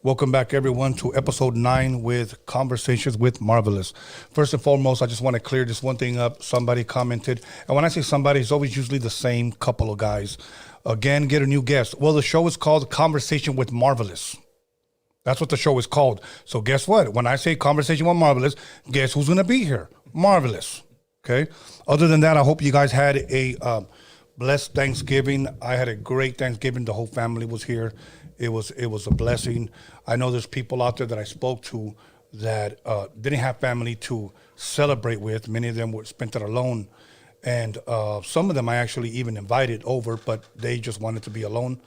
Welcome back, everyone, to episode 9 with Conversations with Marvelous. First and foremost, I just want to clear this one thing up. Somebody commented, and when I say somebody, it's always usually the same couple of guys. Again, get a new guest. Well, the show is called Conversation with Marvelous. That's what the show is called. So guess what? When I say Conversation with Marvelous, guess who's going to be here? Marvelous. Okay? Other than that, I hope you guys had a blessed Thanksgiving. I had a great Thanksgiving. The whole family was here. It was a blessing. I know there's people out there that I spoke to that didn't have family to celebrate with. Many of them were spent it alone. And some of them I actually even invited over, but they just wanted to be alone.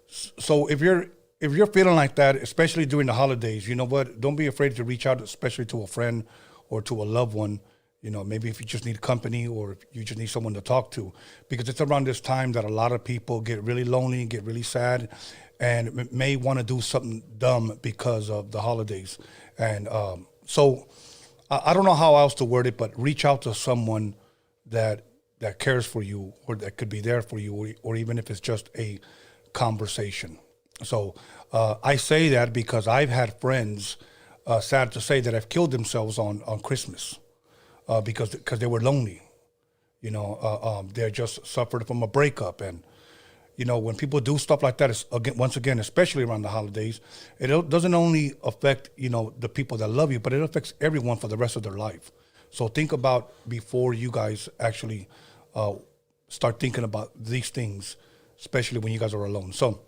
So if you're feeling like that, especially during the holidays, you know what? Don't be afraid to reach out, especially to a friend or to a loved one. You know, maybe if you just need company or if you just need someone to talk to, because it's around this time that a lot of people get really lonely, get really sad, and may want to do something dumb because of the holidays. And so I don't know how else to word it, but reach out to someone that cares for you or that could be there for you, or even if it's just a conversation. So I say that because I've had friends, sad to say, that have killed themselves on Christmas because they were lonely. You know, they just suffered from a breakup. And, you know, when people do stuff like that, it's, once again, especially around the holidays, it doesn't only affect, you know, the people that love you, but it affects everyone for the rest of their life. So think about before you guys actually start thinking about these things, especially when you guys are alone. So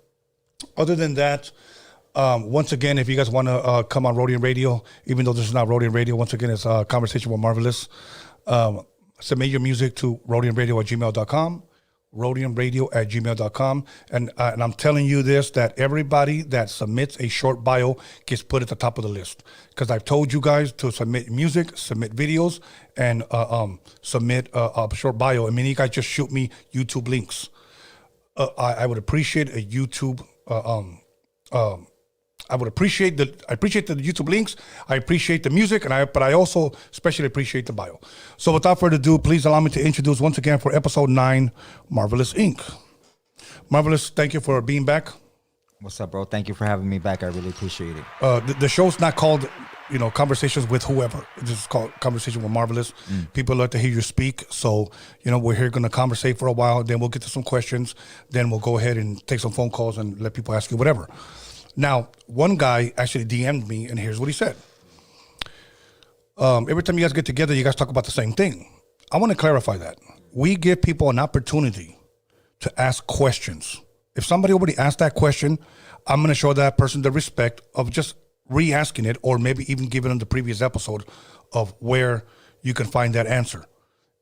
other than that, once again, if you guys want to come on Roadium Radio, even though this is not Roadium Radio, once again, it's a Conversation with Marvelous. Submit your music to roadiumradio@gmail.com, roadiumradio@gmail.com. And I'm telling you this, that everybody that submits a short bio gets put at the top of the list. Because I've told you guys to submit music, submit videos, and submit a short bio. I mean, you guys just shoot me YouTube links. I would appreciate a YouTube. I appreciate the YouTube links. I appreciate the music, but I also especially appreciate the bio. So without further ado, please allow me to introduce once again for episode 9, Marvelous Inc. Marvelous, thank you for being back. What's up, bro? Thank you for having me back. I really appreciate it. The show's not called, you know, Conversations with whoever. It's just called Conversation with Marvelous. People like to hear you speak. So, you know, we're here going to conversate for a while. Then we'll get to some questions. Then we'll go ahead and take some phone calls and let people ask you whatever. Now, one guy actually DM'd me, and here's what he said. Every time you guys get together, you guys talk about the same thing. I want to clarify that. We give people an opportunity to ask questions. If somebody already asked that question, I'm going to show that person the respect of just re-asking it, or maybe even giving them the previous episode of where you can find that answer.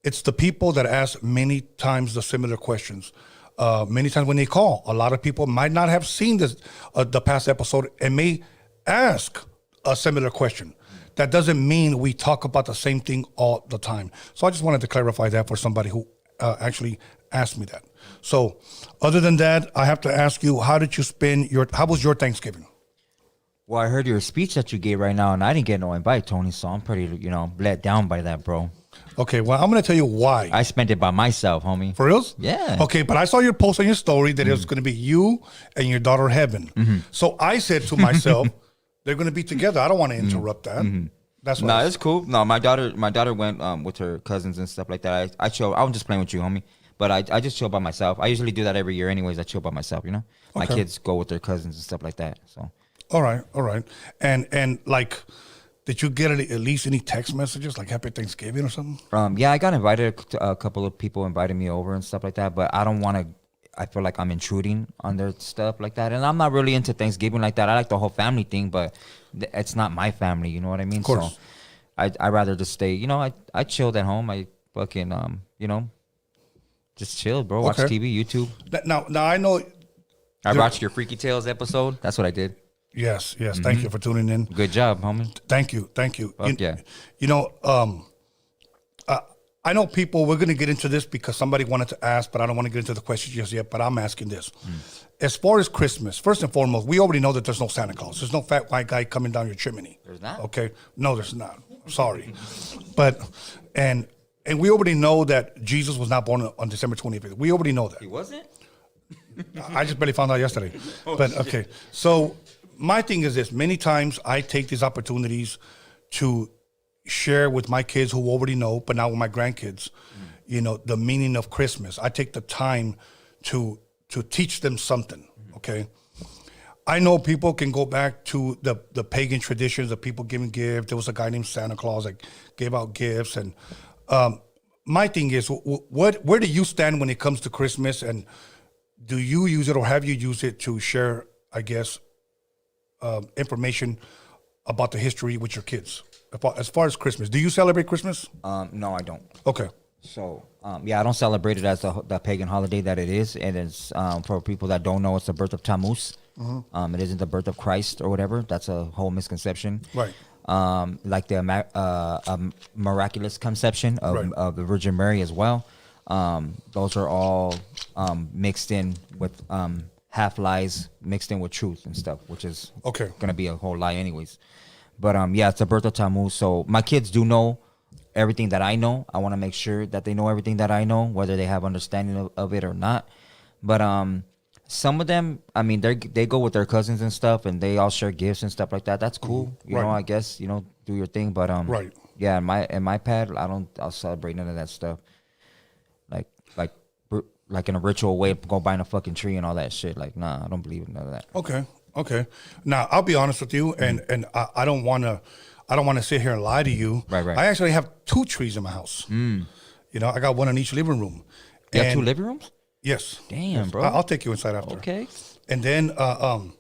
It's the people that ask many times the similar questions. Many times when they call, a lot of people might not have seen this, the past episode, and may ask a similar question. That doesn't mean we talk about the same thing all the time. So I just wanted to clarify that for somebody who actually asked me that. So other than that, I have to ask you, how was your Thanksgiving? Well, I heard your speech that you gave right now, and I didn't get no invite, Tony, so I'm pretty, you know, let down by that, bro. Okay, well, I'm going to tell you why. I spent it by myself, homie. For reals? Yeah. Okay, but I saw your post on your story that it was going to be you and your daughter, Heaven. So I said to myself, they're going to be together. I don't want to interrupt that. That's No, it's cool. No, my daughter went with her cousins and stuff like that. I was just playing with you, homie. But I just chill by myself. I usually do that every year anyways. I chill by myself, you know? My kids go with their cousins and stuff like that, so. All right. And like, did you get at least any text messages like Happy Thanksgiving or something? Yeah, I got invited. A couple of people invited me over and stuff like that, but I don't want to. I feel like I'm intruding on their stuff like that, and I'm not really into Thanksgiving like that. I like the whole family thing, but it's not my family. You know what I mean? Of course. So I rather just stay. You know, I chilled at home. I fucking you know, just chill, bro. Watch TV, YouTube. Now I know. I watched your Freaky Tales episode. That's what I did. Yes. Thank you for tuning in. Good job, homie. Thank you. Yeah. You know, I know people, we're going to get into this because somebody wanted to ask, but I don't want to get into the questions just yet, but I'm asking this. As far as Christmas, first and foremost, we already know that there's no Santa Claus. There's no fat white guy coming down your chimney. There's not? Okay? No, there's not. Sorry. But, and we already know that Jesus was not born on December 25th. We already know that. He wasn't? I just barely found out yesterday. But, okay. So, my thing is this: many times I take these opportunities to share with my kids who already know, but now with my grandkids, the meaning of Christmas. I take the time to teach them something. Okay. I know people can go back to the pagan traditions of people giving gifts. There was a guy named Santa Claus that gave out gifts. And my thing is, where do you stand when it comes to Christmas? And do you use it or have you used it to share, I guess, information about the history with your kids? As far as Christmas, do you celebrate Christmas? No, I don't. Okay. So, I don't celebrate it as the pagan holiday that it is. And it's, for people that don't know, it's the birth of Tammuz. It isn't the birth of Christ or whatever. That's a whole misconception. Right. Like the miraculous conception of the Virgin Mary as well. Those are all mixed in with half lies, mixed in with truth and stuff, which is going to be a whole lie anyways. But it's the birth of Tammuz. So my kids do know everything that I know. I want to make sure that they know everything that I know, whether they have understanding of it or not. But some of them, I mean, they go with their cousins and stuff, and they all share gifts and stuff like that. That's cool, you know. I guess do your thing. But yeah, in my pad, I'll celebrate none of that stuff. Like in a ritual way, go buying a fucking tree and all that shit. Like, nah, I don't believe in none of that. Okay. Now I'll be honest with you, and I don't want to sit here and lie to you. Right. I actually have 2 trees in my house. I got one in each living room. You have 2 living rooms? Yes. Damn, bro. I'll take you inside after. Okay. And then my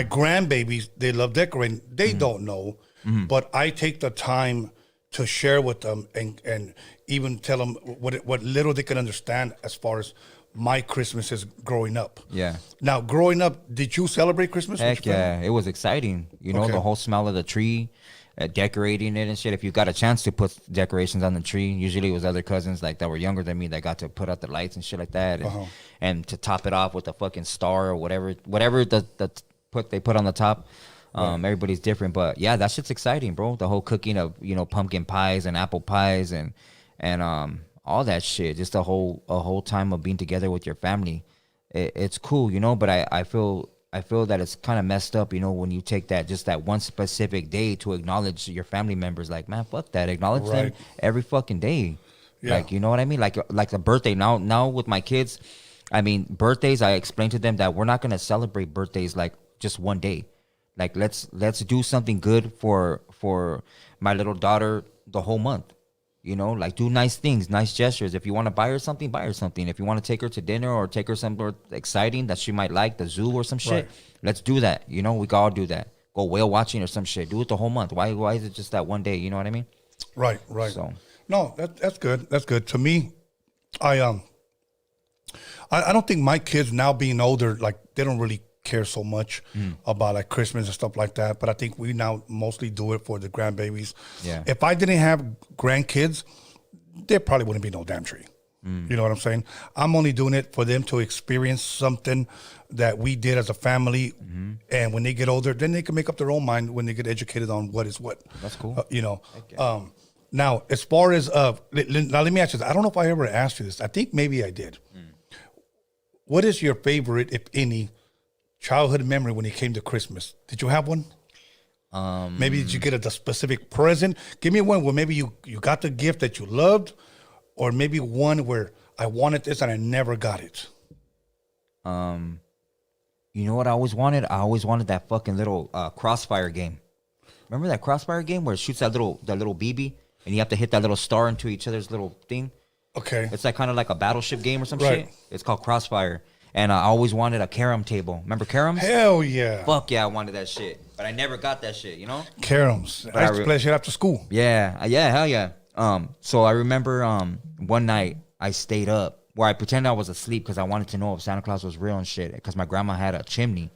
grandbabies, they love decorating. They don't know, but I take the time to share with them and even tell them what little they can understand as far as my Christmases growing up. Yeah. Now, growing up, did you celebrate Christmas? Heck yeah. It was exciting. The whole smell of the tree, decorating it and shit. If you got a chance to put decorations on the tree, usually it was other cousins like that were younger than me that got to put out the lights and shit like that, and to top it off with a fucking star or whatever they put on the top. Everybody's different, but yeah, that shit's exciting, bro. The whole cooking of pumpkin pies and apple pies and all that shit. Just a whole time of being together with your family. It's cool, But I feel that it's kind of messed up, when you take that one specific day to acknowledge your family members. Like, man, fuck that. Acknowledge them every fucking day. Yeah. Like, you know what I mean? Like the birthday. Now with my kids, I mean, birthdays, I explain to them that we're not going to celebrate birthdays like just one day. Like, let's do something good for my little daughter the whole month. Like, do nice things, nice gestures. If you want to buy her something, buy her something. If you want to take her to dinner or take her somewhere exciting that she might like, the zoo or some shit, let's do that. We can all do that. Go whale watching or some shit. Do it the whole month. Why is it just that one day? You know what I mean? Right. So, no, that's good. That's good. To me, I don't think my kids now being older, like, they don't really care so much about like Christmas and stuff like that, but I think we now mostly do it for the grandbabies. Yeah. If I didn't have grandkids, there probably wouldn't be no damn tree. You know what I'm saying? I'm only doing it for them to experience something that we did as a family, and when they get older, then they can make up their own mind when they get educated on what is what. That's cool. Okay. Now, as far as now, let me ask you this. I don't know if I ever asked you this. I think maybe I did. What is your favorite, if any, childhood memory when it came to Christmas? Did you have one? Maybe did you get a specific present? Give me one where maybe you got the gift that you loved, or maybe one where I wanted this and I never got it. You know what I always wanted? I always wanted that fucking little crossfire game. Remember that crossfire game where it shoots that little BB and you have to hit that little star into each other's little thing? Okay. It's like kind of like a battleship game or some shit. It's called Crossfire. And I always wanted a carom table. Remember caroms? Hell yeah. Fuck yeah, I wanted that shit. But I never got that shit, Caroms. I used to play shit after school. Yeah, hell yeah. So I remember one night I stayed up where I pretended I was asleep because I wanted to know if Santa Claus was real and shit, because my grandma had a chimney.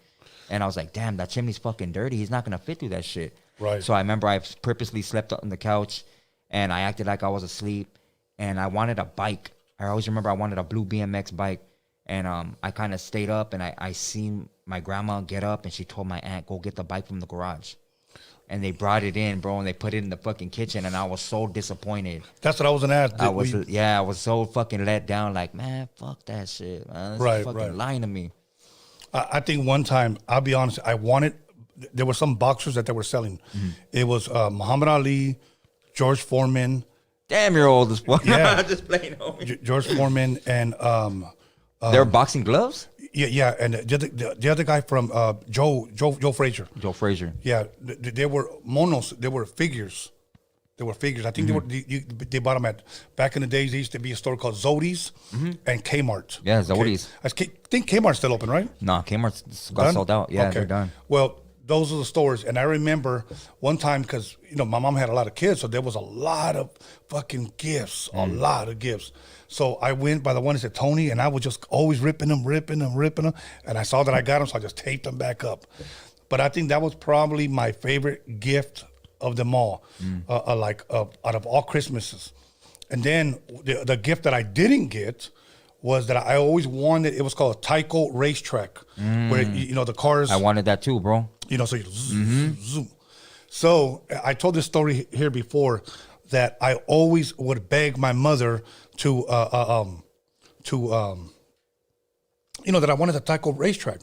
And I was like, damn, that chimney's fucking dirty. He's not going to fit through that shit. Right. So I remember I purposely slept on the couch and I acted like I was asleep. And I wanted a bike. I always remember I wanted a blue BMX bike. And I kind of stayed up and I seen my grandma get up and she told my aunt, go get the bike from the garage. And they brought it in, bro, and they put it in the fucking kitchen, and I was so disappointed. That's what I was gonna ask. I was so fucking let down. Like, man, fuck that shit, man. This is fucking lying to me. I think one time, I'll be honest, there were some boxers that they were selling. It was Muhammad Ali, George Foreman. Damn, you're old as fuck. Yeah. Just playing, homie. George Foreman and They're boxing gloves? yeah, and the other guy from Joe Frazier. Joe Frazier. Yeah, they were monos. They were figures. They were figures. I think they bought them back in the days. There used to be a store called Zodi's and Kmart. Yeah, Zodi's. Okay. I think Kmart's still open, right? No, Kmart's got sold out. Yeah, they're done. Well, those are the stores. And I remember one time, because, my mom had a lot of kids, so there was a lot of fucking gifts, a lot of gifts. So I went by the one that said Tony, and I was just always ripping them. And I saw that I got them, so I just taped them back up. But I think that was probably my favorite gift of them all, out of all Christmases. And then the gift that I didn't get was that I always wanted. It was called a Tyco racetrack, where the cars. I wanted that too, bro. So you zoom. So I told this story here before that I always would beg my mother to that I wanted a Tyco racetrack.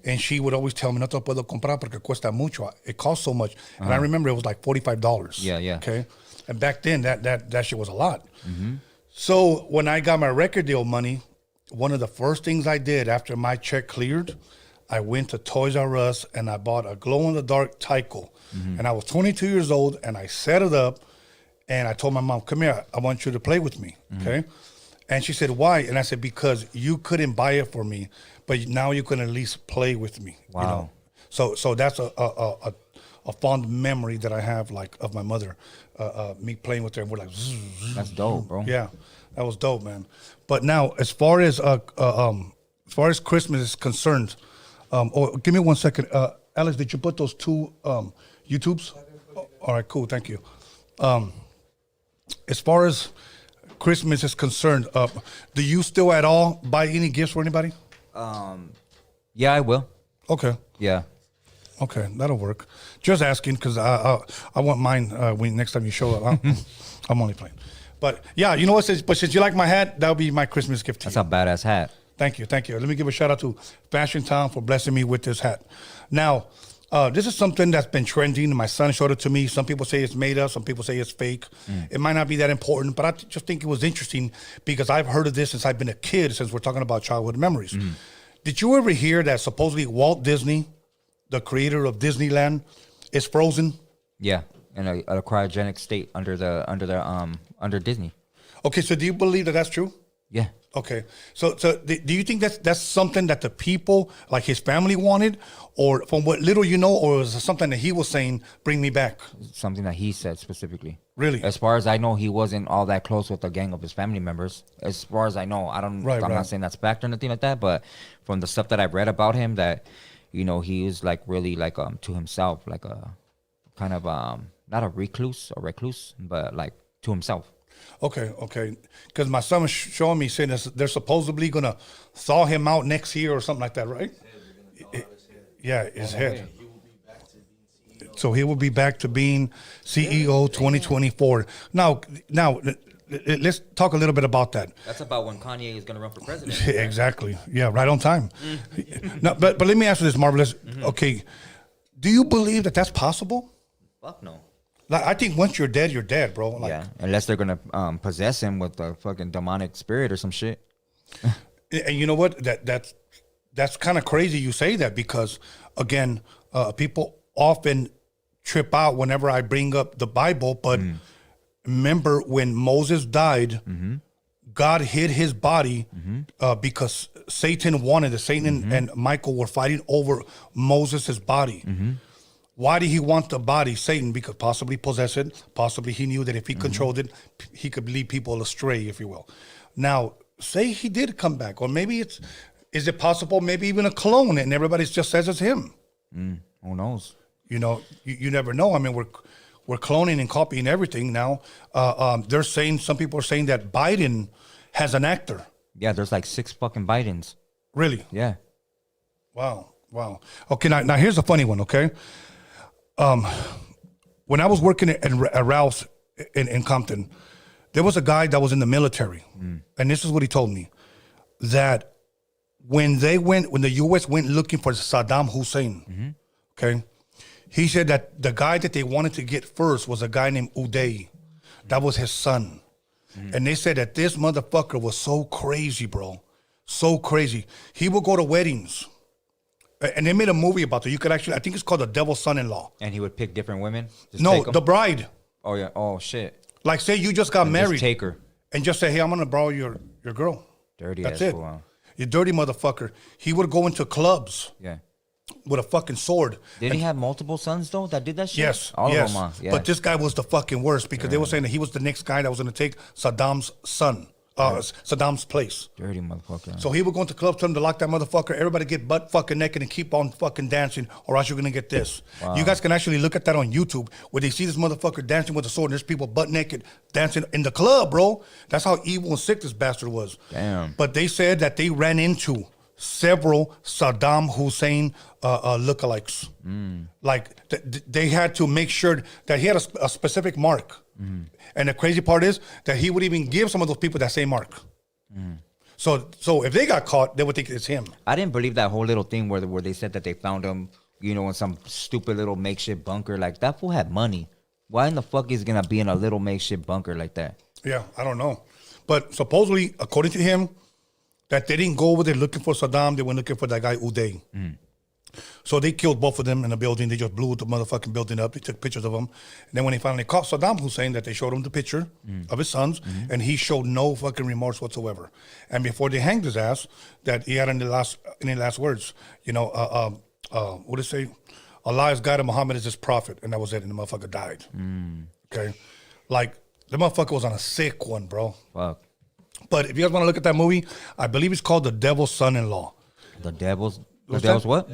And she would always tell me, no te lo puedo comprar porque cuesta mucho. It costs so much. And I remember it was like $45. Yeah. Okay. And back then that shit was a lot. So when I got my record deal money, one of the first things I did after my check cleared, I went to Toys R Us and I bought a glow-in-the-dark Tyco. And I was 22 years old, and I set it up, and I told my mom, come here, I want you to play with me, okay? And she said, why? And I said, because you couldn't buy it for me, but now you can at least play with me. Wow. So that's a fond memory that I have, like, of my mother, me playing with her, and we're like, That's dope, bro. Yeah, that was dope, man. But now, as far as Christmas is concerned, give me 1 second. Alex, did you put those two YouTubes? Oh, all right, cool. Thank you. As far as Christmas is concerned, do you still at all buy any gifts for anybody? Yeah, I will. Okay. Yeah. Okay, that'll work. Just asking, because I want mine when next time you show up. I'm only playing. But yeah, you know what? Since you like my hat, that'll be my Christmas gift to you. That's a badass hat. Thank you. Let me give a shout out to Fashion Town for blessing me with this hat. Now, this is something that's been trending. My son showed it to me. Some people say it's made up. Some people say it's fake. It might not be that important, but I just think it was interesting because I've heard of this since I've been a kid, since we're talking about childhood memories. Did you ever hear that supposedly Walt Disney, the creator of Disneyland, is frozen? Yeah, in a cryogenic state under Disney. Okay, so do you believe that that's true? Yeah. Okay, so do you think that's something that the people, like his family, wanted, or from what little you know, or is it something that he was saying, bring me back? Something that he said specifically. Really? As far as I know, he wasn't all that close with a gang of his family members. As far as I know, I'm not saying that's fact or anything like that, but from the stuff that I've read about him, that he is like really like to himself, like a kind of not a recluse, but like to himself. Okay. Because my son was showing me, saying they're supposedly going to thaw him out next year or something like that, right? Yeah, his head. So he will be back to being CEO 2024. Now, let's talk a little bit about that. That's about when Kanye is going to run for president. Exactly. Yeah, right on time. Now, but let me ask you this, Marvelous. Okay, do you believe that that's possible? Fuck no. Like, I think once you're dead, bro. Like, yeah, unless they're gonna possess him with a fucking demonic spirit or some shit. And you know what? That's kind of crazy you say that, because again, people often trip out whenever I bring up the Bible. But remember when Moses died, God hid his body because Satan wanted it. Satan and Michael were fighting over Moses' body. Why did he want the body, Satan? Because possibly possess it. Possibly he knew that if he controlled it, he could lead people astray, if you will. Now, say he did come back, or maybe is it possible, maybe even a clone, and everybody just says it's him? Who knows? You never know. I mean, we're cloning and copying everything now. They're saying, some people are saying that Biden has an actor. Yeah, there's like 6 fucking Bidens. Really? Yeah. Wow. Okay, now here's a funny one, okay? When I was working at Ralph's in Compton, there was a guy that was in the military. And this is what he told me, that when the U.S. went looking for Saddam Hussein, okay, he said that the guy that they wanted to get first was a guy named A.DA. That was his son. And they said that this motherfucker was so crazy, bro. So crazy. He would go to weddings. And they made a movie about it. You could actually, I think it's called The Devil's Son-in-Law. And he would pick different women? No, the bride. Oh, yeah. Oh, shit. Like, say you just got married. Just take her. And just say, hey, I'm going to borrow your girl. Dirty That's ass it. fool, huh? You dirty motherfucker. He would go into clubs. Yeah. With a fucking sword. Did he have multiple sons, though, that did that shit? Yes. All yes. of them, yeah. But this guy was the fucking worst because they were saying that he was the next guy that was going to take Saddam's son, Saddam's place. Dirty motherfucker. So he would go into clubs, tell him to lock that motherfucker. Everybody get butt fucking naked and keep on fucking dancing, or else you're going to get this. Wow. You guys can actually look at that on YouTube where they see this motherfucker dancing with a sword and there's people butt naked dancing in the club, bro. That's how evil and sick this bastard was. Damn. But they said that they ran into several Saddam Hussein lookalikes. Like they had to make sure that he had a specific mark. And the crazy part is that he would even give some of those people that same mark. So if they got caught, they would think it's him. I didn't believe that whole little thing where they said that they found him, you know, in some stupid little makeshift bunker. Like, that fool had money. Why in the fuck is he gonna be in a little makeshift bunker like that? Yeah, I don't know. But supposedly, according to him, that they didn't go over there looking for Saddam. They went looking for that guy, A.DA. So they killed both of them in the building. They just blew the motherfucking building up. They took pictures of them. And then when they finally caught Saddam Hussein, that they showed him the picture of his sons, and he showed no fucking remorse whatsoever. And before they hanged his ass, that he had any last words, you know, what did it say? Allah is God and Muhammad is his prophet. And that was it. And the motherfucker died. Okay? Like, the motherfucker was on a sick one, bro. Fuck. But if you guys want to look at that movie, I believe it's called The Devil's Son-in-Law. The Devil's what?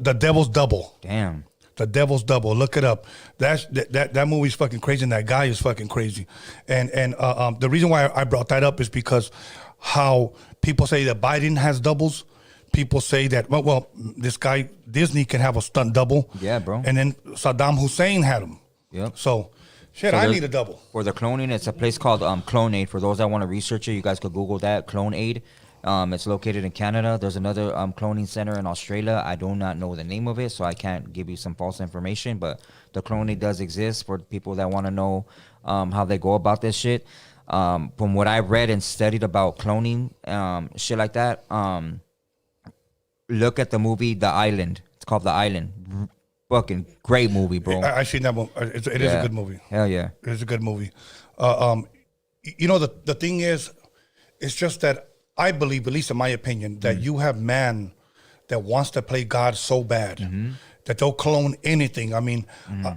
The Devil's Double. Damn. The Devil's Double. Look it up. That movie's fucking crazy, and that guy is fucking crazy. And the reason why I brought that up is because how people say that Biden has doubles. People say that well, this guy Disney can have a stunt double. Yeah, bro. And then Saddam Hussein had him. Yep. So. Shit, I need a double. For the cloning, it's a place called CloneAid. For those that want to research it, you guys could Google that, CloneAid. It's located in Canada. There's another cloning center in Australia. I do not know the name of it, so I can't give you some false information. But the CloneAid does exist for people that want to know how they go about this shit. From what I read and studied about cloning, shit like that, look at the movie The Island. It's called The Island. Fucking great movie, bro. I seen that movie. It is a good movie. Hell yeah. It is a good movie. You know, the thing is, it's just that I believe, at least in my opinion, that you have man that wants to play God so bad that they'll clone anything. I mean,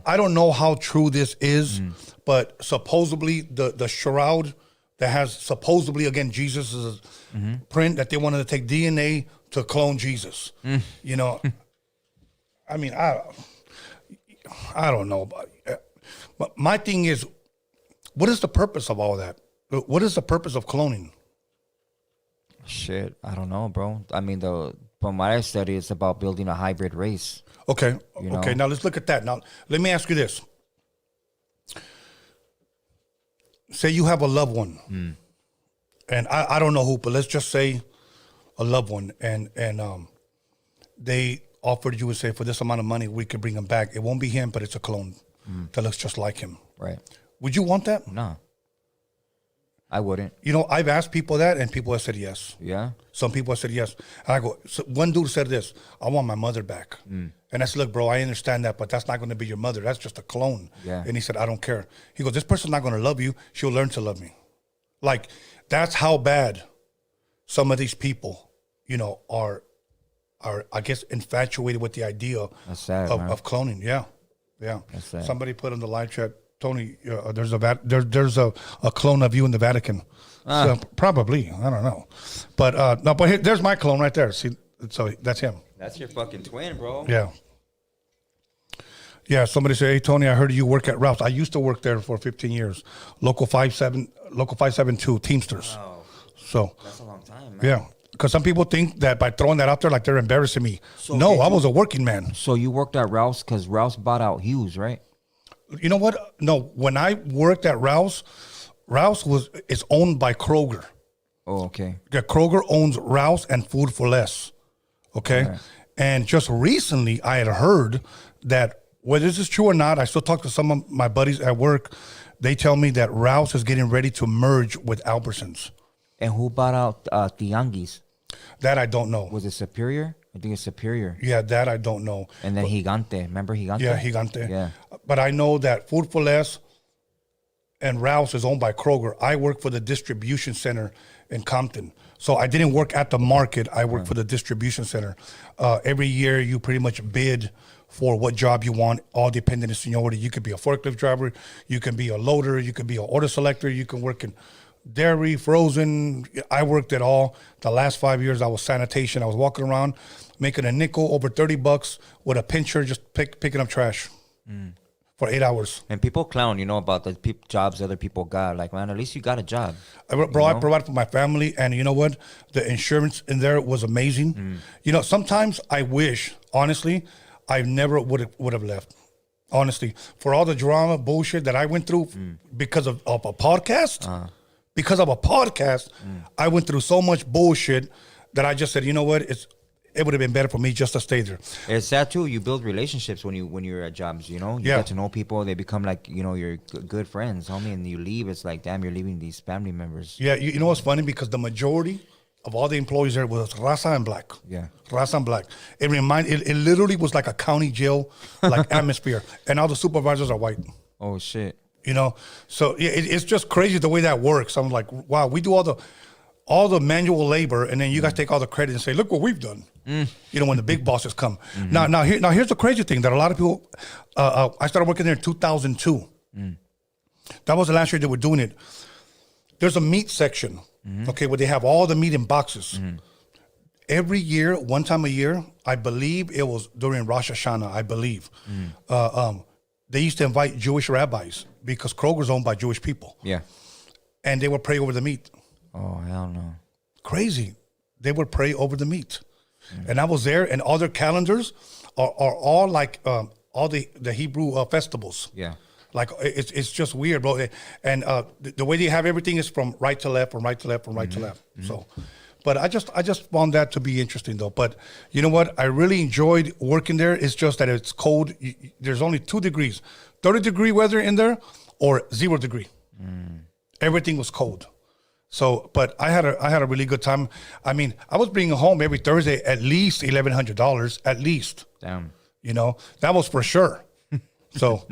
I don't know how true this is, but supposedly the shroud that has supposedly, again, Jesus' print, that they wanted to take DNA to clone Jesus. You know, I mean, I don't know. But my thing is, what is the purpose of all that? What is the purpose of cloning? Shit, I don't know, bro. I mean, from what I study, it's about building a hybrid race. Okay, okay. Now let's look at that. Now, let me ask you this. Say you have a loved one, and I don't know who, but let's just say a loved one, and they offered you and say, for this amount of money, we could bring him back. It won't be him, but it's a clone that looks just like him. Right. Would you want that? No. I wouldn't. You know, I've asked people that, and people have said yes. Yeah? Some people have said yes. And I go, so one dude said this, I want my mother back. And I said, look, bro, I understand that, but that's not going to be your mother. That's just a clone. Yeah. And he said, I don't care. He goes, this person's not going to love you. She'll learn to love me. Like, that's how bad some of these people, you know, are I guess, infatuated with the idea that's sad, of cloning. Yeah. Yeah. That's sad. Somebody put in the live chat, Tony, there's a clone of you in the Vatican. So probably, I don't know, but no. But here, there's my clone right there. See, so that's him. That's your fucking twin, bro. Yeah. Yeah. Somebody said, "Hey, Tony, I heard you work at Ralph's. I used to work there for 15 years. Local 572 Teamsters. Wow. So that's a long time, man. Yeah. Because some people think that by throwing that out there, like they're embarrassing me. So no, I was a working man. So you worked at Ralph's because Ralph's bought out Hughes, right? You know what? No, when I worked at Ralph's is owned by Kroger. Oh, okay. Yeah, Kroger owns Rouse and Food for Less. Okay. Right. And just recently I had heard that, whether this is true or not, I still talk to some of my buddies at work. They tell me that Rouse is getting ready to merge with Albertsons. And who bought out Tianguis? That I don't know. Was it Superior? I think it's Superior. Yeah, that I don't know. And then Gigante. Remember Gigante? Yeah, Gigante. Yeah. But I know that Food for Less and Rouse is owned by Kroger. I work for the distribution center in Compton. So I didn't work at the market. I work for the distribution center. Every year you pretty much bid for what job you want, all depending on seniority. You could be a forklift driver. You can be a loader. You can be an order selector. You can work in dairy, frozen. I worked at all. The last 5 years I was sanitation. I was walking around making a nickel, over $30 with a pincher, just picking up trash for 8 hours. And people clown, about the jobs other people got. Like, man, at least you got a job. I provided for my family, and you know what? The insurance in there was amazing. Sometimes I wish, honestly, I never would have left. Honestly, for all the drama, bullshit that I went through because of a podcast. Because of a podcast, I went through so much bullshit that I just said, you know what? It would have been better for me just to stay there. It's sad too. You build relationships when you're at jobs. You get to know people. They become like your good friends, homie. And you leave. It's like, damn, you're leaving these family members. Yeah, you know what's funny? Because the majority of all the employees there was Raza and black. Yeah, Raza and black. It literally was like a county jail like atmosphere, and all the supervisors are white. Oh shit. So yeah, it's just crazy the way that works. I'm like, wow, we do all the manual labor, and then you guys take all the credit and say, look what we've done. When the big bosses come. Now here's the crazy thing that a lot of people. I started working there in 2002. That was the last year they were doing it. There's a meat section, okay, where they have all the meat in boxes. Every year, one time a year, I believe it was during Rosh Hashanah. I believe they used to invite Jewish rabbis because Kroger's owned by Jewish people. Yeah, and they would pray over the meat. Oh hell no! Crazy. They would pray over the meat. And I was there, and all their calendars are all like all the Hebrew festivals. Yeah. Like, it's just weird, bro. And the way they have everything is from right to left, from right to left, from right to left. So, but I just found that to be interesting, though. But you know what? I really enjoyed working there. It's just that it's cold. There's only 2 degrees, 30-degree weather in there, or 0 degree. Everything was cold. So, but I had a really good time. I mean, I was bringing home every Thursday at least $1,100, at least. Damn. That was for sure. So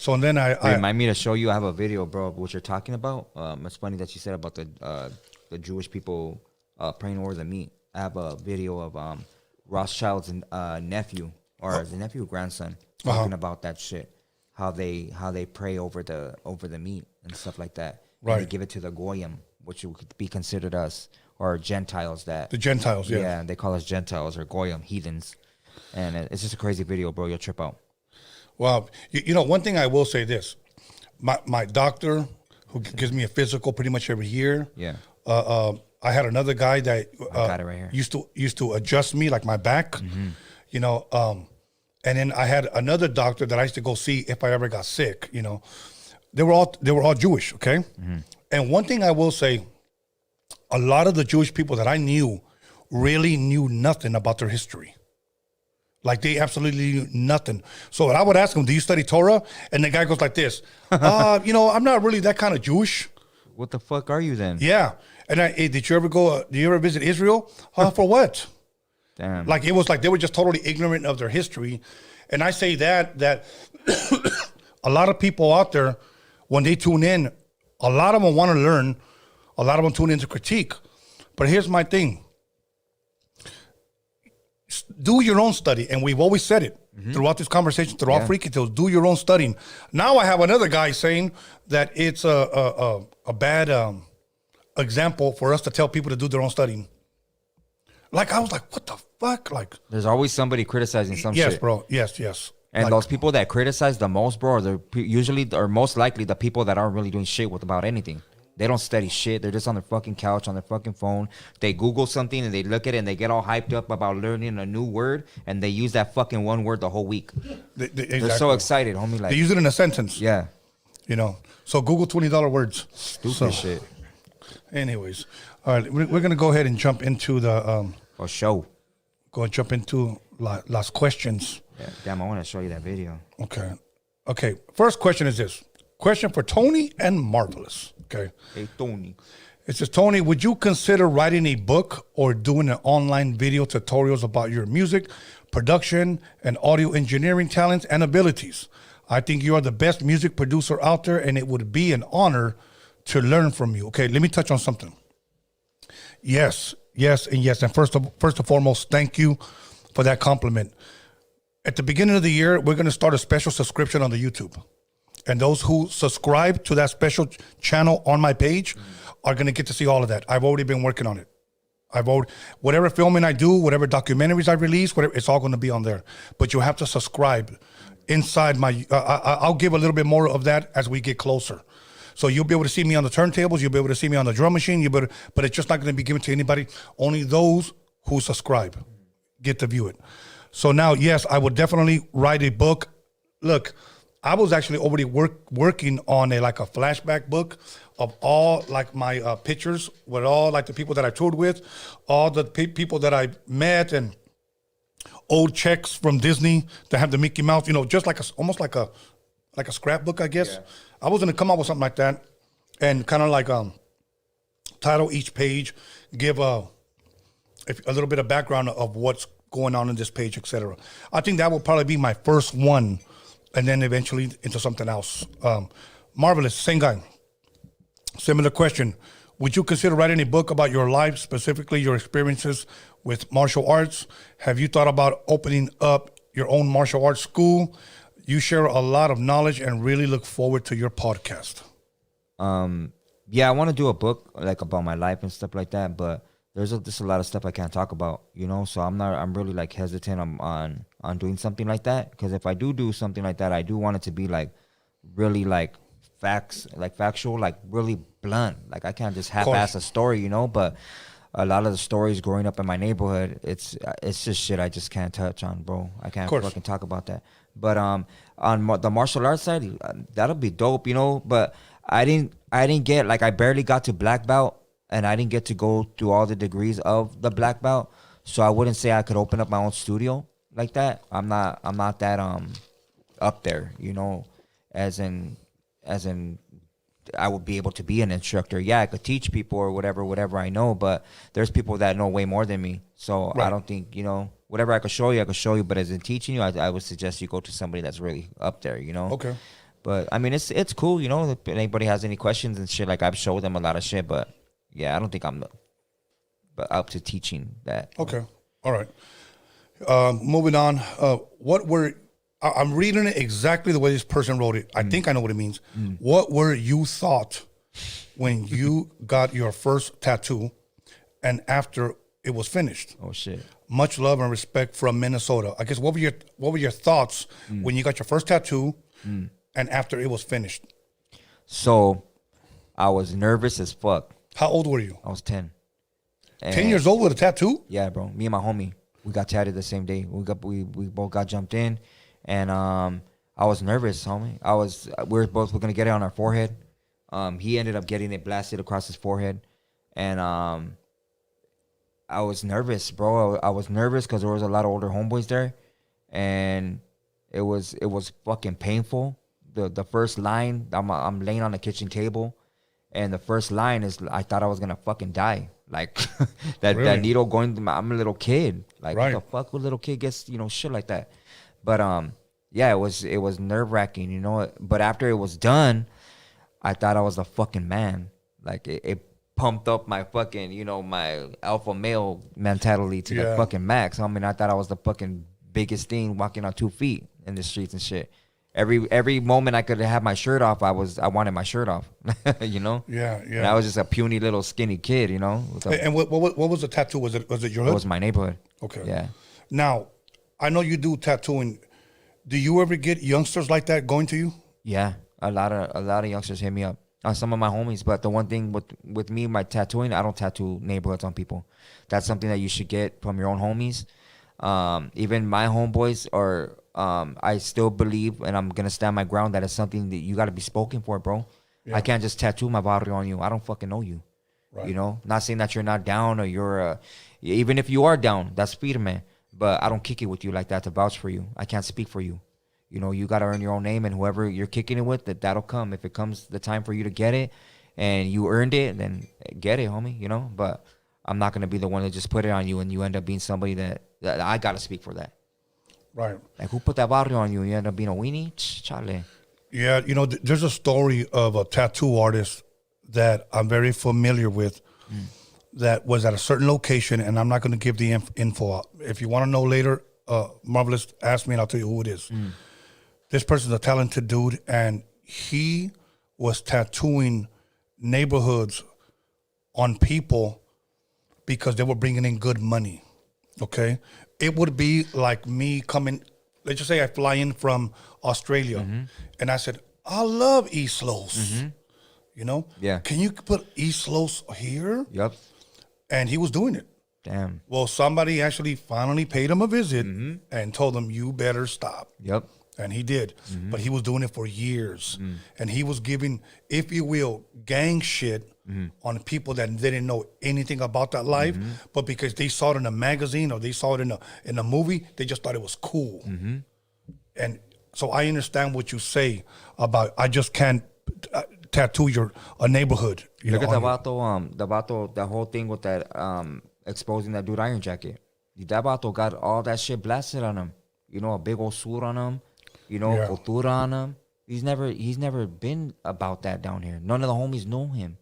and then I remind me to show you. I have a video, bro, of what you're talking about. It's funny that you said about the Jewish people praying over the meat. I have a video of Rothschild's nephew, or his nephew or grandson, talking about that shit. How they pray over the meat and stuff like that. Right. And they give it to the goyim, which would be considered us, or Gentiles. The Gentiles, yeah. Yeah, they call us Gentiles or goyim, heathens. And it's just a crazy video, bro. You'll trip out. Well, one thing I will say this. My doctor, who gives me a physical pretty much every year. Yeah. I had another guy that I got it right here. used to adjust me, like my back. And then I had another doctor that I used to go see if I ever got sick. They were all Jewish, okay? And one thing I will say, a lot of the Jewish people that I knew really knew nothing about their history. Like, they absolutely knew nothing. So I would ask them, do you study Torah? And the guy goes like this, I'm not really that kind of Jewish. What the fuck are you then? Yeah. And did you ever visit Israel? For what? Damn. Like, it was like they were just totally ignorant of their history. And I say that a lot of people out there, when they tune in, a lot of them want to learn. A lot of them tune in to critique. But here's my thing. Do your own study. And we've always said it throughout this conversation, throughout Freaky Tales. Do your own studying. Now I have another guy saying that it's a bad example for us to tell people to do their own studying. Like, I was like, what the fuck? Like, there's always somebody criticizing some shit. Yes, bro. Yes. And like, those people that criticize the most, bro, are usually or most likely the people that aren't really doing shit about anything. They don't study shit. They're just on their fucking couch, on their fucking phone. They Google something and they look at it and they get all hyped up about learning a new word, and they use that fucking one word the whole week. They're so excited, homie. Like, they use it in a sentence. Yeah. So Google $20 words. Stupid shit. Anyways, All right, we're gonna go ahead and jump into the For sure. las questions. Yeah, damn, I want to show you that video. Okay. First question is this question for Tony and Marvelous. Okay. Hey, Tony. It says, Tony, would you consider writing a book or doing an online video tutorials about your music, production, and audio engineering talents and abilities? I think you are the best music producer out there, and it would be an honor to learn from you. Okay, let me touch on something. Yes, and yes. And first and foremost, thank you for that compliment. At the beginning of the year, we're going to start a special subscription on the YouTube. And those who subscribe to that special channel on my page are going to get to see all of that. I've already been working on it. Whatever filming I do, whatever documentaries I release, whatever, it's all going to be on there. But you have to subscribe inside my, I'll give a little bit more of that as we get closer. So you'll be able to see me on the turntables. You'll be able to see me on the drum machine. But it's just not going to be given to anybody. Only those who subscribe get to view it. So now, yes, I would definitely write a book. Look, I was actually already working on a flashback book of all like my pictures with all like the people that I toured with, all the people that I met, and old checks from Disney that have the Mickey Mouse, just like almost like a scrapbook, I guess. Yeah. I was gonna come up with something like that, and kind of like title each page, give a little bit of background of what's going on in this page, etc. I think that will probably be my first one, and then eventually into something else. Marvelous, same guy. Similar question. Would you consider writing a book about your life, specifically your experiences with martial arts? Have you thought about opening up your own martial arts school? You share a lot of knowledge and really look forward to your podcast. Yeah, I want to do a book like about my life and stuff like that, but there's just a lot of stuff I can't talk about, so I'm really like hesitant on doing something like that, because if I do something like that, I do want it to be like really like factual, like really blunt. Like I can't just half-ass a story, but a lot of the stories growing up in my neighborhood, it's just shit I just can't touch on, bro. I can't fucking talk about that. But on the martial arts side, that'll be dope, but I didn't get, like, I barely got to black belt, and I didn't get to go through all the degrees of the black belt, so I wouldn't say I could open up my own studio like that. I'm not that up there, as in I would be able to be an instructor. Yeah, I could teach people or whatever I know, but there's people that know way more than me. So right. I don't think, whatever I could show you, but as in teaching you, I would suggest you go to somebody that's really up there, Okay. But I mean, it's cool, if anybody has any questions and shit, like I've showed them a lot of shit, but yeah, I don't think I'm up to teaching that. Okay. All right. Moving on. I'm reading it exactly the way this person wrote it. I think I know what it means. What were you thought when you got your first tattoo and after it was finished? Oh shit. Much love and respect from Minnesota. I guess what were your thoughts when you got your first tattoo and after it was finished? So I was nervous as fuck. How old were you? I was 10. 10 years old with a tattoo? Yeah, bro. Me and my homie, we got tatted the same day. We both got jumped in. And I was nervous, homie. We were gonna get it on our forehead. He ended up getting it blasted across his forehead, and I was nervous, bro. I was nervous because there was a lot of older homeboys there, and it was fucking painful. The first line, I'm laying on the kitchen table, and the first line is, I thought I was gonna fucking die. Like that needle going through I'm a little kid. Like right. What the fuck would a little kid gets, shit like that. But yeah, it was nerve-wracking, But after it was done, I thought I was the fucking man. Like it pumped up my fucking, my alpha male mentality to the fucking max. I mean, I thought I was the fucking biggest thing walking on 2 feet in the streets and shit. Every moment I could have my shirt off, I wanted my shirt off. Yeah, yeah. And I was just a puny little skinny kid, And what was the tattoo? Was it your hood? It was my neighborhood. Okay. Yeah. Now, I know you do tattooing. Do you ever get youngsters like that going to you? Yeah, a lot of youngsters hit me up. Some of my homies, but the one thing with me, my tattooing, I don't tattoo neighborhoods on people. That's something that you should get from your own homies. Even my homeboys, or I still believe, and I'm gonna stand my ground, that it's something that you got to be spoken for, bro. Yeah. I can't just tattoo my barrio on you. I don't fucking know you. Right. You know, not saying that you're not down or you're, even if you are down, that's firme. But I don't kick it with you like that to vouch for you. I can't speak for you. You know, you got to earn your own name, and whoever you're kicking it with, that'll come. If it comes the time for you to get it and you earned it, then get it, homie, you know. But I'm not going to be the one to just put it on you and you end up being somebody that I got to speak for that. Right. Like, who put that barrio on you and you end up being a weenie? Chale. Yeah, you know, there's a story of a tattoo artist that I'm very familiar with that was at a certain location, and I'm not going to give the info out. If you want to know later, Marvelous, ask me and I'll tell you who it is. This person's a talented dude, and he was tattooing neighborhoods on people because they were bringing in good money, okay? It would be like me coming, let's just say I fly in from Australia, and I said, I love East Los, you know? Yeah. Can you put East Los here? Yep. And he was doing it. Damn. Well, somebody actually finally paid him a visit and told him, you better stop. Yep. And he did. But he was doing it for years. And he was giving, if you will, gang shit on people that didn't know anything about that life. But because they saw it in a magazine or they saw it in a movie, they just thought it was cool. And so I understand what you say about, I just can't tattoo a neighborhood. Look at the vato, that whole thing with that, exposing that dude Iron Jacket. That vato got all that shit blasted on him. You know, a big old suit on him. You know, cultura on him. He's never been about that down here. None of the homies know him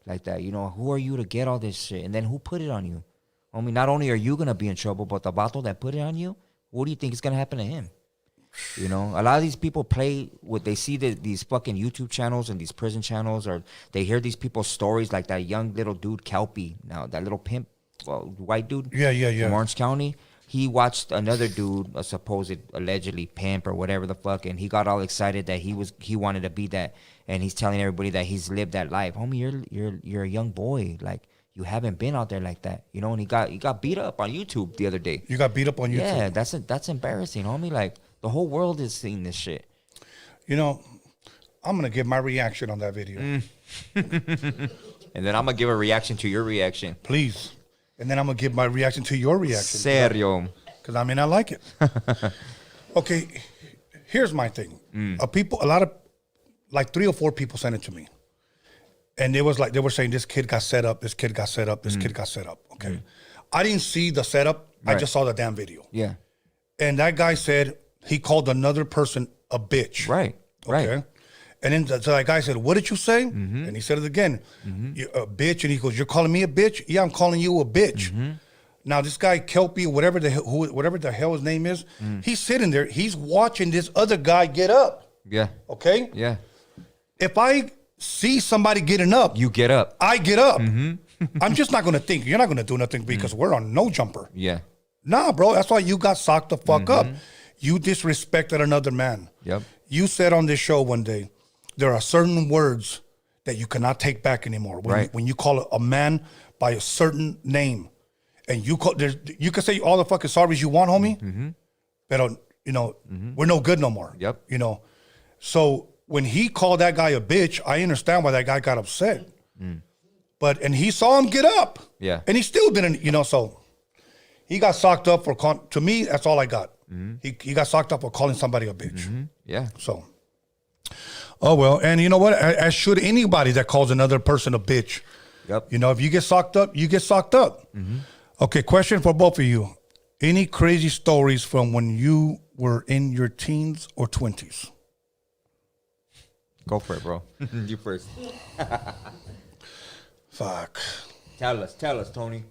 like that. You know, who are you to get all this shit? And then who put it on you? Homie, not only are you going to be in trouble, but the vato that put it on you, what do you think is going to happen to him? You know, a lot of these people play with, they see these fucking YouTube channels and these prison channels, or they hear these people's stories like that young little dude, Kelpie, now that little pimp, white dude. From Orange County. He watched another dude, a supposed allegedly pimp or whatever the fuck, and he got all excited that he wanted to be that, and he's telling everybody that he's lived that life. Homie, you're a young boy, like you haven't been out there like that, you know. And he got beat up on YouTube the other day. You got beat up on YouTube? Yeah, that's embarrassing, homie. Like the whole world is seeing this shit. You know, I'm gonna give my reaction on that video, and then I'm gonna give a reaction to your reaction, please. And then I'm going to give my reaction to your reaction. Serio. Because, I mean, I like it. Okay, here's my thing. A lot of, like 3 or 4 people sent it to me. And it was like, they were saying, this kid got set up, this kid got set up, this kid got set up. Okay. I didn't see the setup. Right. I just saw the damn video. Yeah. And that guy said he called another person a bitch. Right. Okay. Right. And then so that guy said, what did you say? And he said it again, you a bitch. And he goes, you're calling me a bitch? Yeah, I'm calling you a bitch. Now, this guy, Kelpie, whatever the hell his name is, he's sitting there. He's watching this other guy get up. Yeah. Okay? Yeah. If I see somebody getting up. You get up. I get up. I'm just not going to think. You're not going to do nothing because we're on no jumper. Yeah. Nah, bro. That's why you got socked the fuck up. You disrespected another man. Yep. You said on this show one day, there are certain words that you cannot take back anymore. When you call a man by a certain name, and you can say all the fucking sorries you want, homie, but you know we're no good no more. Yep. You know, so when he called that guy a bitch, I understand why that guy got upset. And he saw him get up. Yeah. And he still didn't. You know, so he got socked up for to me. That's all I got. He got socked up for calling somebody a bitch. Yeah. So. Oh, well, and you know what? As should anybody that calls another person a bitch. Yep. You know, if you get socked up, you get socked up. Okay, question for both of you. Any crazy stories from when you were in your teens or 20s? Go for it, bro. You first. Fuck. Tell us, Tony.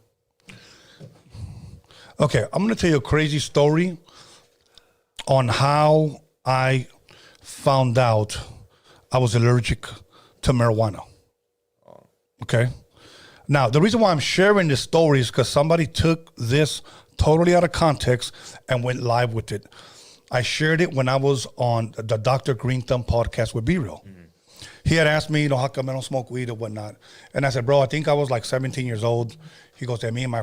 Okay, I'm going to tell you a crazy story on how I found out I was allergic to marijuana. Okay. Now, the reason why I'm sharing this story is because somebody took this totally out of context and went live with it. I shared it when I was on the Dr. Green Thumb podcast with B-Real. He had asked me, you know, how come I don't smoke weed or whatnot? And I said, bro, I think I was like 17 years old. He goes, me and my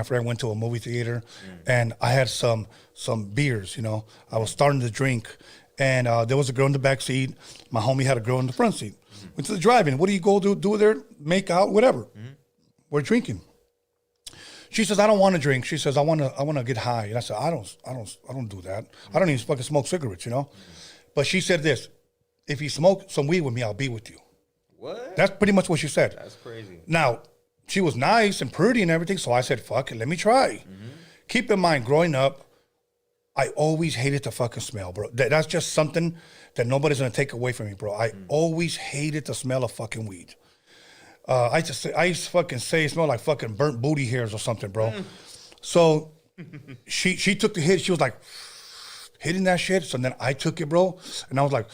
friend went to a movie theater and I had some beers, you know. I was starting to drink. And there was a girl in the back seat. My homie had a girl in the front seat. Went to the drive-in. What do you go do there? Make out, whatever. We're drinking. She says, I don't want to drink. She says, I want to get high. And I said, I don't do that. I don't even fucking smoke cigarettes, you know? But she said this, if you smoke some weed with me, I'll be with you. What? That's pretty much what she said. That's crazy. Now, she was nice and pretty and everything, so I said, fuck it, let me try. Keep in mind, growing up, I always hated the fucking smell, bro. That's just something that nobody's going to take away from me, bro. I always hated the smell of fucking weed. I used to fucking say it smelled like fucking burnt booty hairs or something, bro. So she took the hit. She was like hitting that shit. So then I took it, bro. And I was like,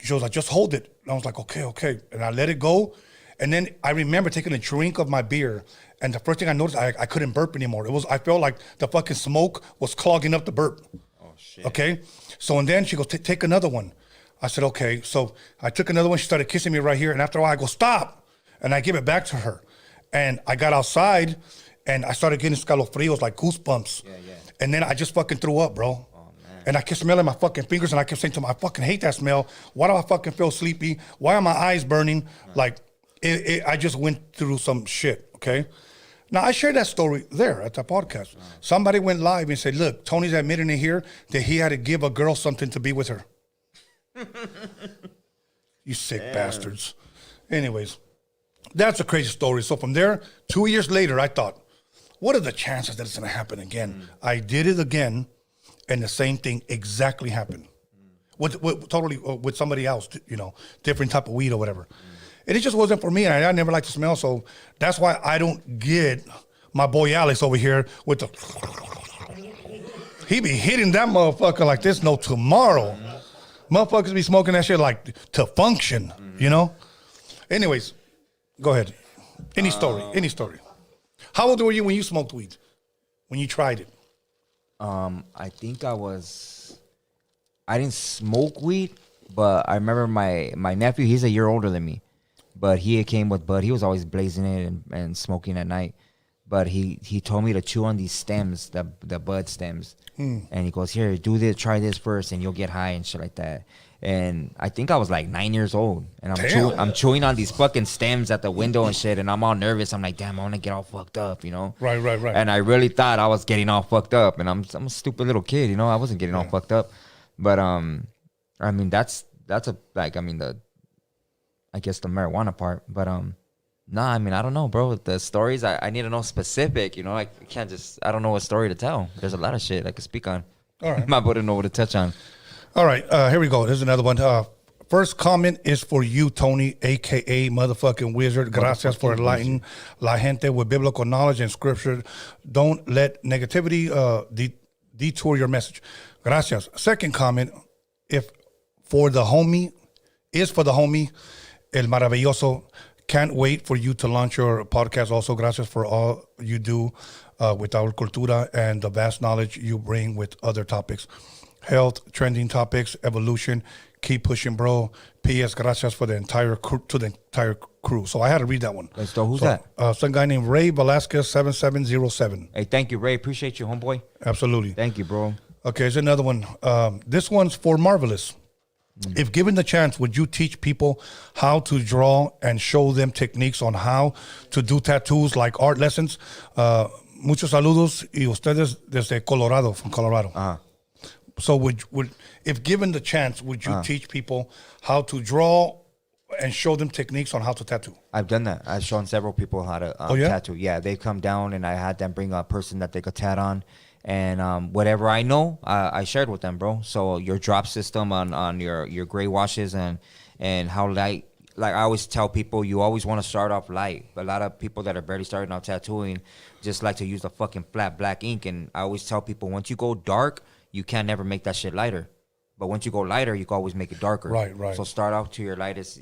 she was like, just hold it. And I was like, okay. And I let it go. And then I remember taking a drink of my beer. And the first thing I noticed, I couldn't burp anymore. I felt like the fucking smoke was clogging up the burp. Oh, shit. Okay. So, and then she goes, take another one. I said, okay. So I took another one. She started kissing me right here. And after a while, I go, stop. And I give it back to her. And I got outside and I started getting escalofrios, like goosebumps. Yeah. And then I just fucking threw up, bro. Oh, man. And I kept smelling my fucking fingers. And I kept saying to myself, I fucking hate that smell. Why do I fucking feel sleepy? Why are my eyes burning? Like, I just went through some shit, okay? Now, I shared that story there at the podcast. Somebody went live and said, look, Tony's admitting it here that he had to give a girl something to be with her. You sick bastards. Anyways, that's a crazy story. So from there, 2 years later, I thought, what are the chances that it's going to happen again? I did it again, and the same thing exactly happened. With somebody else, you know, different type of weed or whatever. And it just wasn't for me, and I never liked the smell, so that's why I don't get my boy Alex over here with the... He be hitting that motherfucker like there's no tomorrow. Motherfuckers be smoking that shit like to function, you know? Anyways, go ahead. Any story. How old were you when you smoked weed? When you tried it? I think I didn't smoke weed, but I remember my nephew, he's a year older than me. But he came with bud. He was always blazing it and smoking at night. But he told me to chew on these stems, the bud stems. And he goes, here, do this, try this first, and you'll get high and shit like that. And I think I was like 9 years old. And I'm chewing on these fucking stems at the window and shit. And I'm all nervous. I'm like, damn, I want to get all fucked up, you know? Right. And I really thought I was getting all fucked up. And I'm a stupid little kid, you know? I wasn't getting all fucked up. But, I mean, that's I guess the marijuana part, but nah, I mean, I don't know, bro. The stories, I need to know specific, you know. I can't just, I don't know what story to tell. There's a lot of shit I could speak on. All right. I wouldn't know what to touch on. All right, here we go. There's another one. First comment is for you, Tony, a.k.a. motherfucking wizard. Gracias for enlightening la gente with biblical knowledge and scripture. Don't let negativity detour your message. Gracias. Second comment, for the homie, El Maravilloso. Can't wait for you to launch your podcast. Also, gracias for all you do with our cultura and the vast knowledge you bring with other topics. Health, trending topics, evolution. Keep pushing, bro. P.S. Gracias for the entire crew. So I had to read that one. Who's that? Some guy named Ray Velasquez 7707. Hey, thank you, Ray. Appreciate you, homeboy. Absolutely. Thank you, bro. Okay, here's another one. This one's for Marvelous. If given the chance, would you teach people how to draw and show them techniques on how to do tattoos like art lessons? Muchos saludos y ustedes desde Colorado, from Colorado. Uh-huh. So would if given the chance, would you teach people how to draw and show them techniques on how to tattoo? I've done that. I've shown several people how to tattoo. Yeah, they come down and I had them bring a person that they could tat on. And whatever I know, I shared with them, bro. So your drop system on your gray washes and how light. Like I always tell people, you always want to start off light. A lot of people that are barely starting out tattooing just like to use the fucking flat black ink. And I always tell people, once you go dark, you can never make that shit lighter. But once you go lighter, you can always make it darker. Right. So start off to your lightest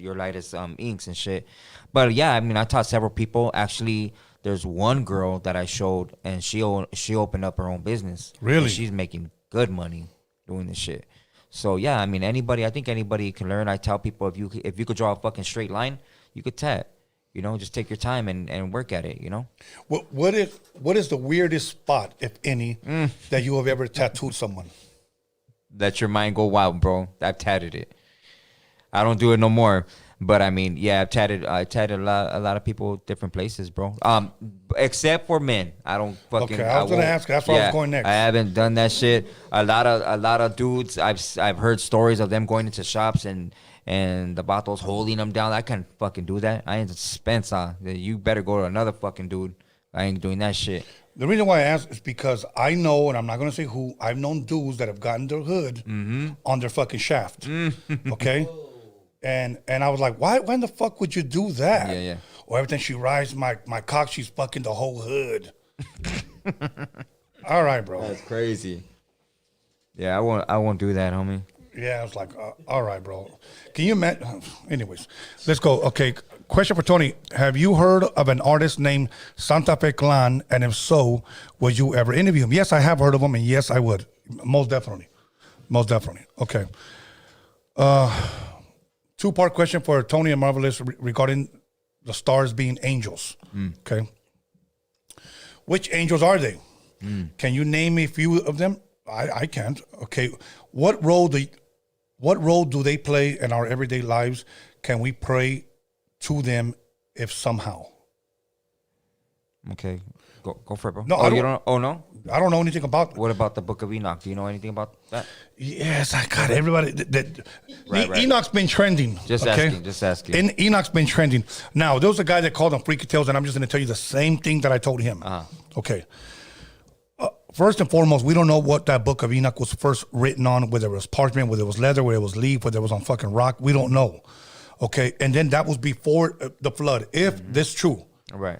inks and shit. But yeah, I mean, I taught several people. Actually, there's one girl that I showed, and she opened up her own business. Really? And she's making good money doing this shit. So yeah, I mean, I think anybody can learn. I tell people, if you could draw a fucking straight line, you could tat. You know, just take your time and work at it. You know. What is the weirdest spot, if any, that you have ever tattooed someone? let your mind go wild, bro. I've tatted it. I don't do it no more. But I mean, yeah, I tatted a lot of people different places, bro. Except for men. I don't fucking. Okay, I was gonna ask. That's where I was going next. I haven't done that shit. A lot of dudes. I've heard stories of them going into shops and the vatos holding them down. I can't fucking do that. I ain't Spence. You better go to another fucking dude. I ain't doing that shit. The reason why I asked is because I know, and I'm not gonna say who. I've known dudes that have gotten their hood on their fucking shaft. Okay. And I was like, why in the fuck would you do that? Yeah. Or every time she rides my cock, she's fucking the whole hood. All right, bro. That's crazy. Yeah, I won't do that, homie. Yeah, I was like, all right, bro. Can you imagine? Anyways, let's go. Okay, question for Tony. Have you heard of an artist named Santa Fe Clan? And if so, would you ever interview him? Yes, I have heard of him, and yes, I would. Most definitely. Okay. Two-part question for Tony and Marvelous regarding the stars being angels. Okay. Which angels are they? Can you name a few of them? I can't. Okay. What role do they play in our everyday lives? Can we pray to them if somehow? Okay. Go for it, bro. No, I don't, you don't. Oh no. I don't know anything about. What about the Book of Enoch? Do you know anything about that? Yes, I got everybody. Right. Enoch's been trending. Just asking. And Enoch's been trending. Now, there was a guy that called him Freaky Tales, and I'm just going to tell you the same thing that I told him. Okay. First and foremost, we don't know what that Book of Enoch was first written on, whether it was parchment, whether it was leather, whether it was leaf, whether it was on fucking rock. We don't know. Okay. And then that was before the flood. If this is true. Right.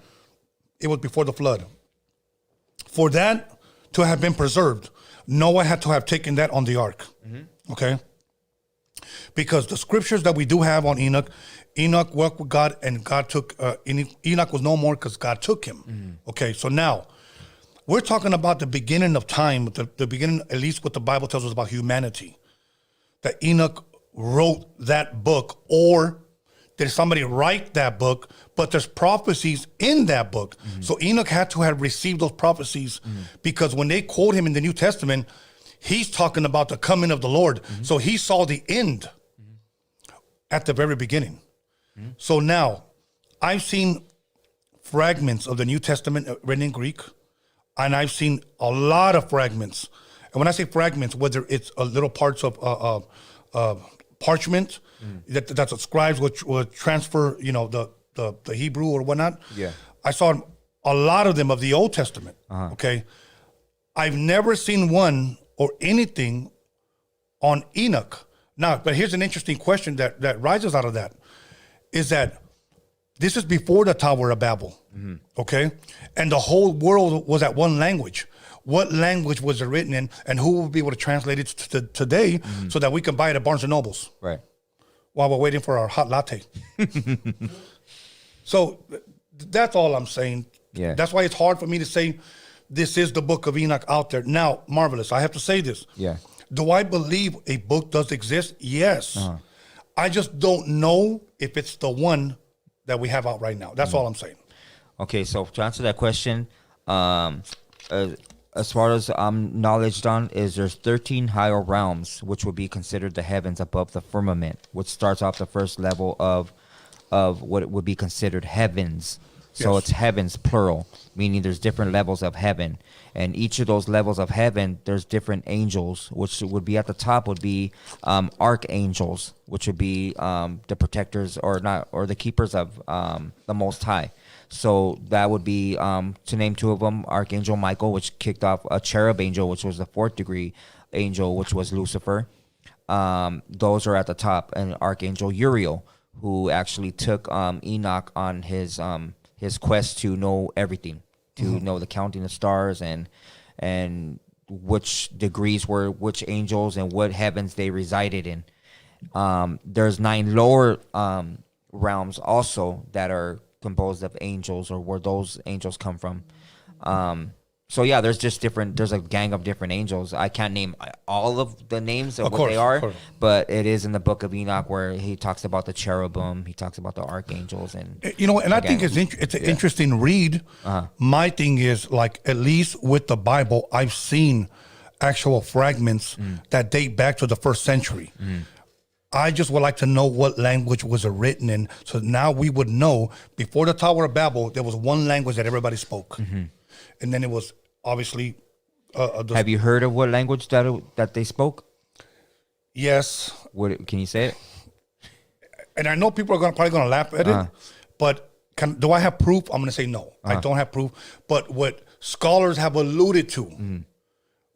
It was before the flood. For that to have been preserved, Noah had to have taken that on the ark. Okay? Because the scriptures that we do have on Enoch walked with God, and God took, Enoch was no more because God took him. Okay, so now, we're talking about the beginning of time, the beginning, at least what the Bible tells us about humanity. That Enoch wrote that book, or did somebody write that book, but there's prophecies in that book. So Enoch had to have received those prophecies because when they quote him in the New Testament, he's talking about the coming of the Lord. So he saw the end at the very beginning. So now, I've seen fragments of the New Testament written in Greek, and I've seen a lot of fragments. And when I say fragments, whether it's little parts of parchment, that the scribes would transfer, the Hebrew or whatnot. Yeah. I saw a lot of them of the Old Testament. Okay. I've never seen one or anything on Enoch. Now, but here's an interesting question that rises out of that, is that this is before the Tower of Babel. Okay. And the whole world was at one language. What language was it written in, and who will be able to translate it to today so that we can buy it at Barnes and Nobles? Right. While we're waiting for our hot latte. So that's all I'm saying. Yeah. That's why it's hard for me to say this is the Book of Enoch out there. Now, Marvelous, I have to say this. Yeah. Do I believe a book does exist? Yes. I just don't know if it's the one that we have out right now. That's all I'm saying. Okay, so to answer that question, as far as I'm knowledge on, is there's 13 higher realms, which would be considered the heavens above the firmament, which starts off the first level of what would be considered heavens. So Yes. it's heavens plural, meaning there's different levels of heaven, and each of those levels of heaven, there's different angels, which would be at the top would be archangels, which would be the protectors or the keepers of the Most High. So that would be, to name two of them, Archangel Michael, which kicked off a cherub angel, which was the 4th degree angel, which was Lucifer. Those are at the top. And Archangel Uriel, who actually took Enoch on his quest to know everything, to know the counting of stars and which degrees were which angels and what heavens they resided in. There's 9 lower realms also that are composed of angels, or where those angels come from. So yeah, there's a gang of different angels. I can't name all of the names of what they are, but it is in the Book of Enoch where he talks about the cherubim, he talks about the archangels, and and I think it's an interesting read. My thing is, like, at least with the Bible, I've seen actual fragments that date back to the 1st century. I just would like to know what language was it written in, so now we would know. Before the Tower of Babel, there was one language that everybody spoke, and then it was obviously. Have you heard of what language that they spoke? Yes. Can you say it? And I know people are probably gonna laugh at it, but do I have proof? I'm gonna say no. I don't have proof. But what scholars have alluded to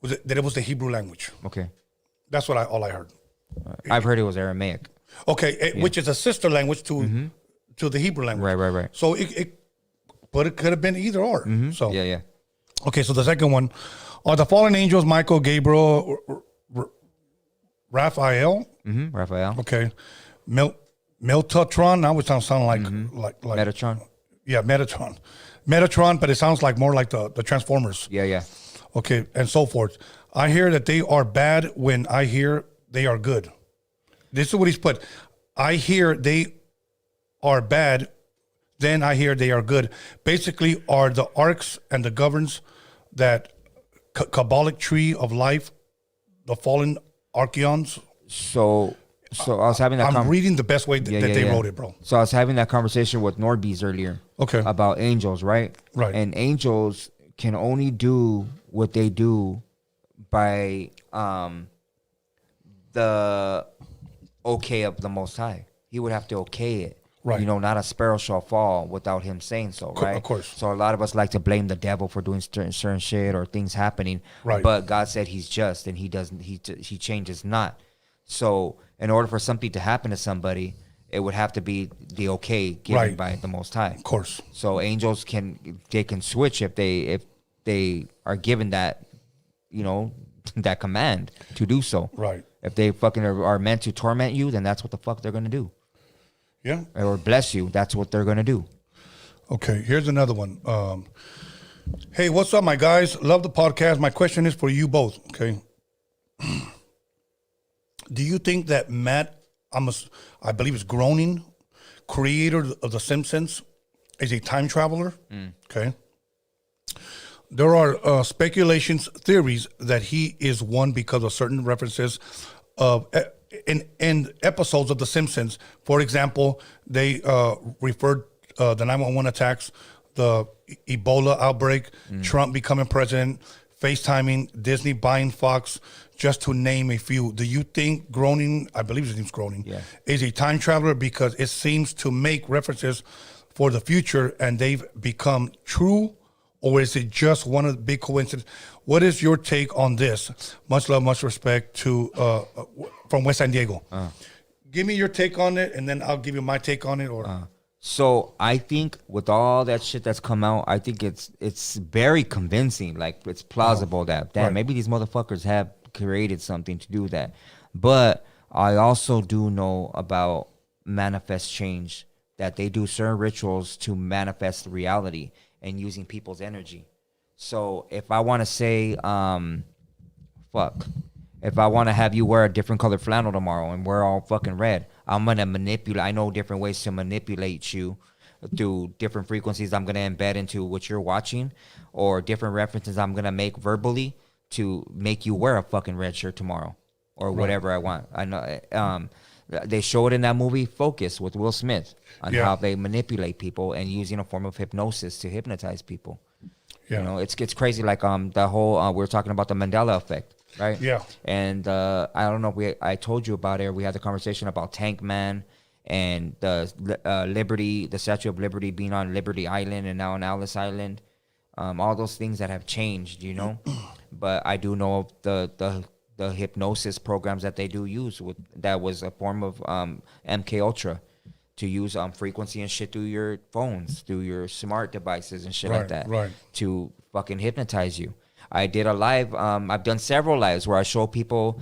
was that it was the Hebrew language. Okay. That's what all I heard. I've heard it was Aramaic. Okay, which is a sister language to the Hebrew language. Right. So but it could have been either or. So Yeah. Okay, so the second one are the fallen angels Michael, Gabriel, Raphael. Raphael. Okay, Metatron. Now it sounds like Metatron. Yeah, Metatron, but it sounds like more like the Transformers. Yeah. Okay, and so forth. I hear that they are bad when I hear they are good. This is what he's put. I hear they are bad, then I hear they are good. Basically, are the arcs and the governs that Kabbalic tree of life, the fallen archeons. So I was having that. I'm reading the best way that they wrote it, bro. So I was having that conversation with Norbies earlier. Okay. About angels, right? Right. And angels can only do what they do by the okay of the Most High. He would have to okay it. Right. Not a sparrow shall fall without him saying so, right? Of course. So a lot of us like to blame the devil for doing certain shit or things happening. Right. But God said he's just, and he doesn't. He changes not. So in order for something to happen to somebody, it would have to be the okay given by the Most High. Of course. So angels can switch if they are given that, that command to do so. Right. If they fucking are meant to torment you, then that's what the fuck they're gonna do. Yeah. Or bless you, that's what they're gonna do. Okay, here's another one. Hey, what's up, my guys? Love the podcast. My question is for you both. Okay. Do you think that Matt, I believe it's Groening, creator of The Simpsons, is a time traveler? Okay. There are speculations, theories that he is one because of certain references of in episodes of The Simpsons. For example, they referred the 911 attacks, the Ebola outbreak, Trump becoming president, FaceTiming, Disney buying Fox, just to name a few. Do you think Groening, I believe his name's Groening, is a time traveler because it seems to make references for the future and they've become true? Or is it just one of the big coincidences? What is your take on this? Much love, much respect to from West San Diego. Give me your take on it, and then I'll give you my take on it. Or So I think with all that shit that's come out, I think it's very convincing. Like it's plausible that maybe these motherfuckers have created something to do that. But I also do know about manifest change, that they do certain rituals to manifest reality and using people's energy. So if I want to say, if I want to have you wear a different colored flannel tomorrow and we're all fucking red, I'm going to manipulate. I know different ways to manipulate you through different frequencies I'm going to embed into what you're watching, or different references I'm going to make verbally to make you wear a fucking red shirt tomorrow or whatever I want. I know they show it in that movie Focus with Will Smith on how they manipulate people and using a form of hypnosis to hypnotize people. Yeah. It's crazy. Like the whole we were talking about the Mandela effect, right? Yeah. And I don't know if I told you about it. We had the conversation about Tank Man and the Liberty, the Statue of Liberty being on Liberty Island and now on Alice Island. All those things that have changed, But I do know the hypnosis programs that they do use that was a form of MK Ultra, to use frequency and shit through your phones, through your smart devices and shit like that, to fucking hypnotize you. I did a live. I've done several lives where I show people.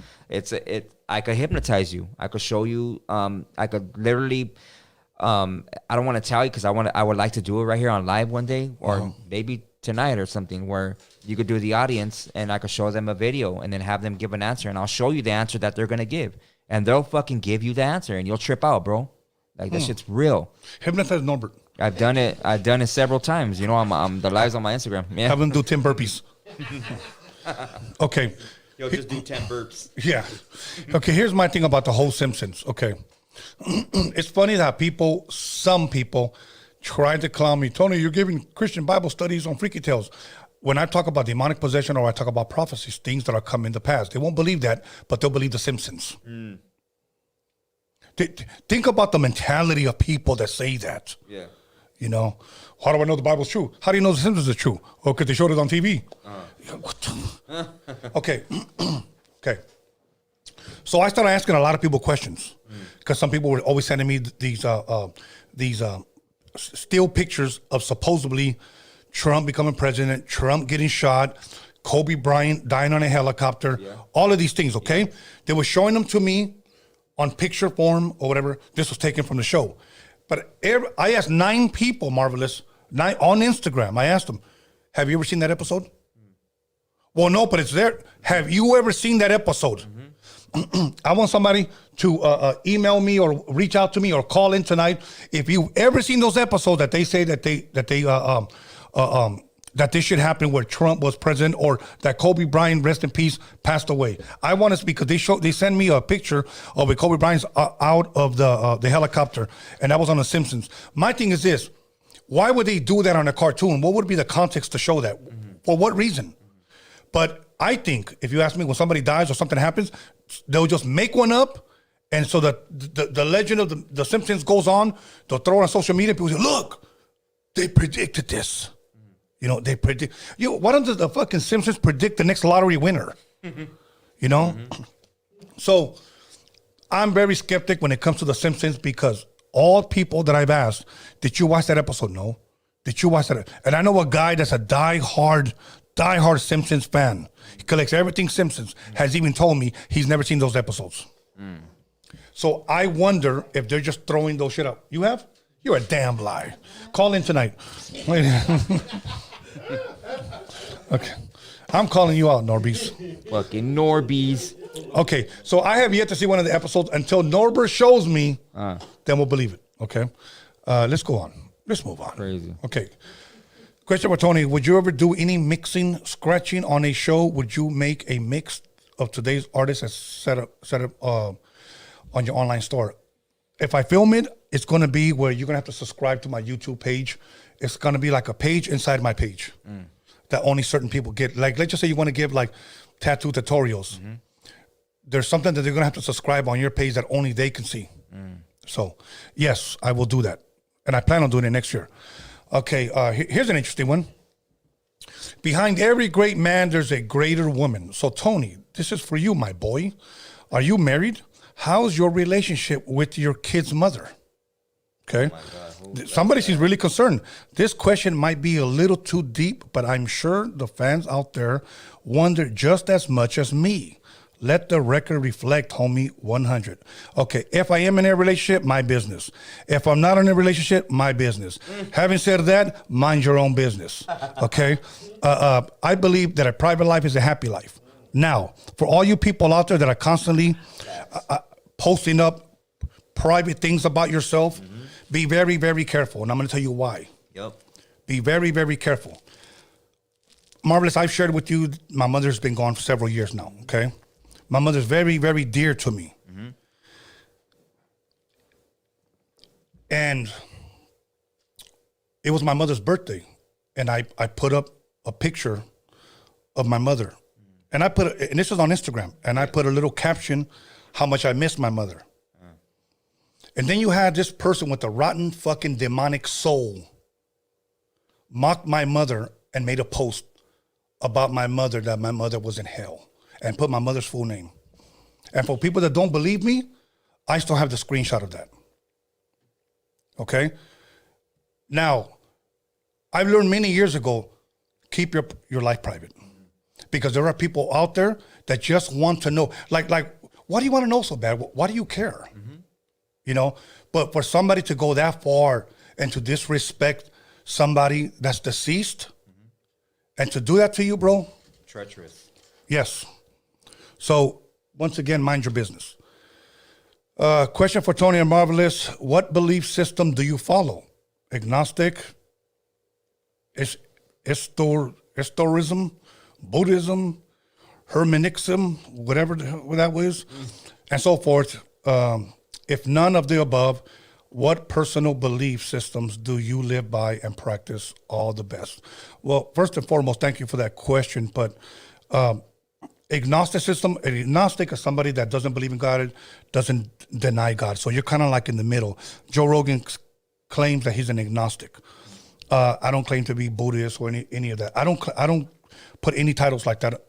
I could hypnotize you. I could show you. I could literally. I don't want to tell you because I would like to do it right here on live one day, or maybe tonight or something, where you could do the audience and I could show them a video and then have them give an answer, and I'll show you the answer that they're gonna give, and they'll fucking give you the answer and you'll trip out, bro. Like that shit's real. Hypnotize Norbert. I've done it several times. I'm the lives on my Instagram. Yeah. Have them do 10 burpees. Okay. Yo, just do 10 burps. Yeah. Okay, here's my thing about the whole Simpsons. Okay. It's funny that some people try to clown me. Tony, you're giving Christian Bible studies on freaky tales. When I talk about demonic possession or I talk about prophecies, things that are coming to pass, they won't believe that, but they'll believe the Simpsons. Think about the mentality of people that say that. Yeah. You know, how do I know the Bible's true? How do you know the Simpsons is true? Oh, because they showed it on TV. Okay. Okay. So I started asking a lot of people questions because some people were always sending me these still pictures of supposedly Trump becoming president, Trump getting shot, Kobe Bryant dying on a helicopter, all of these things, okay? Yeah. They were showing them to me on picture form or whatever. This was taken from the show. But I asked 9 people, Marvelous, 9 on Instagram. I asked them, have you ever seen that episode? Well, no, but it's there. Have you ever seen that episode? I want somebody to email me or reach out to me or call in tonight if you ever seen those episodes that they say that this should happen where Trump was president or that Kobe Bryant, rest in peace, passed away. I want to because they sent me a picture of Kobe Bryant's out of the helicopter, and that was on The Simpsons. My thing is this: why would they do that on a cartoon? What would be the context to show that? For what reason? But I think if you ask me, when somebody dies or something happens, they'll just make one up. And so the legend of the Simpsons goes on. They'll throw it on social media. People say, look, they predicted this. You know, they predict. Why don't the fucking Simpsons predict the next lottery winner? You know? So I'm very skeptic when it comes to the Simpsons because all people that I've asked, did you watch that episode? No. Did you watch that? And I know a guy that's a diehard Simpsons fan. He collects everything Simpsons. Has even told me he's never seen those episodes. So I wonder if they're just throwing those shit up. You have? You're a damn lie. Call in tonight. Okay. I'm calling you out, Norbies. Fucking Norbies. Okay. So I have yet to see one of the episodes. Until Norbert shows me, then we'll believe it. Okay. Let's go on. Let's move on. Crazy. Okay. Question for Tony. Would you ever do any mixing, scratching on a show? Would you make a mix of today's artists as set up on your online store? If I film it, it's going to be where you're going to have to subscribe to my YouTube page. It's going to be like a page inside my page that only certain people get. Like, let's just say you want to give like tattoo tutorials. There's something that they're going to have to subscribe on your page that only they can see. So, yes, I will do that. And I plan on doing it next year. Okay, here's an interesting one. Behind every great man, there's a greater woman. So, Tony, this is for you, my boy. Are you married? How's your relationship with your kid's mother? Okay. Oh, somebody seems really concerned. This question might be a little too deep, but I'm sure the fans out there wonder just as much as me. Let the record reflect, homie, 100. Okay, if I am in a relationship, my business. If I'm not in a relationship, my business. Having said that, mind your own business, okay? I believe that a private life is a happy life. Now, for all you people out there that are constantly posting up private things about yourself, be very, very careful, and I'm going to tell you why. Yep. Be very, very careful. Marvelous, I've shared with you, my mother's been gone for several years now, okay? My mother's very, very dear to me. And it was my mother's birthday, and I put up a picture of my mother. And and this was on Instagram, and I put a little caption, how much I miss my mother. And then you had this person with a rotten fucking demonic soul mocked my mother and made a post about my mother, that my mother was in hell, and put my mother's full name. And for people that don't believe me, I still have the screenshot of that. Okay? Now, I've learned many years ago, keep your life private. Because there are people out there that just want to know, like, why do you want to know so bad? Why do you care? You know, but for somebody to go that far and to disrespect somebody that's deceased and to do that to you, bro. Treacherous. Yes. So once again, mind your business. Question for Tony and Marvelous. What belief system do you follow? Agnostic? Historism? Buddhism? hermeneutism, whatever that was, and so forth. If none of the above, what personal belief systems do you live by and practice all the best? Well, first and foremost, thank you for that question. But agnostic is somebody that doesn't believe in God, doesn't deny God. So you're kind of like in the middle. Joe Rogan claims that he's an agnostic. I don't claim to be Buddhist or any of that. I don't put any titles like that,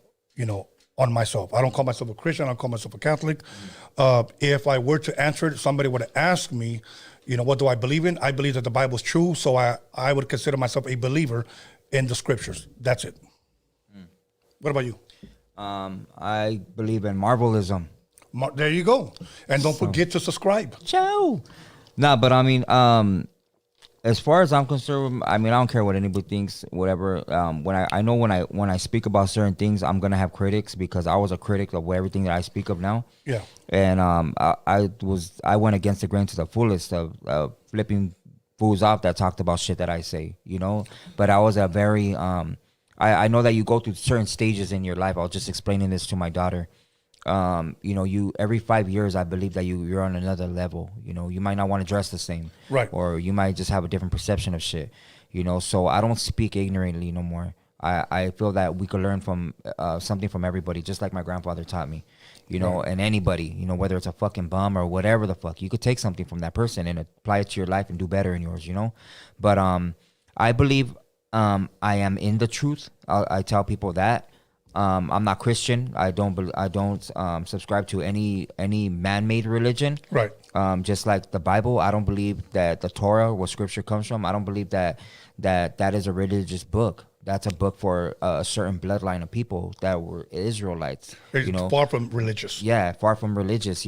on myself. I don't call myself a Christian. I don't call myself a Catholic. If I were to answer it, somebody would ask me, what do I believe in? I believe that the Bible is true, so I would consider myself a believer in the scriptures. That's it. What about you? I believe in Marvelism. There you go. And don't forget to subscribe. Ciao. No, but I mean, as far as I'm concerned, I mean, I don't care what anybody thinks, whatever. When I speak about certain things, I'm gonna have critics because I was a critic of everything that I speak of now. Yeah. And I went against the grain to the fullest of flipping fools off that talked about shit that I say, But I was a very I know that you go through certain stages in your life. I was just explaining this to my daughter. You every 5 years, I believe that you're on another level. You might not want to dress the same, right? Or you might just have a different perception of shit. So I don't speak ignorantly no more. I feel that we could learn from something from everybody, just like my grandfather taught me. Right. And anybody, whether it's a fucking bum or whatever the fuck, you could take something from that person and apply it to your life and do better in yours. But I believe I am in the truth. I tell people that. I'm not Christian. I don't subscribe to any man-made religion. Right. Just like the Bible, I don't believe that the Torah, where scripture comes from, I don't believe that is a religious book. That's a book for a certain bloodline of people that were Israelites. Far from religious. Yeah, far from religious.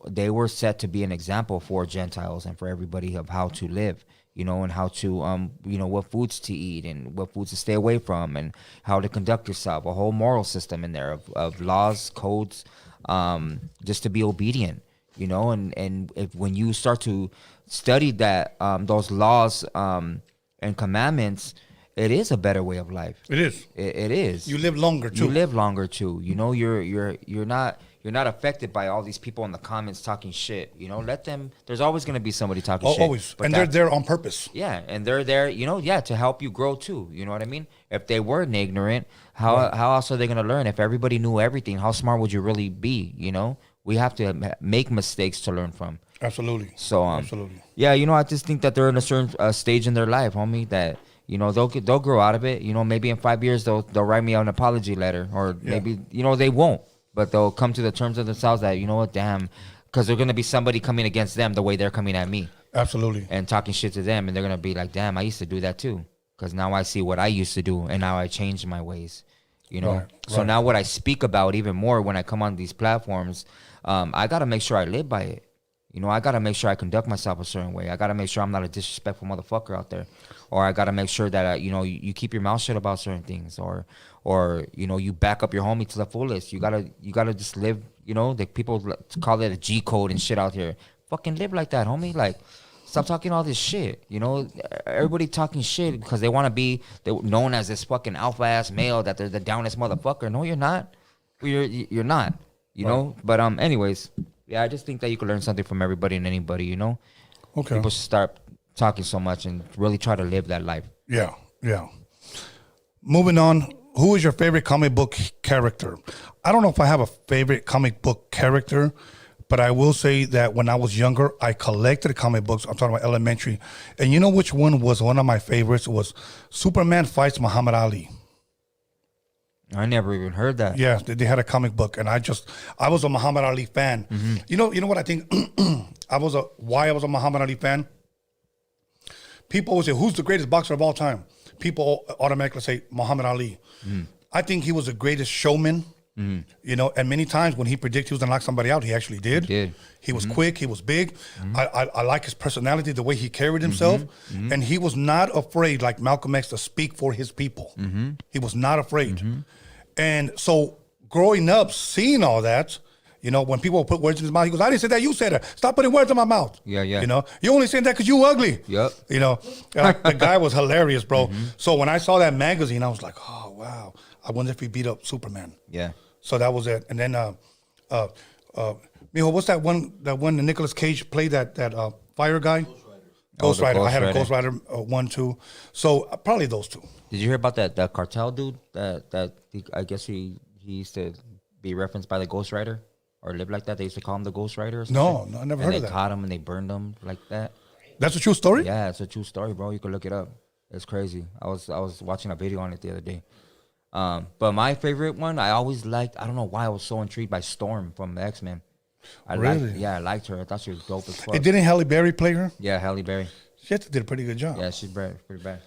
They were set to be an example for Gentiles and for everybody of how to live. And how to, what foods to eat and what foods to stay away from and how to conduct yourself. A whole moral system in there of laws, codes, just to be obedient, And when you start to study that, those laws and commandments, it is a better way of life. It is. It is. You live longer too. You're not affected by all these people in the comments talking shit. Let them. There's always going to be somebody talking shit. Always, and they're there on purpose. Yeah, and they're there, to help you grow too. You know what I mean? If they weren't ignorant, how else are they going to learn? If everybody knew everything, how smart would you really be? We have to make mistakes to learn from. Absolutely. So absolutely. Yeah, I just think that they're in a certain stage in their life, homie, that. They'll grow out of it. Maybe in 5 years they'll write me an apology letter, or maybe they won't, but they'll come to the terms of themselves that damn, because they're gonna be somebody coming against them the way they're coming at me. Absolutely. And talking shit to them, and they're gonna be like, damn, I used to do that too, because now I see what I used to do, and now I changed my ways. So now what I speak about even more when I come on these platforms, I gotta make sure I live by it. I got to make sure I conduct myself a certain way. I got to make sure I'm not a disrespectful motherfucker out there. Or I got to make sure that, you keep your mouth shut about certain things. Or you back up your homie to the fullest. You got to just live, the people call it a G code and shit out here. Fucking live like that, homie. Like, stop talking all this shit. Everybody talking shit because they want to be known as this fucking alpha-ass male, that they're the downest motherfucker. No, you're not. You're not, know. But anyways... Yeah, I just think that you can learn something from everybody and anybody, Okay. People should start talking so much and really try to live that life. Yeah. Moving on, who is your favorite comic book character? I don't know if I have a favorite comic book character, but I will say that when I was younger, I collected comic books. I'm talking about elementary. And you know which one was one of my favorites? Was Superman Fights Muhammad Ali. I never even heard that. Yeah, they had a comic book, and I was a Muhammad Ali fan. Mm-hmm. You know what I think? Why I was a Muhammad Ali fan? People always say, who's the greatest boxer of all time? People automatically say Muhammad Ali. Mm. I think he was the greatest showman. Mm. And many times when he predicted he was going to knock somebody out, he actually did. He was quick. He was big. Mm-hmm. I like his personality, the way he carried himself. Mm-hmm. And he was not afraid, like Malcolm X, to speak for his people. Mm-hmm. He was not afraid. Mm-hmm. And so growing up, seeing all that, when people put words in his mouth, he goes, I didn't say that, you said it. Stop putting words in my mouth. Yeah. You only saying that because you ugly. Yep. The guy was hilarious, bro. Mm-hmm. So when I saw that magazine, I was like, oh, wow. I wonder if he beat up Superman. Yeah. So that was it. And then, Mijo, what's that one that Nicolas Cage played that fire guy? Ghost Rider. I had a Ghost Rider 1, 2. So probably those two. Did you hear about that cartel dude I guess he used to be referenced by the Ghost Rider or live like that? They used to call him the Ghost Rider or something? No, I never heard of that. They caught him and they burned him like that. That's a true story? Yeah, it's a true story, bro. You can look it up. It's crazy. I was watching a video on it the other day. But my favorite one, I always liked, I don't know why I was so intrigued by Storm from the X-Men. I liked her. I thought she was dope as fuck. It didn't Halle Berry play her? Yeah, Halle Berry. She did a pretty good job. Yeah, she's pretty bad.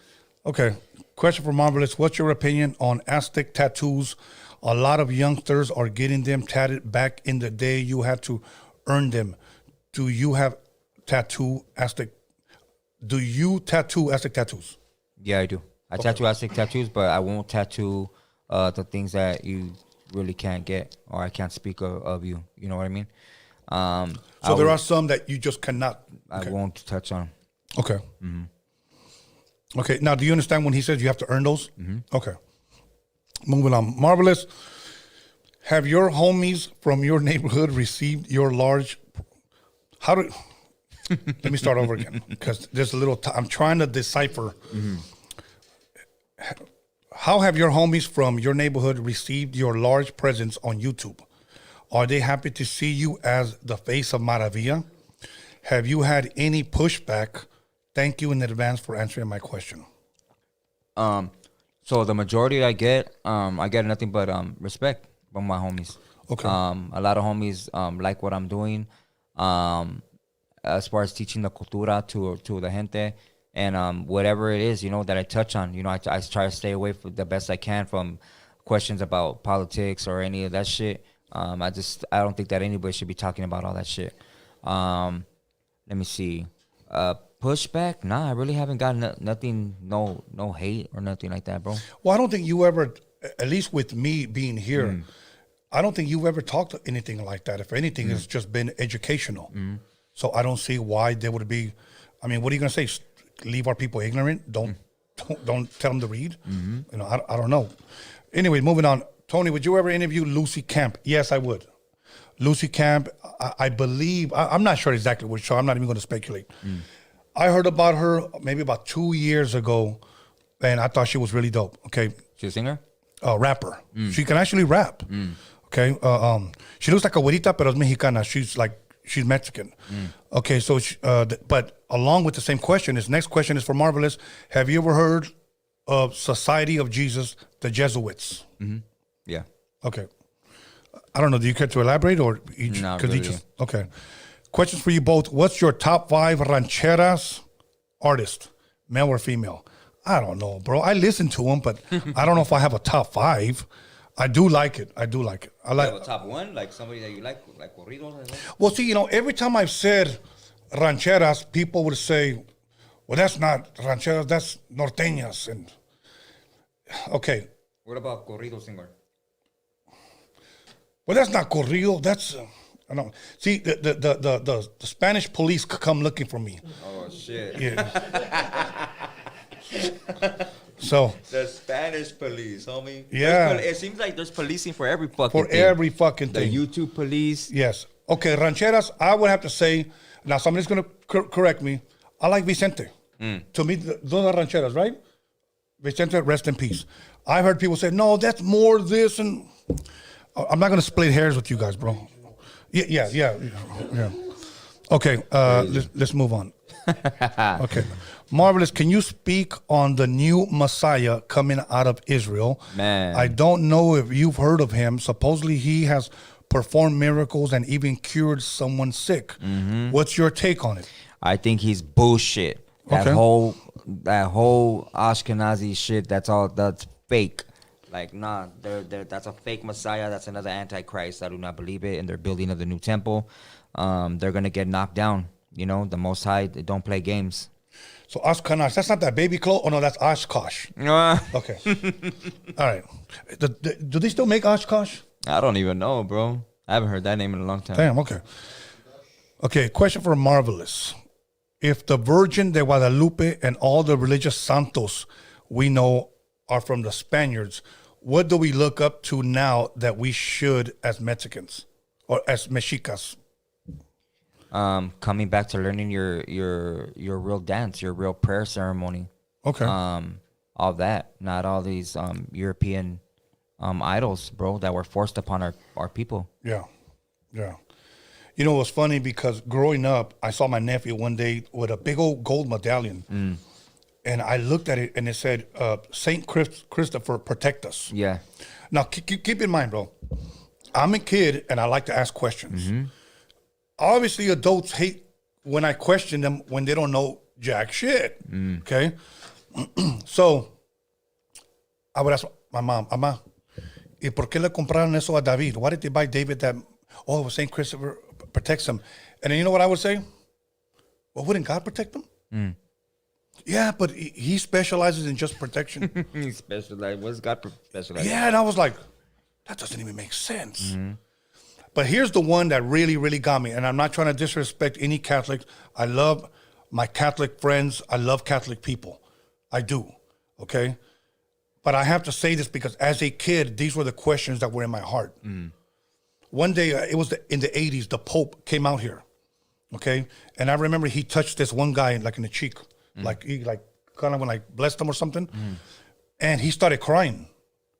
Okay. Question for Marvelous. What's your opinion on Aztec tattoos? A lot of youngsters are getting them tatted. Back in the day, you had to earn them. Do you tattoo Aztec tattoos? Yeah, I do. I tattoo Aztec tattoos, but I won't tattoo the things that you really can't get or I can't speak of you. You know what I mean? So there are some that you just cannot. I won't touch on. Okay. Mm-hmm. Okay. Now, do you understand when he says you have to earn those? Mm-hmm. Okay. Moving on. Marvelous. Have your homies from your neighborhood received your large? Let me start over again because there's a little. I'm trying to decipher. Mm-hmm. How have your homies from your neighborhood received your large presence on YouTube? Are they happy to see you as the face of Maravilla? Have you had any pushback? Thank you in advance for answering my question. So the majority I get nothing but respect from my homies. Okay. A lot of homies like what I'm doing. As far as teaching the cultura to the gente and whatever it is, that I touch on. I try to stay away for the best I can from questions about politics or any of that shit. I don't think that anybody should be talking about all that shit. Let me see. Pushback? Nah, I really haven't gotten nothing, no hate or nothing like that, bro. Well, I don't think you ever, at least with me being here, I don't think you ever talked anything like that. If anything, it's just been educational. So I don't see why there would be. I mean, what are you going to say? Leave our people ignorant? Don't tell them to read? I don't know. Anyway, moving on. Tony, would you ever interview Lucy Camp? Yes, I would. Lucy Camp, I believe, I'm not sure exactly which show. I'm not even going to speculate. I heard about her maybe about 2 years ago, and I thought she was really dope. Okay. She's a singer? Rapper. She can actually rap. Okay. She looks like a güerita, pero es mexicana. She's Mexican. Okay. So, but along with the same question, his next question is for Marvelous. Have you ever heard of Society of Jesus, the Jesuits? Yeah. Okay. I don't know. Do you care to elaborate or? Not really. Okay. Questions for you both. What's your top 5 rancheras artist, male or female? I don't know, bro. I listen to them, but I don't know if I have a top 5. I do like it. I like. You have a top 1, like somebody that you like corridos? Well, see, every time I've said rancheras, people would say, well, that's not rancheras, that's norteñas. And okay. What about corrido singer? Well, that's not corrido. That's I don't see the Spanish police could come looking for me. Oh shit! Yeah. So the Spanish police, homie. Yeah. It seems like there's policing for every fucking thing. Every fucking thing. The YouTube police. Yes. Okay, rancheras. I would have to say now. Somebody's gonna correct me. I like Vicente. To me, those are rancheras, right? Vicente, rest in peace. I've heard people say, no, that's more this and. I'm not gonna split hairs with you guys, bro. Yeah. Okay, let's move on. Okay, Marvelous. Can you speak on the new Messiah coming out of Israel? Man, I don't know if you've heard of him. Supposedly he has performed miracles and even cured someone sick. What's your take on it? I think he's bullshit. That whole Ashkenazi shit. That's fake. Like, nah, that's a fake Messiah. That's another Antichrist. I do not believe it. And they're building of the new temple. They're going to get knocked down. The Most High, they don't play games. So Oshkosh, that's not that baby clothes? Oh, no, that's Oshkosh. Okay. All right. Do they still make Oshkosh? I don't even know, bro. I haven't heard that name in a long time. Damn, okay. Okay, question for Marvelous. If the Virgin de Guadalupe and all the religious santos we know are from the Spaniards, what do we look up to now that we should as Mexicans or as Mexicas? Coming back to learning your real dance, your real prayer ceremony. Okay. All that, not all these European idols, bro, that were forced upon our people. Yeah. Yeah. You know, it was funny because growing up, I saw my nephew one day with a big old gold medallion. And I looked at it and it said, St. Christopher, protect us. Yeah. Now, keep in mind, bro, I'm a kid and I like to ask questions. Obviously, adults hate when I question them when they don't know jack shit. Okay? So, I would ask my mom, Ama, ¿y por qué le compraron eso a David? Why did they buy David that? Oh, St. Christopher protects him. And then you know what I would say? Well, wouldn't God protect him? Yeah, but he specializes in just protection. He specialized. What's God specialized? Yeah, and I was like, that doesn't even make sense. But here's the one that really, really got me. And I'm not trying to disrespect any Catholics. I love my Catholic friends. I love Catholic people. I do. Okay? But I have to say this because as a kid, these were the questions that were in my heart. One day, it was in the 80s, the Pope came out here. Okay? And I remember he touched this one guy like in the cheek. Like he kind of blessed him or something. And he started crying.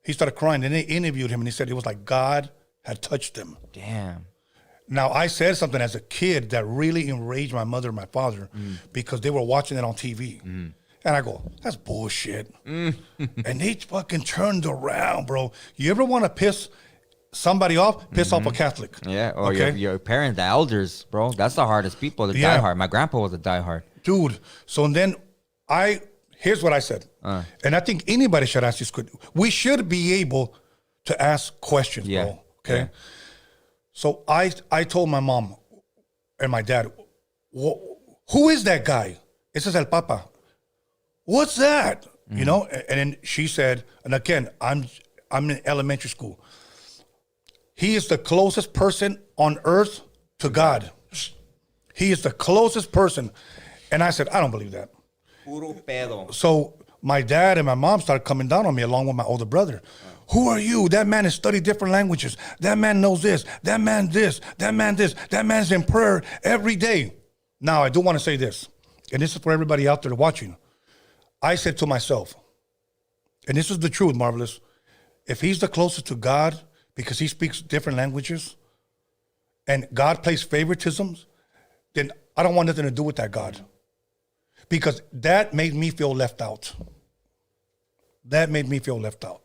And they interviewed him and he said it was like God had touched him. Damn. Now, I said something as a kid that really enraged my mother and my father because they were watching it on TV. And I go, that's bullshit. And they fucking turned around, bro. You ever want to piss somebody off? Piss off a Catholic. Yeah, or your parents, the elders, bro. That's the hardest people, the diehard. My grandpa was a diehard. Dude, so then here's what I said. And I think anybody should ask this. We should be able to ask questions, bro. Okay? Yeah. So I told my mom and my dad, who is that guy? It says El Papa. What's that? You know? And then she said, and again, I'm in elementary school. He is the closest person on earth to God. He is the closest person. And I said, I don't believe that. Puro pedo. So my dad and my mom started coming down on me along with my older brother. Who are you? That man has studied different languages. That man knows this. That man this. That man this. That man's in prayer every day. Now, I do want to say this, and this is for everybody out there watching. I said to myself, and this is the truth, Marvelous, if he's the closest to God because he speaks different languages and God plays favoritisms, then I don't want nothing to do with that God. Because that made me feel left out. That made me feel left out.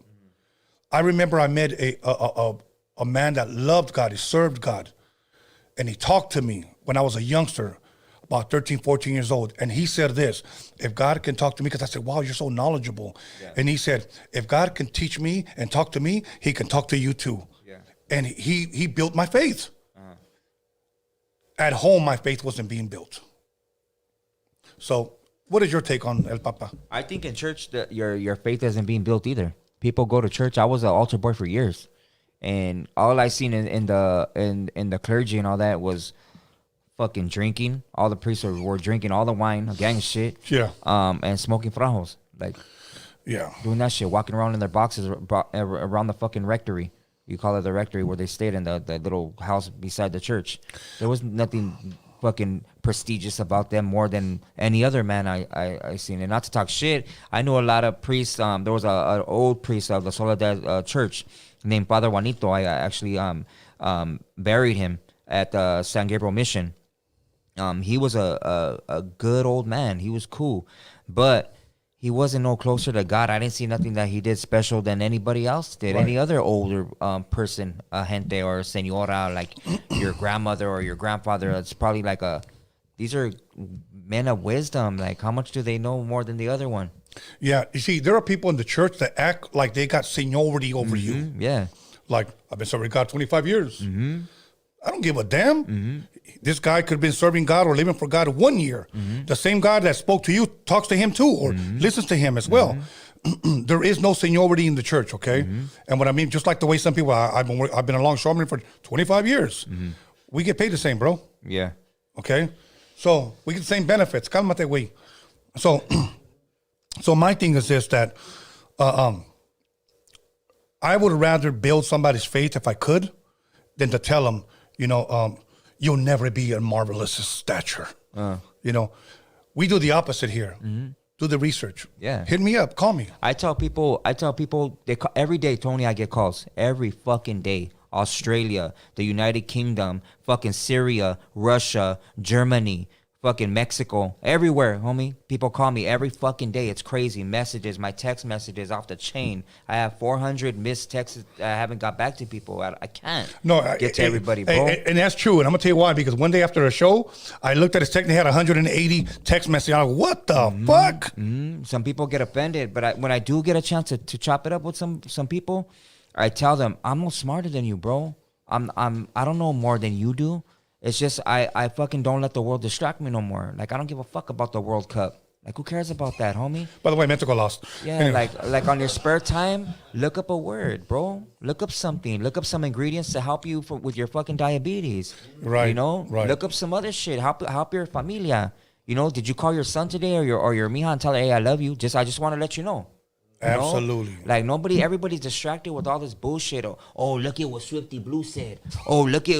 I remember I met a man that loved God. He served God. And he talked to me when I was a youngster, about 13, 14 years old. And he said this, if God can talk to me, because I said, wow, you're so knowledgeable. Yeah. And he said, if God can teach me and talk to me, he can talk to you too. Yeah. And he built my faith. At home, my faith wasn't being built. So what is your take on El Papa? I think in church that your faith isn't being built either. People go to church. I was an altar boy for years, and all I seen in the clergy and all that was fucking drinking. All the priests were drinking all the wine, a gang of shit. Yeah. And smoking frajos, doing that shit, walking around in their boxes around the fucking rectory. You call it the rectory, where they stayed in the little house beside the church. There was nothing fucking prestigious about them more than any other man I seen. And not to talk shit, I knew a lot of priests. There was an old priest of the Soledad Church named Father Juanito. I actually buried him at San Gabriel Mission. He was a good old man. He was cool, but he wasn't no closer to God. I didn't see nothing that he did special than anybody else did. Right. Any other older person, gente or señora, like your grandmother or your grandfather, it's probably like these are men of wisdom. Like, how much do they know more than the other one? Yeah, you see, there are people in the church that act like they got seniority over you. Yeah. Like, I've been serving God 25 years. I don't give a damn. This guy could have been serving God or living for God 1 year. The same God that spoke to you talks to him too, or listens to him as well. There is no seniority in the church, okay? And what I mean, just like the way some people, I've been a longshoreman for 25 years. We get paid the same, bro. Yeah. Okay? So we get the same benefits. Cálmate, güey. So my thing is this, that I would rather build somebody's faith if I could than to tell them, you'll never be a marvelous stature. We do the opposite here. Mm-hmm. Do the research. Yeah. Hit me up. Call me. I tell people every day, Tony, I get calls every fucking day. Australia, the United Kingdom, fucking Syria, Russia, Germany, fucking Mexico, everywhere, homie. People call me every fucking day. It's crazy. Messages, my text messages off the chain. I have 400 missed texts. I haven't got back to people. I can't get to everybody, bro. And that's true. And I'm going to tell you why. Because one day after a show, I looked at his text and he had 180 text messages. I'm like, what the fuck? Mm-hmm. Some people get offended. But when I do get a chance to chop it up with some people, I tell them, I'm no smarter than you, bro. I don't know more than you do. It's just I fucking don't let the world distract me no more. Like, I don't give a fuck about the World Cup. Like, who cares about that, homie? By the way, Mexico lost. Yeah, anyway. like on your spare time, look up a word, bro. Look up something. Look up some ingredients to help you with your fucking diabetes. Right. Right. Look up some other shit. Help your familia. Did you call your son today or your mija and tell her, hey, I love you? I just want to let you know. Absolutely. Like everybody's distracted with all this bullshit. Oh, look at what Swifty Blue said. Oh, look at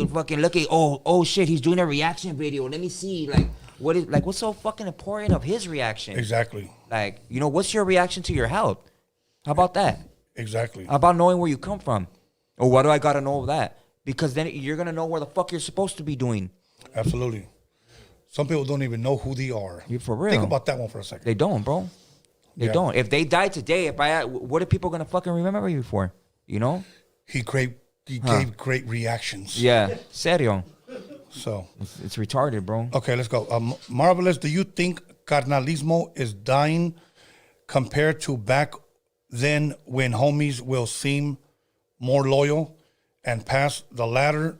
oh shit, he's doing a reaction video. Let me see, what's so fucking important of his reaction? Exactly. Like, what's your reaction to your health? How about that? Exactly. How about knowing where you come from? Or why do I gotta know that? Because then you're gonna know where the fuck you're supposed to be doing. Absolutely. Some people don't even know who they are. You for real. Think about that one for a second. They don't, bro. They don't. If they died today, what are people gonna fucking remember you for? He gave great reactions. Yeah, serio. So it's retarded, bro. Okay, let's go. Marvelous. Do you think carnalismo is dying compared to back then when homies will seem more loyal and pass the ladder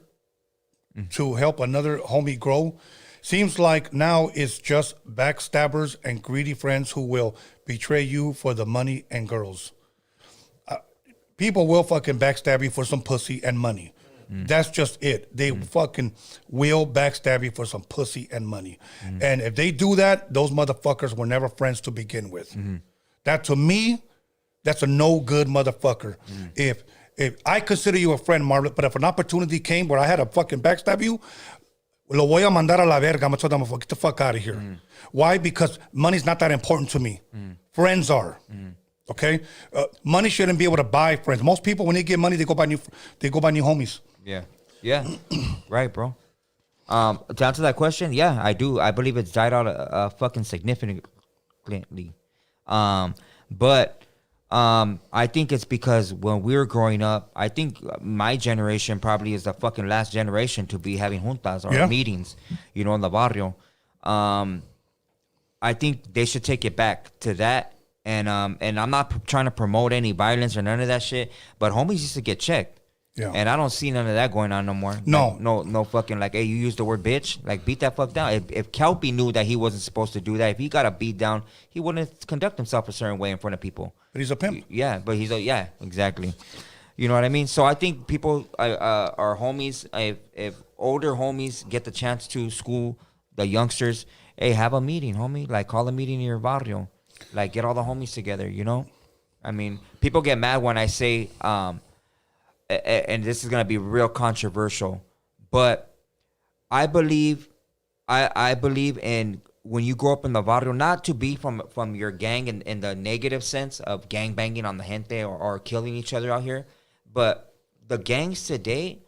to help another homie grow? Seems like now it's just backstabbers and greedy friends who will betray you for the money and girls. People will fucking backstab you for some pussy and money. That's just it. They fucking will backstab you for some pussy and money. And if they do that, those motherfuckers were never friends to begin with. That, to me, that's a no good motherfucker. If I consider you a friend, Marlon, but if an opportunity came where I had to fucking backstab you, lo voy a mandar a la verga. I'm going to tell them, get the fuck out of here. Why? Because money's not that important to me. Friends are. Okay? Money shouldn't be able to buy friends. Most people, when they get money, they go buy new homies. Yeah. Right, bro. To answer that question, yeah, I do. I believe it's died out fucking significantly. But I think it's because when we were growing up, I think my generation probably is the fucking last generation to be having juntas or meetings, in the barrio. I think they should take it back to that. And I'm not trying to promote any violence or none of that shit, but homies used to get checked. Yeah. And I don't see none of that going on no more. No. Like, no fucking, like, hey, you used the word bitch? Like, beat that fuck down. If Kelpie knew that he wasn't supposed to do that, if he got a beat down, he wouldn't conduct himself a certain way in front of people. But he's a pimp. Yeah, but yeah, exactly. You know what I mean? So I think people, our homies, if older homies get the chance to school the youngsters, hey, have a meeting, homie. Like, call a meeting in your barrio. Like, get all the homies together, I mean, people get mad when I say, and this is going to be real controversial, but I believe in when you grow up in the barrio, not to be from your gang in the negative sense of gang banging on the gente or killing each other out here, but the gangs today,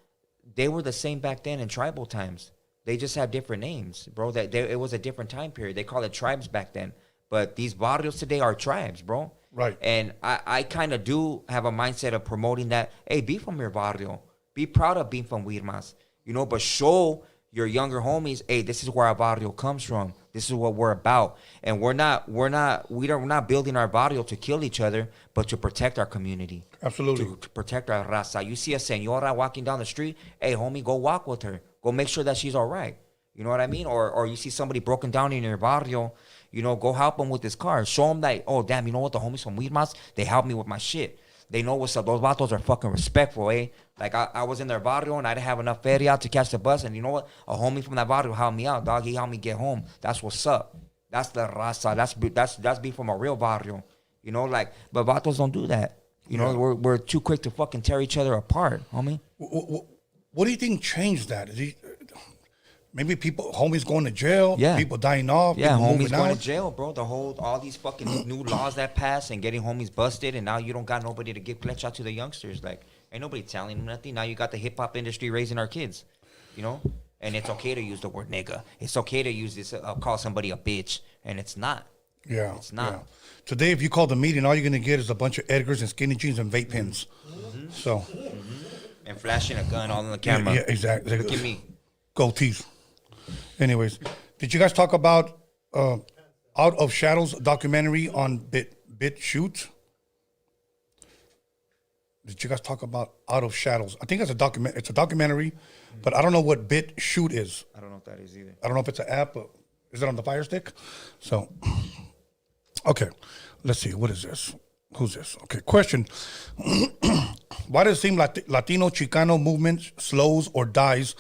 they were the same back then in tribal times. They just have different names, bro. It was a different time period. They call it tribes back then. But these barrios today are tribes, bro. Right. And I kind of do have a mindset of promoting that. Hey, be from your barrio. Be proud of being from Wirmas. But show your younger homies, hey, this is where our barrio comes from. This is what we're about. And we're not building our barrio to kill each other, but to protect our community. Absolutely. To protect our raza. You see a señora walking down the street, hey, homie, go walk with her. Go make sure that she's all right. You know what I mean? Or you see somebody broken down in your barrio, go help them with this car. Show them that, oh, damn, you know what? The homies from Wirmas, they help me with my shit. They know what's up. Those vatos are fucking respectful, eh? Like, I was in their barrio, and I didn't have enough feria to catch the bus. And you know what? A homie from that barrio helped me out, dog. He helped me get home. That's what's up. That's the raza. That's be from a real barrio. But vatos don't do that. You know, we're too quick to fucking tear each other apart, homie. What do you think changed that? Maybe homies going to jail, people dying off, yeah, people homies moving going out. to jail, bro. All these fucking new laws that pass and getting homies busted, and now you don't got nobody to give clutch out to the youngsters. Like, ain't nobody telling them nothing. Now you got the hip hop industry raising our kids, you know. And it's okay to use the word nigga. It's okay to use this, call somebody a bitch, and it's not. Yeah, it's not. Yeah. Today, if you call the meeting, all you're gonna get is a bunch of Edgars and skinny jeans and vape pens. So, and flashing a gun all on the camera. Yeah, exactly. Look at me. Goatees. Anyways, did you guys talk about Out of Shadows documentary on BitChute? Did you guys talk about Out of Shadows? I think it's a documentary, but I don't know what BitChute is. I don't know what that is either. I don't know if it's an app. Is it on the Fire Stick? So, okay, let's see. What is this? Who's this? Okay, question. Why does it seem like Latino Chicano movement slows or dies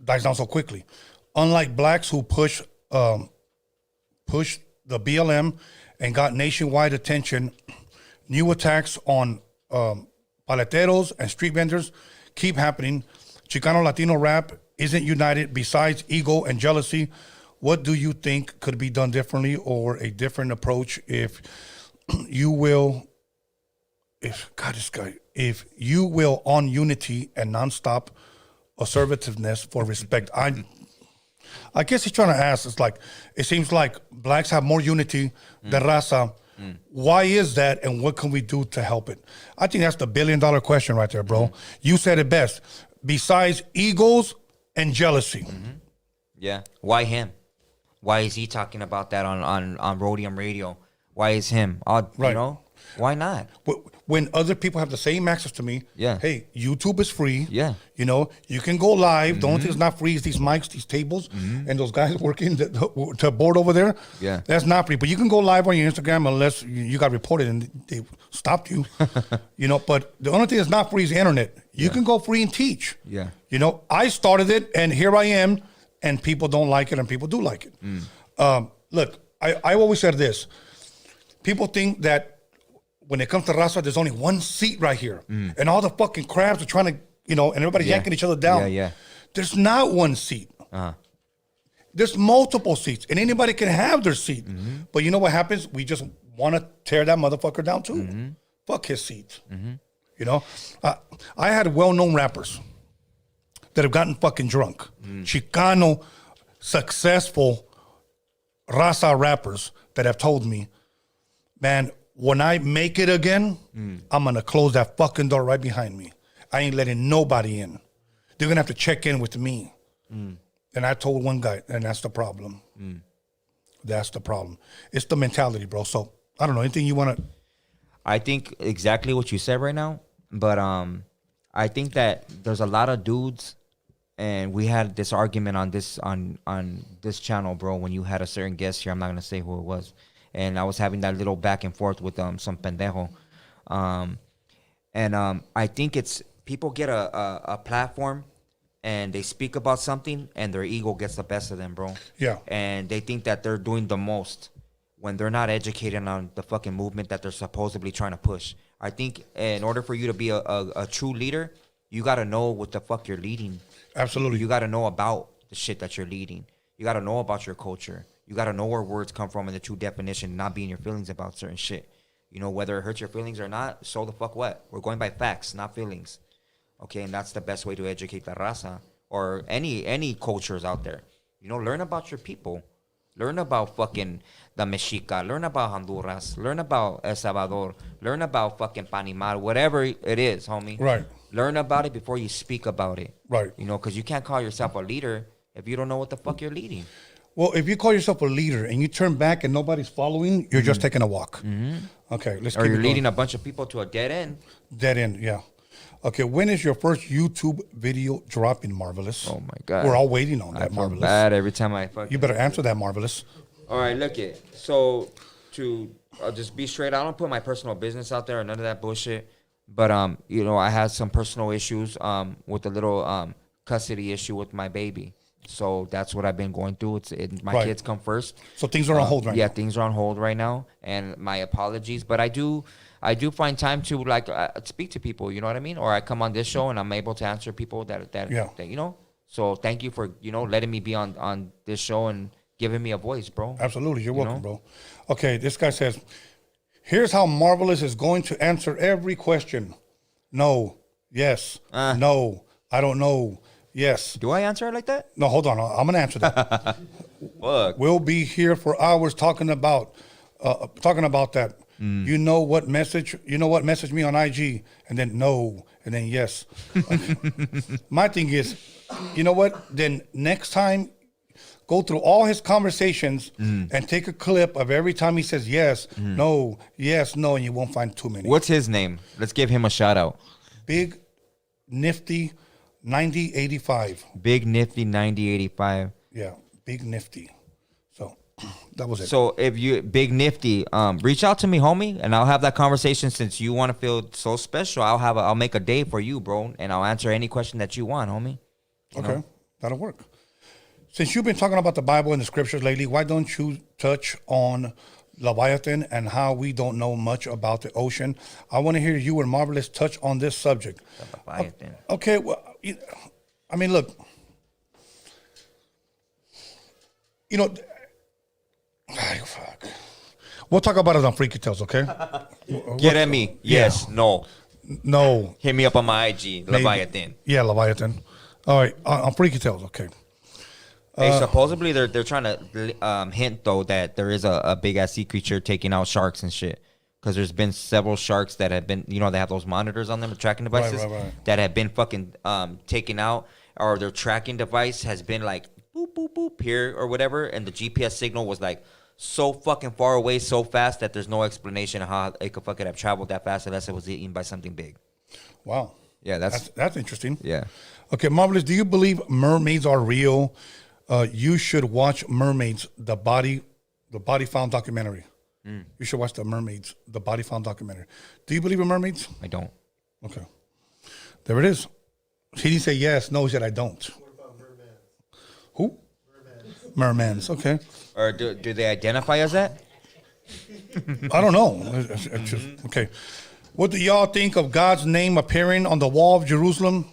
down so quickly? Unlike blacks who push the BLM and got nationwide attention, new attacks on paleteros and street vendors keep happening. Chicano Latino rap isn't united besides ego and jealousy. What do you think could be done differently or a different approach if you will on unity and nonstop assertiveness for respect? I guess he's trying to ask, it's like, it seems like blacks have more unity than raza. Why is that, and what can we do to help it? I think that's the $1 billion question right there, bro. You said it best. Besides egos and jealousy. Yeah. Why him? Why is he talking about that on Roadium radio? Why is him? Right. You know? Why not? When other people have the same access to me, hey, YouTube is free. Yeah. You know, you can go live. The only thing that's not free is these mics, these tables, and those guys working to board over there. Yeah. That's not free. But you can go live on your Instagram unless you got reported and they stopped you. You know, but the only thing that's not free is the internet. You can go free and teach. Yeah. You know, I started it and here I am, and people don't like it and people do like it. Look, I always said this. People think that when it comes to raza, there's only one seat right here. And all the fucking crabs are trying to, you know, and everybody's yanking each other down. Yeah. There's not one seat. There's multiple seats, and anybody can have their seat. But you know what happens? We just want to tear that motherfucker down too. Fuck his seat. You know? I had well-known rappers that have gotten fucking drunk. Chicano, successful raza rappers that have told me, man, when I make it again, I'm going to close that fucking door right behind me. I ain't letting nobody in. They're going to have to check in with me. And I told one guy, and that's the problem. That's the problem. It's the mentality, bro. So, I don't know, anything you want to... I think exactly what you said right now, but I think that there's a lot of dudes, and we had this argument on this channel, bro, when you had a certain guest here. I'm not going to say who it was. And I was having that little back and forth with some pendejo. I think it's people get a platform and they speak about something and their ego gets the best of them, bro. Yeah. And they think that they're doing the most when they're not educated on the fucking movement that they're supposedly trying to push. I think in order for you to be a true leader, you got to know what the fuck you're leading. Absolutely. You got to know about the shit that you're leading. You got to know about your culture. You got to know where words come from in the true definition, not be in your feelings about certain shit. You know, whether it hurts your feelings or not, so the fuck what? We're going by facts, not feelings. Okay, and that's the best way to educate the raza or any cultures out there. You know, learn about your people. Learn about fucking the Mexica. Learn about Honduras. Learn about El Salvador. Learn about fucking Panama, whatever it is, homie. Right. Learn about it before you speak about it. Right. You know, because you can't call yourself a leader if you don't know what the fuck you're leading. Well, if you call yourself a leader and you turn back and nobody's following, you're just taking a walk. Okay, let's keep it going. Or you're leading a bunch of people to a dead end. Dead end, yeah. Okay, when is your first YouTube video dropping, Marvelous? Oh, my God. We're all waiting on that, I feel Marvelous. bad every time I fucking... You better answer that, Marvelous. All right, look it. So, I'll just be straight. I don't put my personal business out there or none of that bullshit. But, you know, I had some personal issues with a little custody issue with my baby. So that's what I've been going through. My Right. kids come first. So things are on hold right Yeah, now. things are on hold right now, and my apologies. But I do find time to like speak to people. You know what I mean? Or I come on this show and I'm able to answer people that Yeah. you know. So thank you for letting me be on this show and giving me a voice, bro. Absolutely. You're welcome, know? bro. Okay, this guy says, here's how Marvelous is going to answer every question. No. Yes. No. I don't know. Yes. Do I answer it like that? No, hold on. I'm going to answer that. Look, We'll be here for hours talking about that. You know what message me on IG, and then no, and then yes. My thing is, you know what? Then next time, go through all his conversations and take a clip of every time he says yes, no, yes, no, and you won't find too many. what's his name? Let's give him a shout out. Big Nifty 9085. Big Nifty 9085. Yeah, Big Nifty. So that was it. So if you Big Nifty, reach out to me, homie, and I'll have that conversation. Since you want to feel so special, I'll make a day for you, bro, and I'll answer any question that you want, homie. You Okay, know? that'll work. Since you've been talking about the Bible and the scriptures lately, why don't you touch on Leviathan and how we don't know much about the ocean? I want to hear you and Marvelous touch on this subject. Leviathan. Okay, well, I mean, look, fuck. We'll talk about it on Freaky Tales, okay? Get at me. Yes. No. No. Hit me up on my IG. Leviathan. Yeah, Leviathan. All right, on Freaky Tales, okay. Hey, supposedly they're trying to hint though that there is a big ass sea creature taking out sharks and shit. Because there's been several sharks that have been, they have those monitors on them, the tracking devices, right. that have been fucking taken out, or their tracking device has been like boop boop boop here or whatever, and the GPS signal was like so fucking far away, so fast that there's no explanation of how it could fucking have traveled that fast unless it was eaten by something big. Wow. Yeah, That's interesting. yeah. Okay, Marvelous, do you believe mermaids are real? You should watch Mermaids, the body found documentary. You should watch the body found documentary. Do you believe in mermaids? I don't. Okay. There it is. He didn't say yes. No, he said I don't. What about mermans? Who? Mermans. Okay. Or do they identify as that? I don't know. It's just, okay. What do y'all think of God's name appearing on the wall of Jerusalem?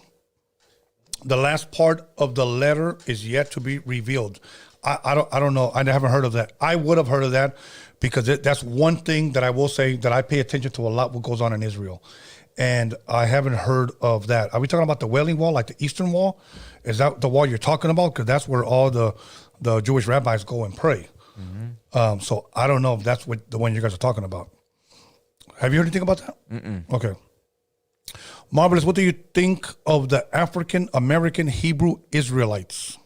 The last part of the letter is yet to be revealed. I don't know. I haven't heard of that. I would have heard of that because that's one thing that I will say that I pay attention to a lot what goes on in Israel. And I haven't heard of that. Are we talking about the Wailing Wall, like the Eastern Wall? Is that the wall you're talking about? Because that's where all the Jewish rabbis go and pray. So I don't know if that's the one you guys are talking about. Have you heard anything about that? Okay. Marvelous, what do you think of the African American Hebrew Israelites?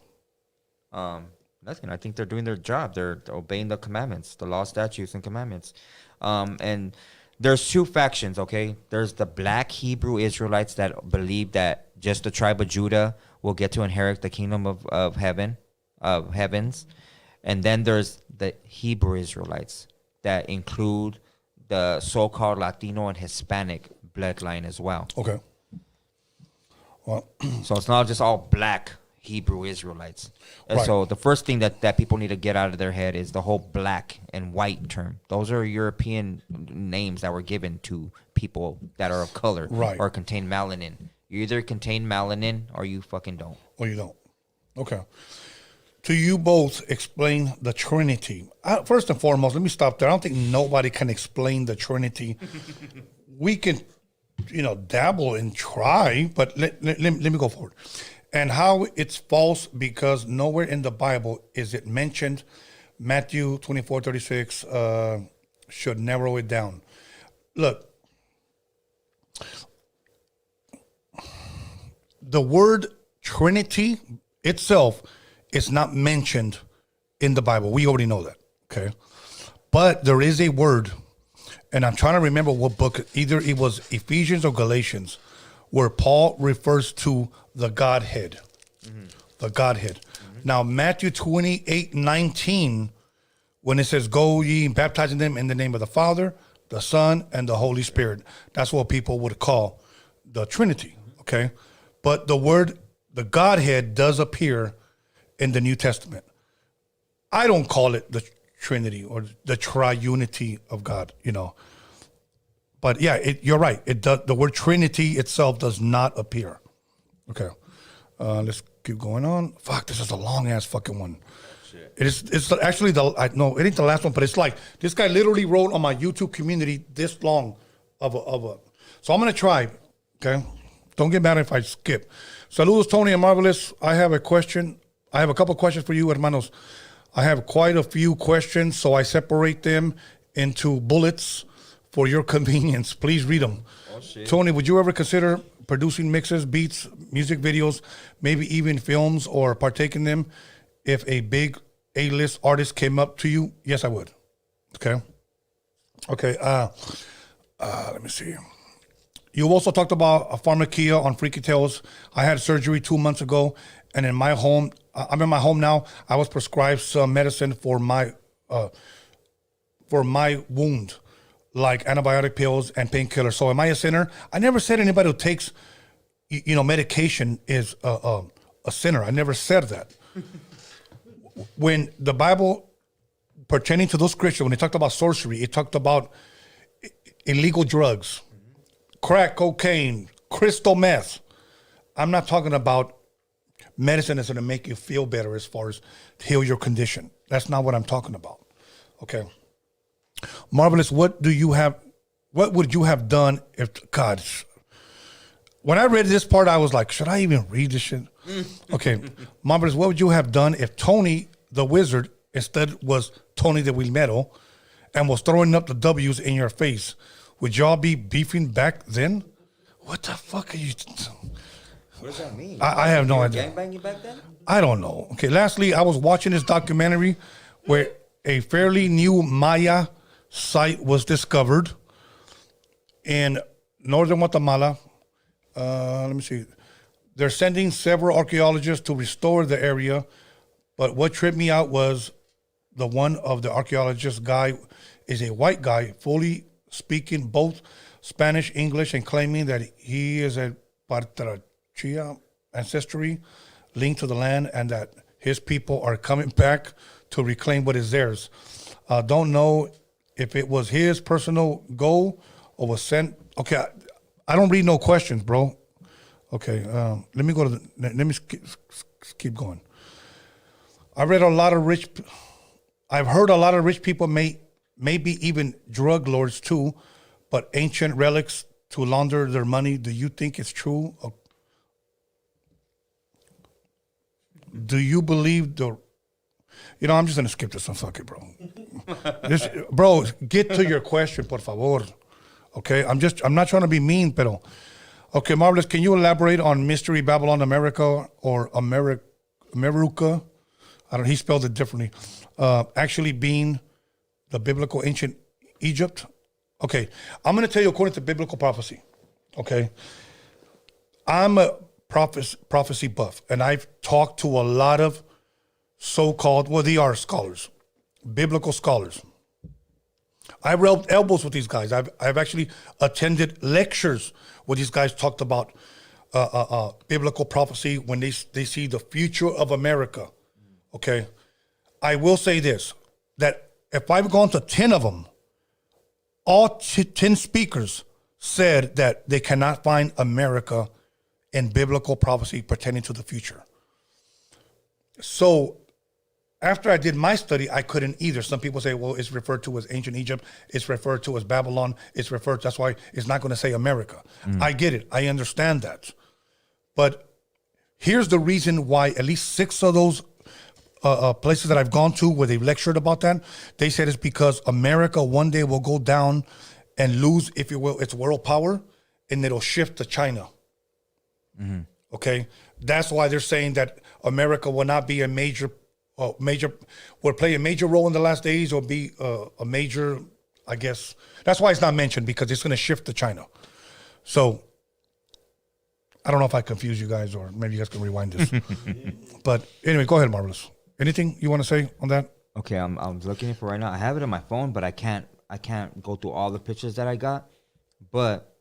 Nothing. I think they're doing their job. They're obeying the commandments, the law, statutes, and commandments. And there's two factions, okay? There's the black Hebrew Israelites that believe that just the tribe of Judah will get to inherit the kingdom of heavens. And then there's the Hebrew Israelites that include the so-called Latino and Hispanic bloodline as well. Okay. Well, So it's not just all black Hebrew Israelites. And Right. so the first thing that people need to get out of their head is the whole black and white term. Those are European names that were given to people that are of color Right. or contain melanin. You either contain melanin or you fucking don't. well, you don't. Okay. To you both, explain the Trinity. First and foremost, let me stop there. I don't think nobody can explain the Trinity. We can, dabble and try, but let me go forward. And how it's false because nowhere in the Bible is it mentioned. Matthew 24:36 should narrow it down. Look, the word Trinity itself is not mentioned in the Bible. We already know that, okay? But there is a word, and I'm trying to remember what book, either it was Ephesians or Galatians, where Paul refers to the Godhead. The Godhead. Now, Matthew 28:19, when it says, go ye and baptizing them in the name of the Father, the Son, and the Holy Spirit. That's what people would call the Trinity, okay? But the word, the Godhead, does appear in the New Testament. I don't call it the Trinity or the triunity of God, But yeah, you're right. It does. The word Trinity itself does not appear. Okay, let's keep going on. Fuck, this is a long ass fucking one. It is. It's actually no, it ain't the last one, but it's like this guy literally wrote on my YouTube community this long of a. So I'm gonna try. Okay, don't get mad if I skip. Saludos, Tony and Marvelous. I have a question. I have a couple questions for you, hermanos. I have quite a few questions, so I separate them into bullets for your convenience. Please read them. Oh, shit. Tony, would you ever consider producing mixes, beats, music videos, maybe even films, or partake in them if a big A-list artist came up to you? Yes, I would. Okay. Let me see. You also talked about a pharmacia on Freaky Tales. I had surgery 2 months ago, and in my home, I'm in my home now. I was prescribed some medicine for my wound, like antibiotic pills and painkillers. So am I a sinner? I never said anybody who takes, medication is a sinner. I never said that. When the Bible pertaining to those Christians, when it talked about sorcery, it talked about illegal drugs, crack cocaine, crystal meth. I'm not talking about medicine that's going to make you feel better as far as heal your condition. That's not what I'm talking about. Okay. Marvelous, what would you have done if, God, when I read this part, I was like, should I even read this shit? Okay. Marvelous, what would you have done if Tony the Wizard instead was Tony the Wilmero and was throwing up the W's in your face? Would y'all be beefing back then? What the fuck are you? What does that mean? I have no idea. Gangbanging back then? I don't know. Okay, lastly, I was watching this documentary where a fairly new Maya site was discovered in northern Guatemala. Let me see. They're sending several archaeologists to restore the area, but what tripped me out was the one of the archaeologist guy is a white guy, fully speaking both Spanish, English, and claiming that he is a Patrachia ancestry linked to the land and that his people are coming back to reclaim what is theirs. Don't know if it was his personal goal or was sent. Okay, I don't read no questions, bro. Okay, let me go to let me keep going. I've heard a lot of rich people, maybe even drug lords too, but ancient relics to launder their money. Do you think it's true? Do you believe I'm just going to skip this one. Fuck it, bro. Bro, get to your question, por favor. Okay, I'm not trying to be mean, pero. Okay, Marvelous, can you elaborate on Mystery Babylon America or America? He spelled it differently. Actually being the biblical ancient Egypt. Okay, I'm going to tell you according to biblical prophecy. Okay, I'm a prophecy buff, and I've talked to a lot of so-called, they are scholars, biblical scholars. I've rubbed elbows with these guys. I've actually attended lectures where these guys talked about biblical prophecy when they see the future of America. Okay, I will say this, that if I've gone to 10 of them, all 10 speakers said that they cannot find America in biblical prophecy pertaining to the future. So after I did my study, I couldn't either. Some people say, well, it's referred to as ancient Egypt. It's referred to as Babylon. That's why it's not going to say America. I get it. I understand that. But here's the reason why at least 6 of those places that I've gone to where they've lectured about that, they said it's because America one day will go down and lose, if you will, its world power, and it'll shift to China. Mm-hmm. Okay? That's why they're saying that America will not be will play a major role in the last days or be a major, I guess. That's why it's not mentioned, because it's going to shift to China. So I don't know if I confuse you guys, or maybe you guys can rewind this. But anyway, go ahead, Marvelous. Anything you want to say on that? Okay, I'm looking for it right now. I have it on my phone, but I can't go through all the pictures that I got. But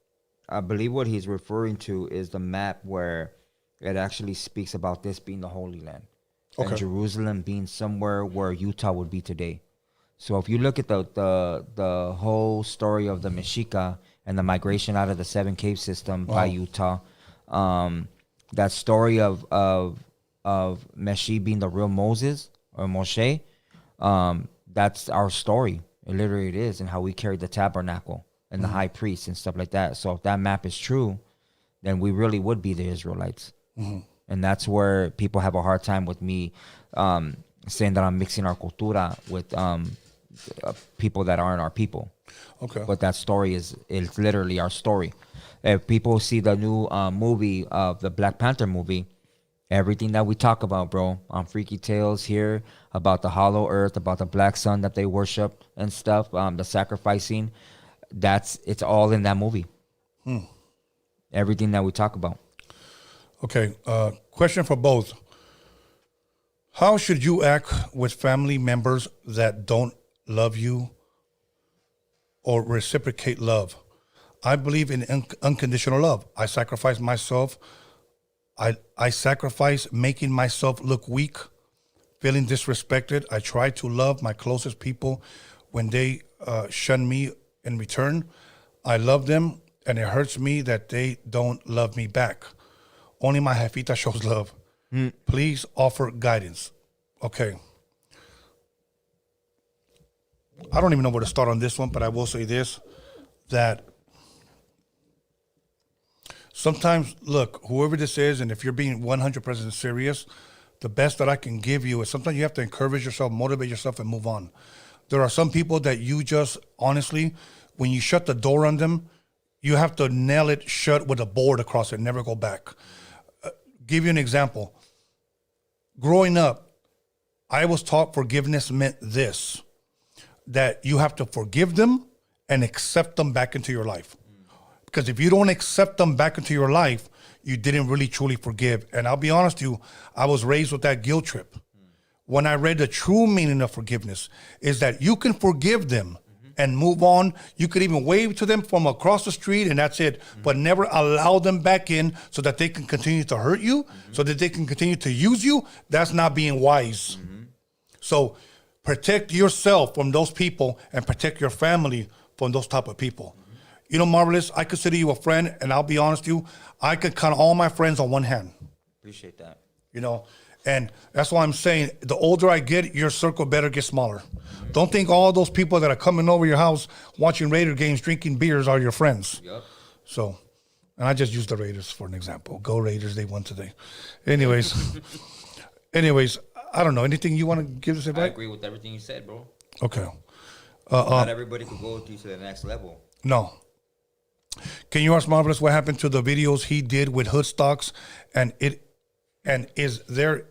I believe what he's referring to is the map where it actually speaks about this being the Holy Land. Okay. and Jerusalem being somewhere where Utah would be today. So if you look at the whole story of the Mexica and the migration out of the Seven Cave system by Utah, that story of Meshi being the real Moses or Moshe, that's our story. It literally it is, and how we carried the tabernacle and the high priest and stuff like that. So if that map is true, then we really would be the Israelites. And that's where people have a hard time with me saying that I'm mixing our cultura with people that aren't our people. Okay. But that story is literally our story. If people see the new movie of the Black Panther movie, everything that we talk about, bro, on Freaky Tales here, about the hollow earth, about the black sun that they worship and stuff, the sacrificing, it's all in that movie. Everything that we talk about. Okay. Question for both. How should you act with family members that don't love you or reciprocate love? I believe in unconditional love. I sacrifice myself. I sacrifice making myself look weak, feeling disrespected. I try to love my closest people when they shun me in return. I love them, and it hurts me that they don't love me back. Only my jefita shows love. Please offer guidance. Okay. I don't even know where to start on this one, but I will say this, that sometimes, look, whoever this is, and if you're being 100% serious, the best that I can give you is sometimes you have to encourage yourself, motivate yourself, and move on. There are some people that you just, honestly, when you shut the door on them, you have to nail it shut with a board across it, never go back. Give you an example. Growing up, I was taught forgiveness meant this, that you have to forgive them and accept them back into your life. Because if you don't accept them back into your life, you didn't really truly forgive. And I'll be honest with you, I was raised with that guilt trip. When I read the true meaning of forgiveness is that you can forgive them and move on. You could even wave to them from across the street and that's it, but never allow them back in so that they can continue to hurt you, so that they can continue to use you. That's not being wise. So protect yourself from those people and protect your family from those type of people. You know, Marvelous, I consider you a friend, and I'll be honest with you, I could count all my friends on one hand. Appreciate that. You know, and that's why I'm saying the older I get, your circle better get smaller. Don't think all those people that are coming over your house watching Raider games, drinking beers are your friends. Yep. So, and I just used the Raiders for an example. Go Raiders, they won today. Anyways, I don't know. Anything you want to give us advice? I agree with everything you said, bro. Okay. Not everybody could go with you to the next level. No. Can you ask Marvelous what happened to the videos he did with hood stocks, and is there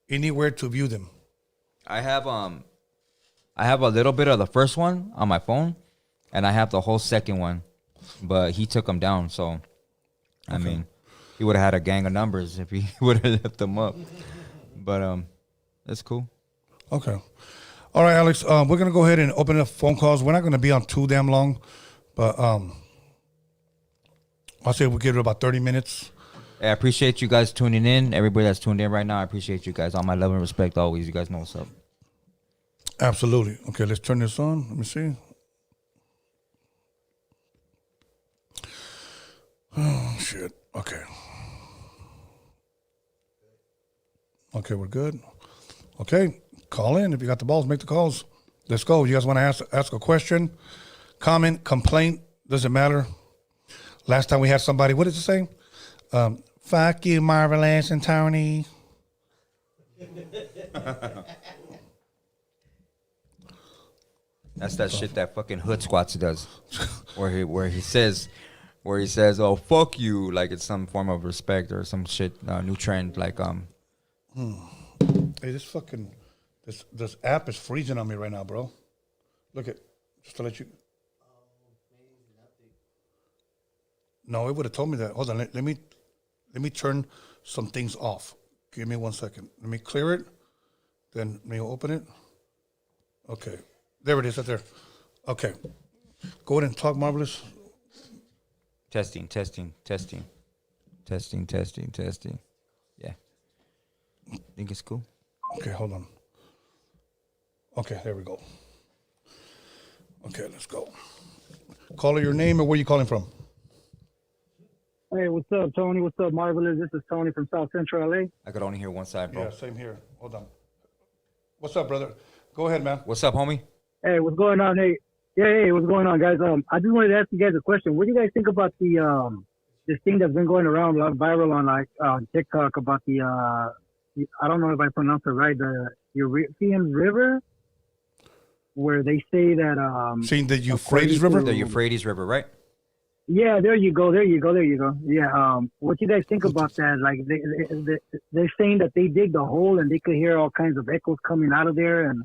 anywhere to view them? I have a little bit of the first one on my phone, and I have the whole second one, but he took them down. So, I mean, he would have had a gang of numbers if he would have left them up. But that's cool. Okay. All right, Alex. We're gonna go ahead and open up phone calls. We're not gonna be on too damn long, but I'll say we'll give it about 30 minutes. I appreciate you guys tuning in. Everybody that's tuned in right now, I appreciate you guys. All my love and respect always. You guys know what's up. Absolutely. Okay, let's turn this on. Let me see. Oh, shit. Okay. Okay, we're good. Okay, call in. If you got the balls, make the calls. Let's go. You guys want to ask a question, comment, complaint, doesn't matter. Last time we had somebody, what did it say? Fuck you, Marvelous and Tony. That's that shit that fucking Hood Squats does, where he says, "Oh fuck you," like it's some form of respect or some shit, new trend. Like Hey, this app is freezing on me right now, bro. Look at, just to let you. No, it would have told me that. Hold on, let me turn some things off. Give me 1 second. Let me clear it. Then let me open it. Okay, there it is, right there. Okay, go ahead and talk, Marvelous. testing. Yeah, I think it's cool. Okay, hold on. Okay, there we go. Okay, let's go. Caller, your name and where you calling from? Hey, what's up, Tony? What's up, Marvelous? This is Tony from South Central LA. I could only hear one side, bro. Yeah, same here. Hold on. What's up, brother? Go ahead, man. What's up, homie? Hey, what's going on? Hey, what's going on, guys? I just wanted to ask you guys a question. What do you guys think about the this thing that's been going around viral on TikTok about the I don't know if I pronounced it right, the European River, where they say that Seeing the Euphrates River? The Euphrates River, right? Yeah, there you go. Yeah, what you guys think about that? Like they're saying that they dig the hole and they could hear all kinds of echoes coming out of there and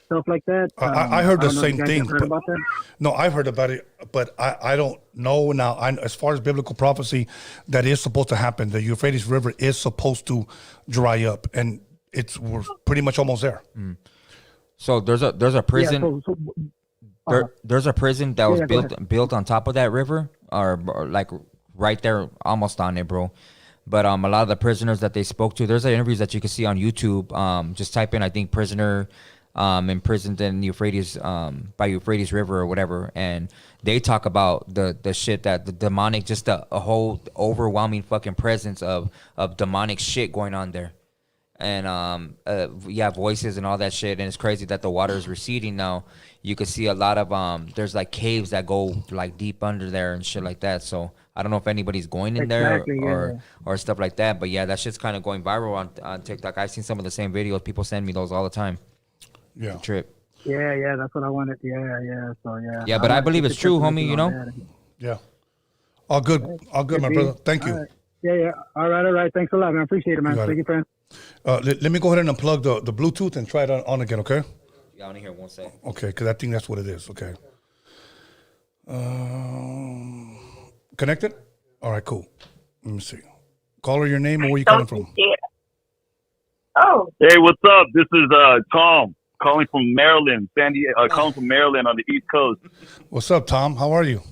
stuff like that. I heard the same thing. Heard about that? No, I've heard about it, but I don't know now. As far as biblical prophecy, that is supposed to happen. The Euphrates River is supposed to dry up, and we're pretty much almost there. So there's a prison. Yeah, There's a prison that was built on top of that river, or like right there, almost on it, bro. But a lot of the prisoners that they spoke to, there's interviews that you can see on YouTube. Just type in, I think, prisoner imprisoned in Euphrates by Euphrates River or whatever, and they talk about the shit that the demonic, just a whole overwhelming fucking presence of demonic shit going on there. And voices and all that shit, and it's crazy that the water is receding now. You can see a lot of there's like caves that go like deep under there and shit like that. So I don't know if anybody's going in there or stuff like that. But yeah, that shit's kind of going viral on TikTok. I've seen some of the same videos. People send me those all the time. Yeah. Trip. Yeah, that's what I wanted. Yeah. So yeah. Yeah, but I believe it's true, homie. You know. Yeah. All good, my brother. Thank you. Right. Yeah. All right. Thanks a lot, man. Appreciate it, man. Thank you, friend. Let me go ahead and unplug the Bluetooth and try it on again, okay? Yeah, I want to hear one second. Okay, because I think that's what it is. Okay. Connected? All right, cool. Let me see. Caller, your name and where you calling from? Oh. Hey, what's up? This is Tom calling from Maryland, calling from Maryland on the East Coast. What's up, Tom? How are you?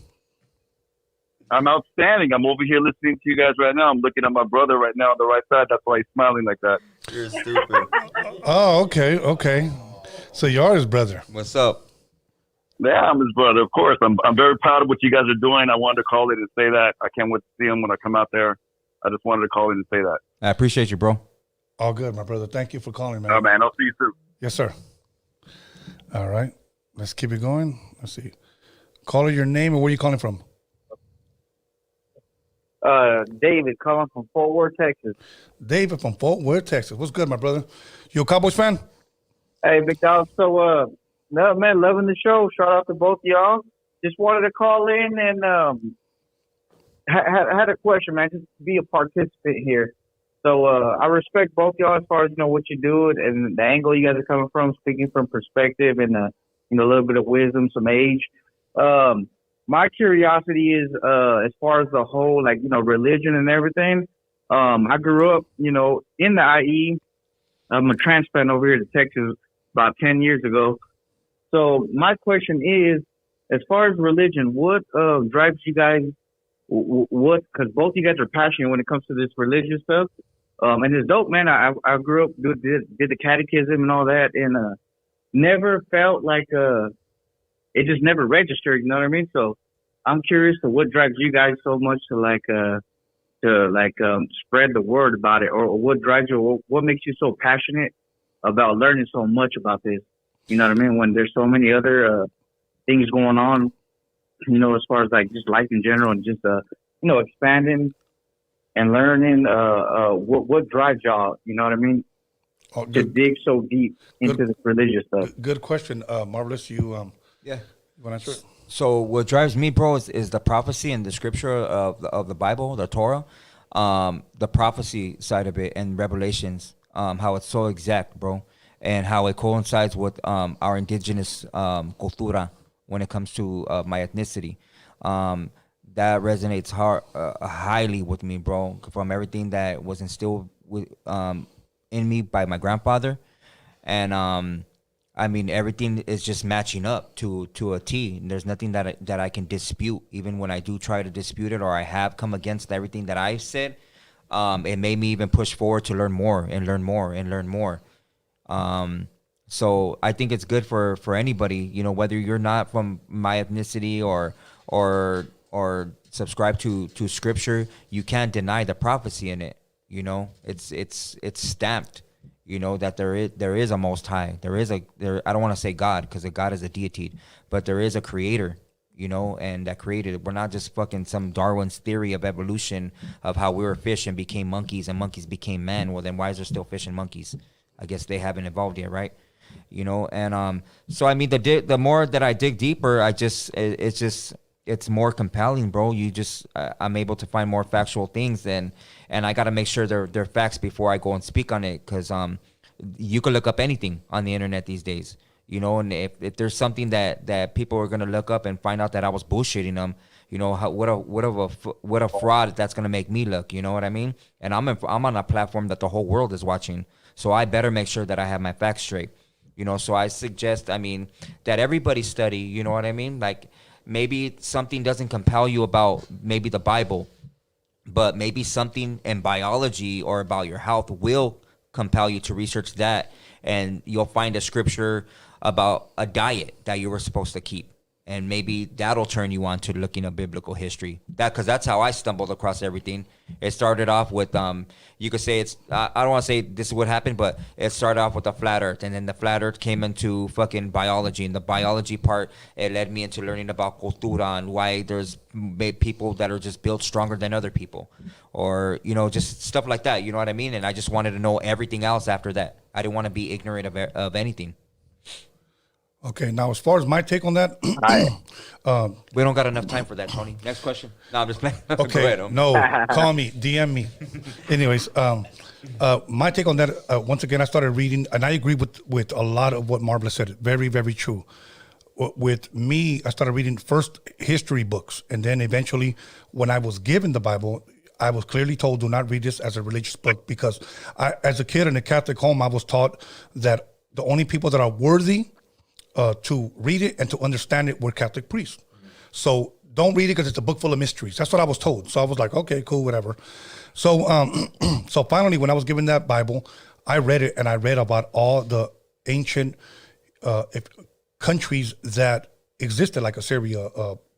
I'm outstanding. I'm over here listening to you guys right now. I'm looking at my brother right now on the right side. That's why he's smiling like that. You're stupid. Oh, okay. So you are his brother. What's up? Yeah, I'm his brother, of course. I'm very proud of what you guys are doing. I wanted to call in and say that. I can't wait to see him when I come out there. I just wanted to call in and say that. I appreciate you, bro. All good, my brother. Thank you for calling, man. All right, man. I'll see you soon. Yes, sir. All right. Let's keep it going. Let's see. Caller, your name and where you calling from? David calling from Fort Worth, Texas. David from Fort Worth, Texas. What's good, my brother? You a Cowboys fan? Hey, big dog. So, no, man, loving the show. Shout out to both of y'all. Just wanted to call in and had a question, man. Just be a participant here. So, I respect both y'all as far as what you do and the angle you guys are coming from, speaking from perspective and a little bit of wisdom, some age. My curiosity is as far as the whole religion and everything. I grew up in the IE. I'm a transplant over here to Texas about 10 years ago. So my question is, as far as religion, what drives you guys? Because both you guys are passionate when it comes to this religious stuff. And it's dope, man. I grew up, did the catechism and all that, and never felt like it just never registered, you know what I mean? So I'm curious to what drives you guys so much to spread the word about it, or what drives you, or what makes you so passionate about learning so much about this, you know what I mean? When there's so many other things going on, as far as just life in general and just, expanding and learning, what drives y'all, you know what I mean? Oh, to dig so deep into this religious stuff. Good question, Marvelous. You Yeah. You want to answer it? So what drives me, bro, is the prophecy and the scripture of the Bible, the Torah, the prophecy side of it, and Revelations, how it's so exact, bro, and how it coincides with our indigenous cultura when it comes to my ethnicity. That resonates highly with me, bro, from everything that was instilled in me by my grandfather, and I mean, everything is just matching up to a T. And there's nothing that I can dispute, even when I do try to dispute it, or I have come against everything that I've said. it made me even push forward to learn more and learn more and learn more. So I think it's good for anybody, you know, whether you're not from my ethnicity or subscribe to scripture, you can't deny the prophecy in it. You know, it's stamped, you know, that there is a Most High. I don't want to say God, because a God is a deity, but there is a creator, you know, and that created it. We're not just fucking some Darwin's theory of evolution of how we were fish and became monkeys and monkeys became men. Well, then why is there still fish and monkeys? I guess they haven't evolved yet, right? You know, and so I mean, the more that I dig deeper, it's more compelling, bro. I'm able to find more factual things, and I got to make sure they're facts before I go and speak on it, because you can look up anything on the internet these days, you know, and if there's something that people are gonna look up and find out that I was bullshitting them, you know, what a fraud that's gonna make me look, you know what I mean? And I'm on a platform that the whole world is watching, so I better make sure that I have my facts straight, you know. So I suggest, I mean, that everybody study, you know what I mean? Like, maybe something doesn't compel you about maybe the Bible, but maybe something in biology or about your health will compel you to research that, and you'll find a scripture about a diet that you were supposed to keep, and maybe that'll turn you on to looking at biblical history. Because that's how I stumbled across everything. It started off with you could say it's I don't want to say this is what happened, but it started off with the flat earth, and then the flat earth came into fucking biology, and the biology part, it led me into learning about cultura and why there's people that are just built stronger than other people, or, you know, just stuff like that, you know what I mean? And I just wanted to know everything else after that. I didn't want to be ignorant of anything. Okay, now as far as my take on that, We don't got enough time for that, Tony. Next question. No, I'm just playing. Go okay, ahead, Om. no, call me, DM me. Anyways, my take on that, once again, I started reading, and I agree with a lot of what Marvelous said. Very, very true. With me, I started reading first history books, and then eventually, when I was given the Bible, I was clearly told, do not read this as a religious book, because as a kid in a Catholic home, I was taught that the only people that are worthy to read it and to understand it were Catholic priests. So don't read it because it's a book full of mysteries. That's what I was told. So I was like, okay, cool, whatever. So so finally, when I was given that Bible, I read it, and I read about all the ancient countries that existed, like Assyria,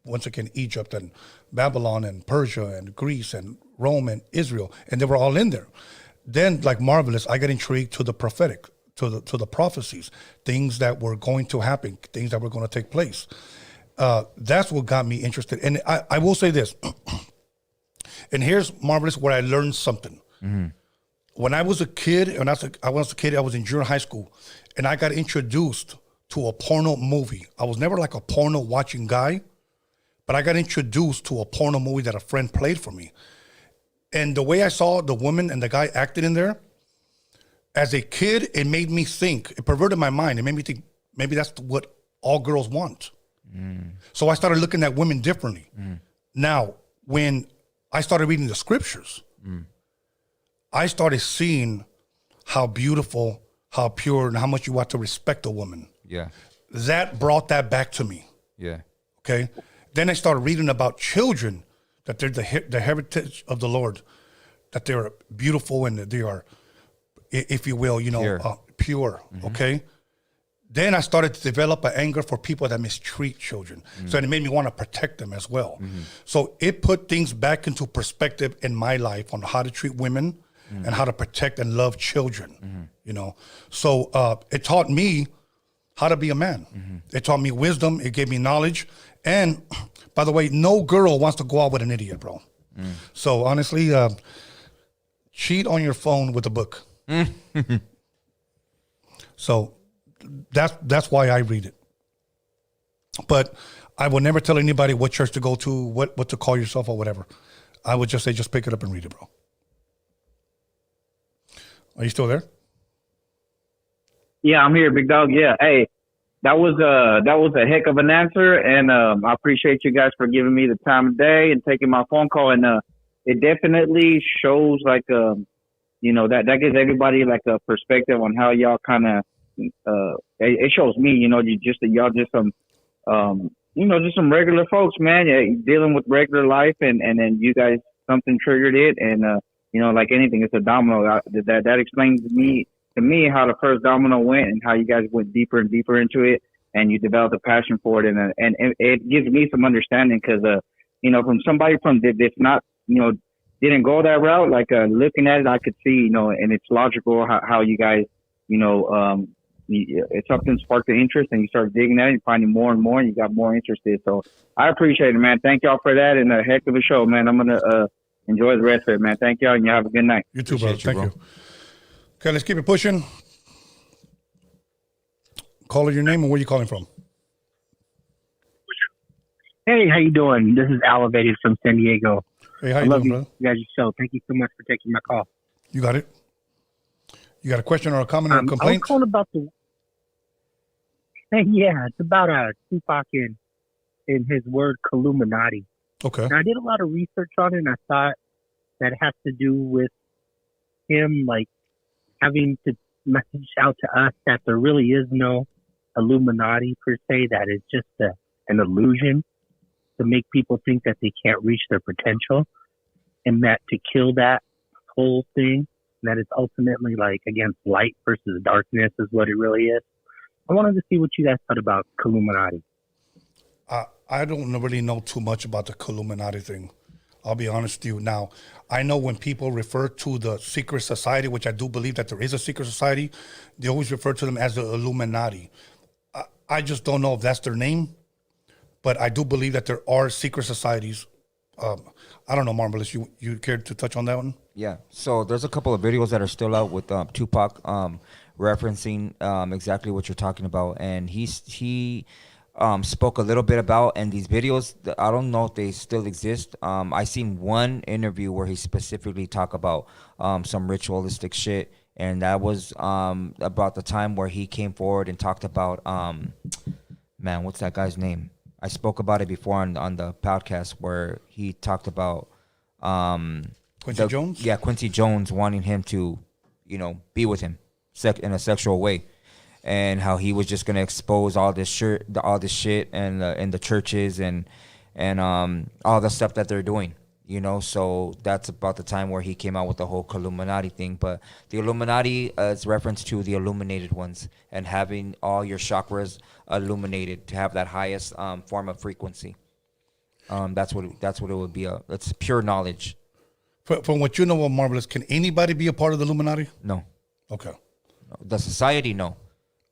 once again, Egypt and Babylon and Persia and Greece and Rome and Israel, and they were all in there. Then, like Marvelous, I got intrigued to the prophetic, to the prophecies, things that were going to happen, things that were going to take place. That's what got me interested. And I will say this, and here's Marvelous, where I learned something. Mm-hmm. When I was a kid, I was in junior high school, and I got introduced to a porno movie. I was never like a porno watching guy, but I got introduced to a porno movie that a friend played for me. And the way I saw the woman and the guy acted in there, as a kid, it made me think, it perverted my mind. It made me think maybe that's what all girls want. So I started looking at women differently. Now, when I started reading the scriptures, I started seeing how beautiful, how pure, and how much you ought to respect a woman. Yeah. That brought that back to me. Yeah. Okay. Then I started reading about children, that they're the heritage of the Lord, that they're beautiful and that they are, if you will, you know, pure. Okay. Then I started to develop an anger for people that mistreat children. So it made me want to protect them as well. So it put things back into perspective in my life on how to treat women and how to protect and love children, you know. So it taught me how to be a man. It taught me wisdom. It gave me knowledge. And by the way, no girl wants to go out with an idiot, bro. So honestly, cheat on your phone with a book. So that's why I read it. But I will never tell anybody what church to go to, what to call yourself or whatever. I would just say, just pick it up and read it, bro. Are you still there? Yeah, I'm here, big dog. Yeah, hey, that was a heck of an answer, and I appreciate you guys for giving me the time of day and taking my phone call. And it definitely shows like you know, that gives everybody like a perspective on how y'all kind of it shows me, you know, y'all just some you know, just some regular folks, man. Yeah, dealing with regular life, and then you guys something triggered it, and like anything, it's a domino. That explains to me how the first domino went and how you guys went deeper and deeper into it, and you developed a passion for it, and it gives me some understanding because from somebody that's not didn't go that route, like looking at it, I could see and it's logical how you guys it's something sparked the interest, and you start digging at it and finding more and more, and you got more interested. So I appreciate it, man. Thank y'all for that, and a heck of a show, man. I'm gonna enjoy the rest of it, man. Thank y'all, and you have a good night. You too, brother. Appreciate Thank you. Okay, let's keep it pushing. Call your name and where you calling from. Hey, how you doing? This is Elevated from San Diego. Hey, how I you love doing, brother? you guys' show. Thank you so much for taking my call. You got it. You got a question or a comment or a I was complaint? calling about yeah, it's about Tupac and his word Illuminati. Okay. And I did a lot of research on it, and I thought that it has to do with him, like, having to message out to us that there really is no Illuminati per se, that it's just an illusion to make people think that they can't reach their potential, and that to kill that whole thing, that it's ultimately like against light versus darkness is what it really is. I wanted to see what you guys thought about Illuminati. I don't really know too much about the Illuminati thing. I'll be honest with you. Now, I know when people refer to the secret society, which I do believe that there is a secret society, they always refer to them as the Illuminati. I just don't know if that's their name, but I do believe that there are secret societies. I don't know, Marvelous, you care to touch on that one? Yeah. So there's a couple of videos that are still out with Tupac referencing exactly what you're talking about, and he spoke a little bit about, and these videos, I don't know if they still exist. I seen one interview where he specifically talked about some ritualistic shit, and that was about the time where he came forward and talked about what's that guy's name? I spoke about it before on the podcast where he talked about Quincy Jones? Yeah, Quincy Jones wanting him to, be with him in a sexual way, and how he was just gonna expose all this shit and in the churches and all the stuff that they're doing. So that's about the time where he came out with the whole Illuminati thing. But the Illuminati is reference to the illuminated ones and having all your chakras illuminated to have that highest form of frequency. That's what it would be. It's pure knowledge. From what you know of Marvelous, can anybody be a part of the Illuminati? No. Okay. The society, no.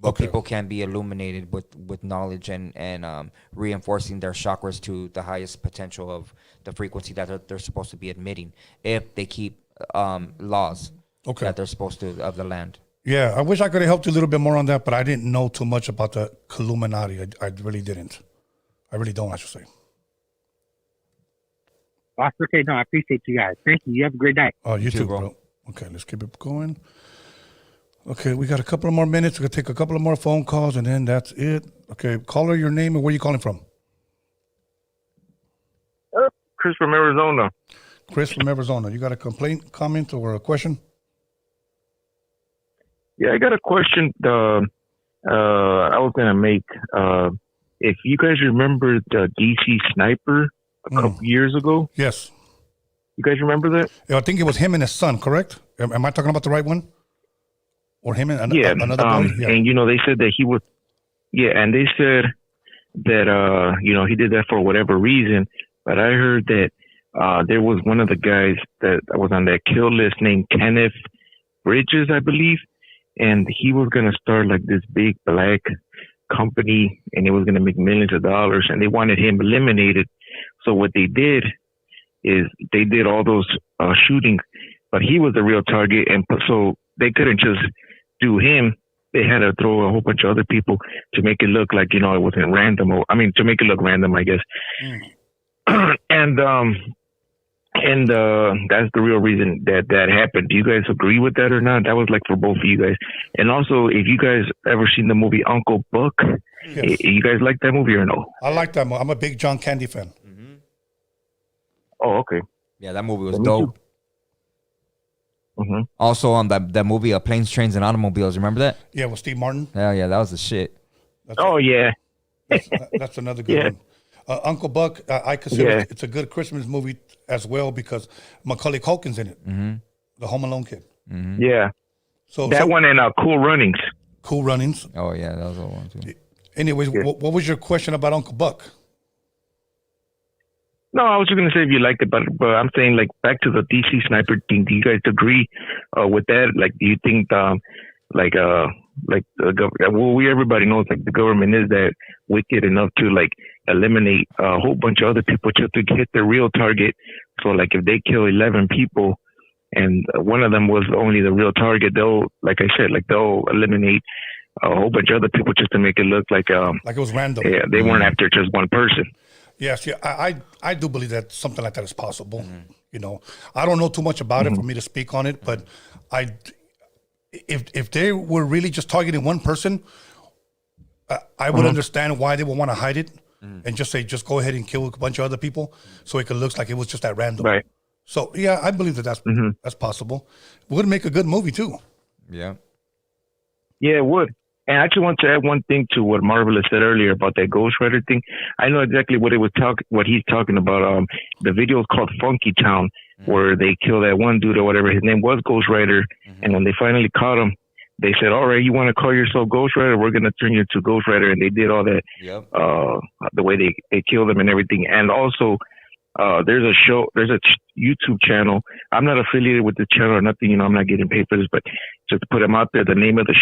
But Okay. people can be illuminated with knowledge and reinforcing their chakras to the highest potential of the frequency that they're supposed to be admitting if they keep laws that they're supposed to of the land. Yeah, I wish I could have helped you a little bit more on that, but I didn't know too much about the Illuminati. I really didn't. I really don't, I should say. That's okay. No, I appreciate you guys. Thank you. You have a great night. Oh, you too, bro. Okay, let's keep it going. Okay, we got a couple of more minutes. We're going to take a couple of more phone calls, and then that's it. Okay, caller, your name and where you calling from? Chris from Arizona. Chris from Arizona. You got a complaint, comment, or a question? Yeah, I got a question. I was gonna make. If you guys remember the DC sniper a couple years ago, Yes. you guys remember that? I think it was him and his son, correct? Am I talking about the right one? Or him and another boy? Yeah. And they said that he was. Yeah, and they said that he did that for whatever reason. But I heard that there was one of the guys that was on that kill list named Kenneth Bridges, I believe, and he was gonna start like this big black company, and it was gonna make millions of dollars, and they wanted him eliminated. So what they did is they did all those shootings, but he was the real target, and so they couldn't just do him. They had to throw a whole bunch of other people to make it look like it wasn't random, to make it look random, I guess. And that's the real reason that happened. Do you guys agree with that or not? That was like for both of you guys. And also, if you guys ever seen the movie Uncle Buck, Yes. you guys like that movie or no? I like that movie. I'm a big John Candy fan. Oh, okay. Yeah, that movie was Me dope. Mm-hmm. Also, on that movie, Planes, Trains, and Automobiles. Remember that? Yeah, with Steve Martin. Yeah, that was the shit. Yeah. That's another good one. Uncle Buck, I consider it's a good Christmas movie as well because Macaulay Culkin's in it. The Home Alone kid. Yeah, So that one and Cool Runnings. Cool Runnings. Oh yeah, that was the one too. Anyways, what was your question about Uncle Buck? No, I was just gonna say if you liked it, but I'm saying like back to the DC sniper thing. Do you guys agree with that? Like, do you think everybody knows like the government is that wicked enough to like eliminate a whole bunch of other people just to hit their real target? So like if they kill 11 people and one of them was only the real target, they'll eliminate a whole bunch of other people just to make it look like it was random. Yeah, they weren't after just one person. Yes, yeah, I do believe that something like that is possible. You know, I don't know too much about it for me to speak on it, but if they were really just targeting one person, I would understand why they would want to hide it and just go ahead and kill a bunch of other people, so it could look like it was just at random. Right. So yeah, I believe that's possible. It would make a good movie too. Yeah. Yeah, it would. And I actually want to add one thing to what Marvelous said earlier about that Ghost Rider thing. I know exactly what he's talking about. The video is called Funky Town, where they kill that one dude or whatever. His name was Ghost Rider, and when they finally caught him, they said, "All right, you want to call yourself Ghost Rider? We're gonna turn you into Ghost Rider." And they did all that. Yep. The way they killed him and everything. And also, there's a YouTube channel. I'm not affiliated with the channel or nothing. You know, I'm not getting paid for this, but just to put them out there, the name of the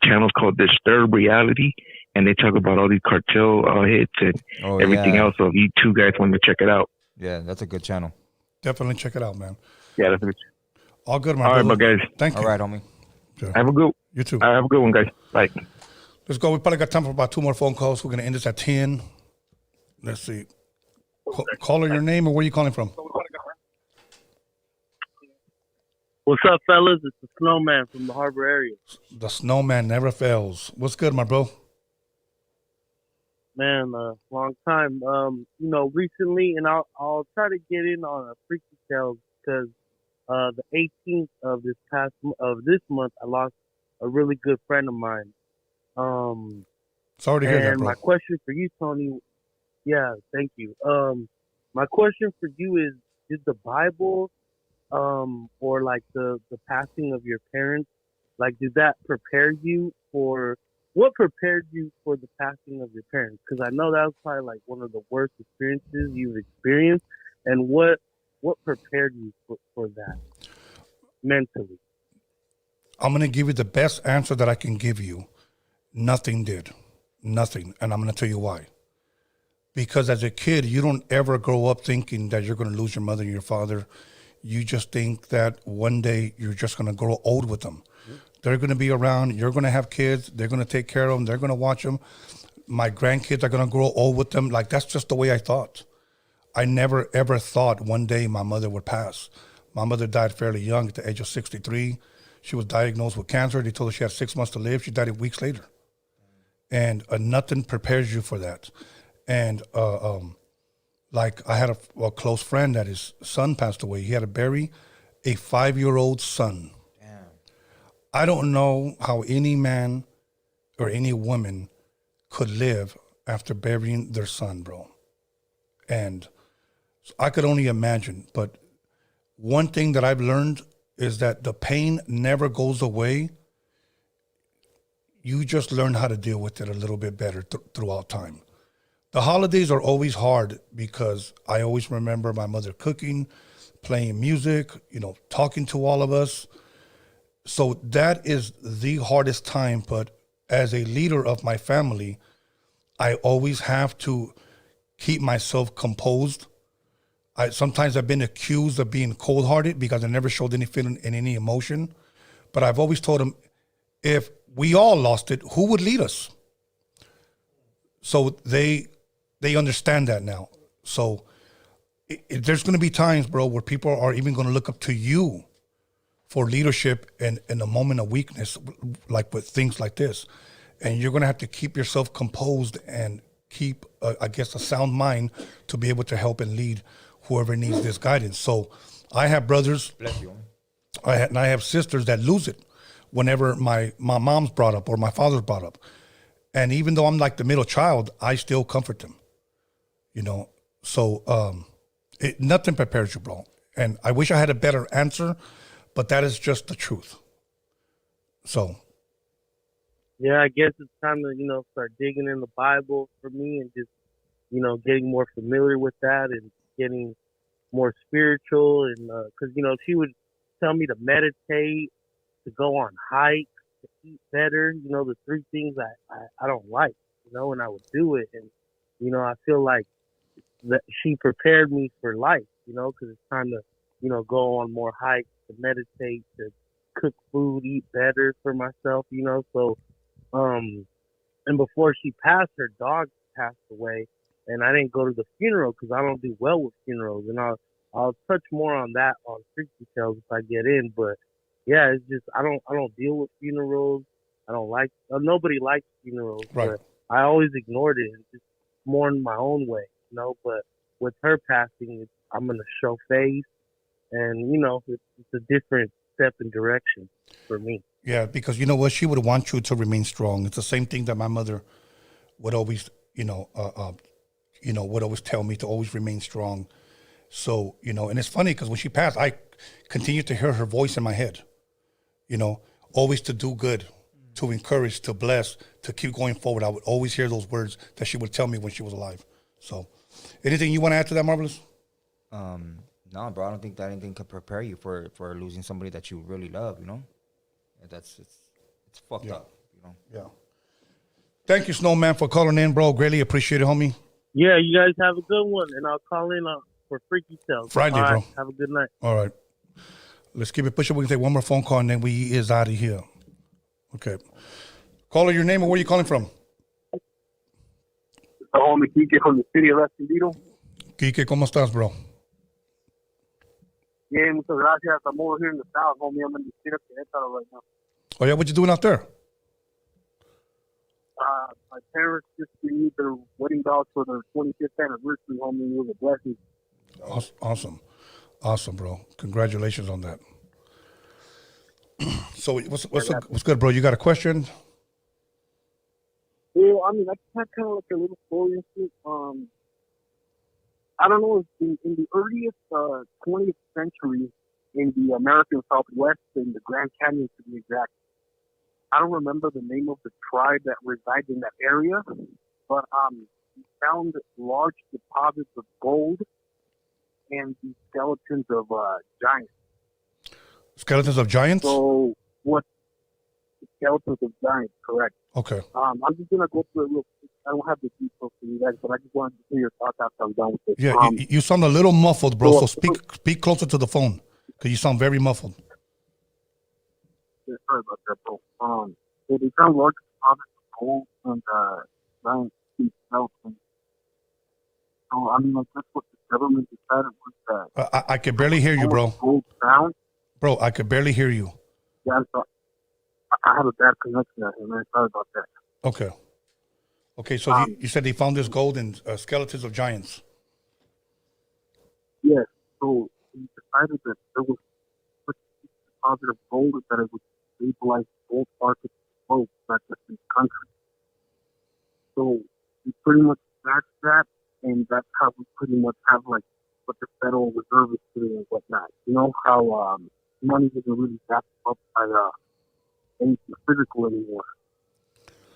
channel is called Disturbed Reality, and they talk about all these cartel hits and everything else. So if you two guys want to check it out, yeah, that's a good channel. Definitely check it out, man. Yeah, that's good. All good, my all brother. right, my guys. Thank you. All right, homie. Sure. Have a good. You too. Have a good one, guys. Bye. Let's go. We probably got time for about 2 more phone calls. We're gonna end this at 10. Let's see. Caller, your name or where are you calling from? What's up, fellas? It's the Snowman from the Harbor area. The Snowman never fails. What's good, my bro? Man, long time. Recently, and I'll try to get in on a freaky tale because the 18th of this month, I lost a really good friend of mine. Sorry to hear that, and bro. my question for you, Tony. Yeah, thank you. My question for you is: did the Bible, or like the passing of your parents, like did that prepare you for? What prepared you for the passing of your parents? Because I know that was probably like one of the worst experiences you've experienced. And what prepared you for that mentally? I'm going to give you the best answer that I can give you. Nothing did. Nothing. And I'm going to tell you why. Because as a kid, you don't ever grow up thinking that you're going to lose your mother and your father. You just think that one day you're just going to grow old with them. They're going to be around. You're going to have kids. They're going to take care of them. They're going to watch them. My grandkids are going to grow old with them. Like, that's just the way I thought. I never, ever thought one day my mother would pass. My mother died fairly young at the age of 63. She was diagnosed with cancer. They told her she had 6 months to live. She died weeks later. And nothing prepares you for that. And like I had a close friend that his son passed away. He had to bury a 5-year-old son. I don't know how any man or any woman could live after burying their son, bro. And so I could only imagine. But one thing that I've learned is that the pain never goes away. You just learn how to deal with it a little bit better throughout time. The holidays are always hard because I always remember my mother cooking, playing music, talking to all of us. So that is the hardest time, but as a leader of my family, I always have to keep myself composed. Sometimes I've been accused of being cold-hearted because I never showed any feeling and any emotion, but I've always told them, if we all lost it, who would lead us? So they understand that now. So there's going to be times, bro, where people are even going to look up to you for leadership in a moment of weakness, like with things like this. And you're going to have to keep yourself composed and keep, a sound mind to be able to help and lead whoever needs this guidance. So I have brothers, I have sisters that lose it whenever my mom's brought up or my father's brought up. And even though I'm like the middle child, I still comfort them, So nothing prepares you, bro. And I wish I had a better answer, but that is just the truth. So, Yeah, I guess it's time to, start digging in the Bible for me and just, getting more familiar with that and getting more spiritual. And, cause, she would tell me to meditate, to go on hikes, to eat better, the three things I don't like, and I would do it. And, I feel like that she prepared me for life, cause it's time to, go on more hikes, to meditate, to cook food, eat better for myself, so, and before she passed, her dog passed away, and I didn't go to the funeral because I don't do well with funerals, and I'll touch more on that on Freak Details if I get in, but yeah, it's just I don't deal with funerals. I don't like nobody likes funerals, right. but I always ignored it and just mourned my own way, But with her passing, I'm gonna show face, and it's a different step and direction for me. Yeah, because you know what, she would want you to remain strong. It's the same thing that my mother would always, would always tell me to always remain strong. So, and it's funny because when she passed, I continued to hear her voice in my head. Always to do good, to encourage, to bless, to keep going forward. I would always hear those words that she would tell me when she was alive. So, anything you want to add to that, Marvelous? No, bro. I don't think that anything could prepare you for losing somebody that you really love. It's fucked up. Yeah. Thank you, Snowman, for calling in, bro. Greatly appreciate it, homie. Yeah, you guys have a good one, and I'll call in for Freaky Tales. Friday, All bro. right, have a good night. All right. Let's keep it pushing. We can take one more phone call, and then we is out of here. Okay. Caller, your name and where you calling from? The homie Kike from the city of Escondido. Kike, ¿cómo estás, bro? Yeah, muchas gracias. I'm over here in the south, homie. I'm in the city of Querétaro right now. Oh, yeah? What you doing out there? My parents just renewed their wedding vows for their 25th anniversary, homie. It was a blessing. Awesome, bro. Congratulations on that. So what's good, bro? You got a question? Well, I mean, I just had kind of like a little story. I don't know, in the earliest 20th century in the American Southwest, in the Grand Canyon to be exact, I don't remember the name of the tribe that resides in that area, but we found large deposits of gold and the skeletons of giants. Skeletons of giants? So what? The skeletons of giants, correct. Okay. I'm just going to go through it real quick. I don't have the details for you guys, but I just wanted to hear your thoughts after I'm done with it. Yeah, you sound a little muffled, bro, so speak closer to the phone because you sound very muffled. Yeah, sorry about that, bro. So they found large deposits of gold and giant skeletons. So, I mean, I guess what the government decided was that... I could barely hear you, bro. Gold found. Bro, I could barely hear you. Yeah, I have a bad connection out here, man. Sorry about that. Okay, so you said they found this gold and skeletons of giants. Yes. So they decided that there was such a deposit of gold that it would stabilize gold markets both, not just in the country. So we pretty much matched that, and that's how we pretty much have like what the Federal Reserve is doing and whatnot. You know how money isn't really backed up by anything physical anymore.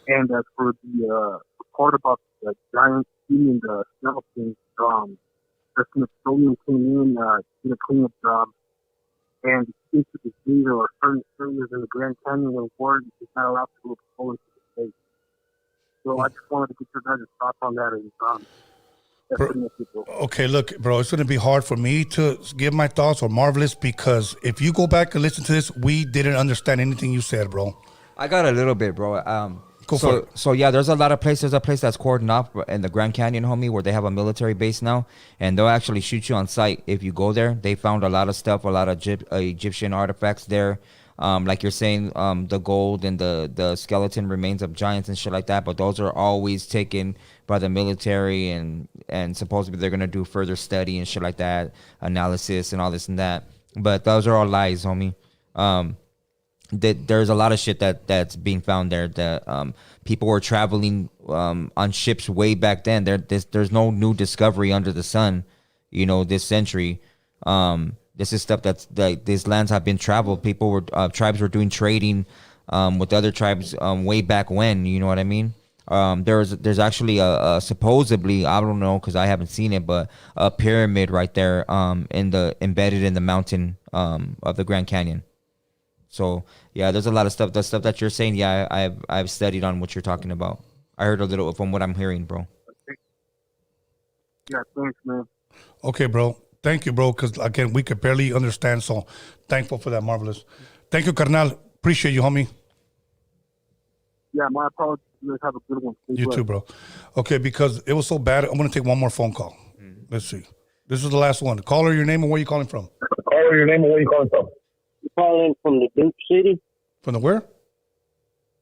And as for the part about the giant eating the skeletons, the Smithsonian came in, did a cleanup job, and into the day there are certain areas in the Grand Canyon where water is not allowed to go into the state. So I just wanted to get your guys' thoughts on that. And okay, look, bro, it's going to be hard for me to give my thoughts on Marvelous because if you go back and listen to this, we didn't understand anything you said, bro. I got a little bit, bro. For it. So yeah, there's a lot of places. There's a place that's cordoned off in the Grand Canyon, homie, where they have a military base now, and they'll actually shoot you on sight if you go there. They found a lot of stuff, a lot of Egyptian artifacts there. Like you're saying, the gold and the skeleton remains of giants and shit like that. But those are always taken by the military, and supposedly they're gonna do further study and shit like that, analysis and all this and that. But those are all lies, homie. There's a lot of shit that's being found there that people were traveling on ships way back then. There's no new discovery under the sun, this century. This is stuff that's like these lands have been traveled. People were tribes were doing trading with other tribes way back when. You know what I mean? There's actually a supposedly, I don't know because I haven't seen it, but a pyramid right there embedded in the mountain of the Grand Canyon. So yeah, there's a lot of stuff. The stuff that you're saying, yeah, I've studied on what you're talking about. I heard a little from what I'm hearing, bro. Yeah, thanks, man. Okay, bro. Thank you, bro, because, again, we could barely understand, so thankful for that, Marvelous. Thank you, carnal. Appreciate you, homie. Yeah, my apologies. You guys have a good one. Stay You blessed. too, bro. Okay, because it was so bad, I'm going to take one more phone call. Let's see. This is the last one. Caller, your name and where you calling from? Caller, your name and where you calling from? You calling from the Duke City? From the where?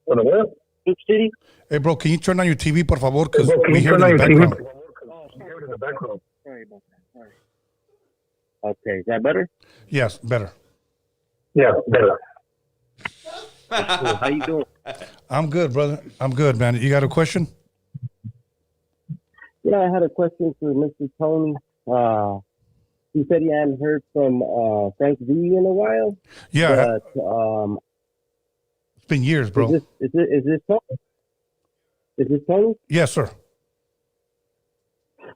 From the where? Duke City? Hey, bro, can you turn on your TV, por favor? Because Bro, can we you hear it turn in the on your TV? background. Hear it in the background. Sorry about that. Sorry. Okay, is that better? Yes, better. Yeah, better. Cool. How you doing? I'm good, brother. I'm good, man. You got a question? Yeah, I had a question for Mr. Tony. He said he hadn't heard from Frank V in a while. Yeah, But it's been years, bro. is this Tony? Is this Tony? Yes, sir.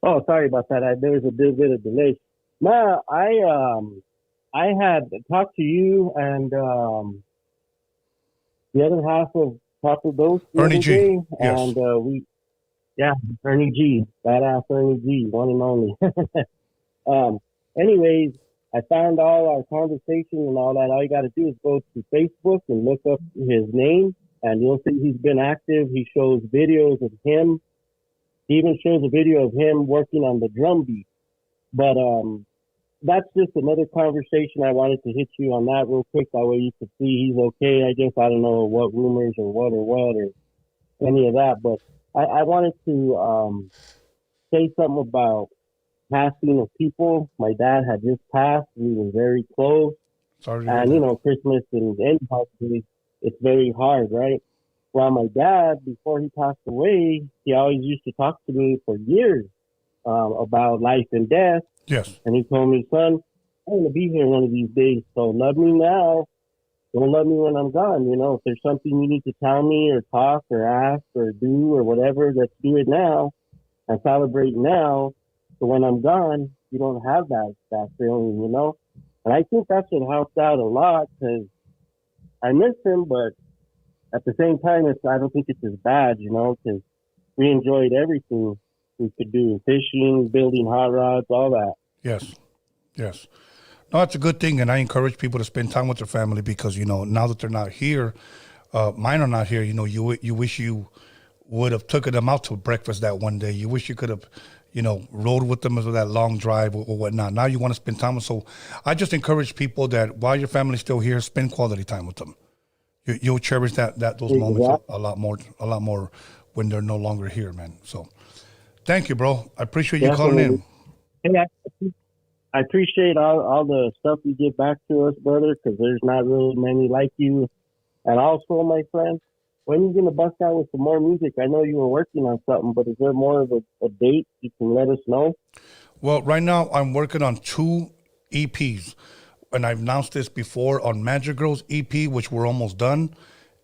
Oh, sorry about that. There was a bit of delay. No, I had talked to you and the other half of Proper Dose the Ernie other G, day, yes. and Ernie G, badass Ernie G, one and only. Anyways, I found all our conversation and all that. All you got to do is go to Facebook and look up his name, and you'll see he's been active. He shows videos of him. He even shows a video of him working on the drum beat. But that's just another conversation. I wanted to hit you on that real quick. That way you could see he's okay. I guess I don't know what rumors or any of that. But I wanted to say something about passing of people. My dad had just passed. We were very close. Sorry. to hear And, that. you know, Christmas and any holiday, it's very hard, right? Well, my dad, before he passed away, he always used to talk to me for years about life and death. Yes. And he told me, son, I'm going to be here one of these days. So love me now. Don't love me when I'm gone. You know, if there's something you need to tell me or talk or ask or do or whatever, let's do it now and celebrate now. So when I'm gone, you don't have that feeling, you know? And I think that should help out a lot because I miss him, but at the same time, I don't think it's as bad, you know, because we enjoyed everything we could do, fishing, building hot rods, all that. Yes. Yes. No, that's a good thing, and I encourage people to spend time with their family because, you know, now that they're not here, mine are not here, you know, you wish you would have taken them out to breakfast that one day. You wish you could have, you know, rode with them for that long drive or whatnot. Now you want to spend time with, so I just encourage people that while your family's still here, spend quality time with them. You'll cherish those moments a lot more when they're no longer here, man. So thank you, bro. I appreciate you calling in. Hey, I appreciate all the stuff you give back to us, brother, because there's not really many like you. And also, my friend, when are you going to bust out with some more music? I know you were working on something, but is there more of a date you can let us know? Well, right now I'm working on 2 EPs. And I've announced this before on Magic Girls EP, which we're almost done.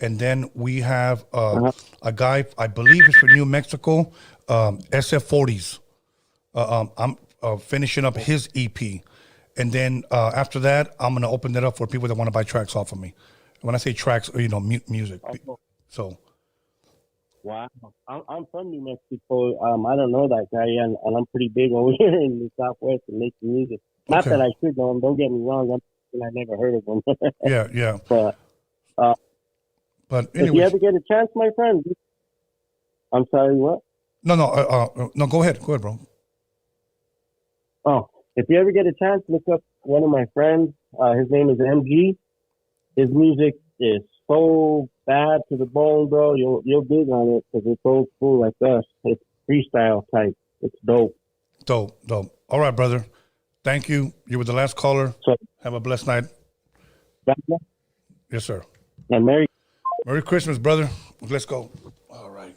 And then we have a guy, I believe it's from New Mexico, SF40s. I'm finishing up his EP. And then after that, I'm going to open it up for people that want to buy tracks off of me. When I say tracks, you know, music. So. Wow. I'm from New Mexico. I don't know that guy, and I'm pretty big over here in the Southwest and making music. Not that I should know him. Don't get me wrong. I never heard of him. Yeah. But anyways, if you ever get a chance, my friend. I'm sorry, what? No, go ahead, bro. Oh, if you ever get a chance, look up one of my friends. His name is MG. His music is so bad to the bone, bro. You'll dig on it because it's old school like us. It's freestyle type. It's dope. Dope. All right, brother. Thank you. You were the last caller. Have a blessed night. Yes, sir. And Merry Christmas, brother. Let's go. All right.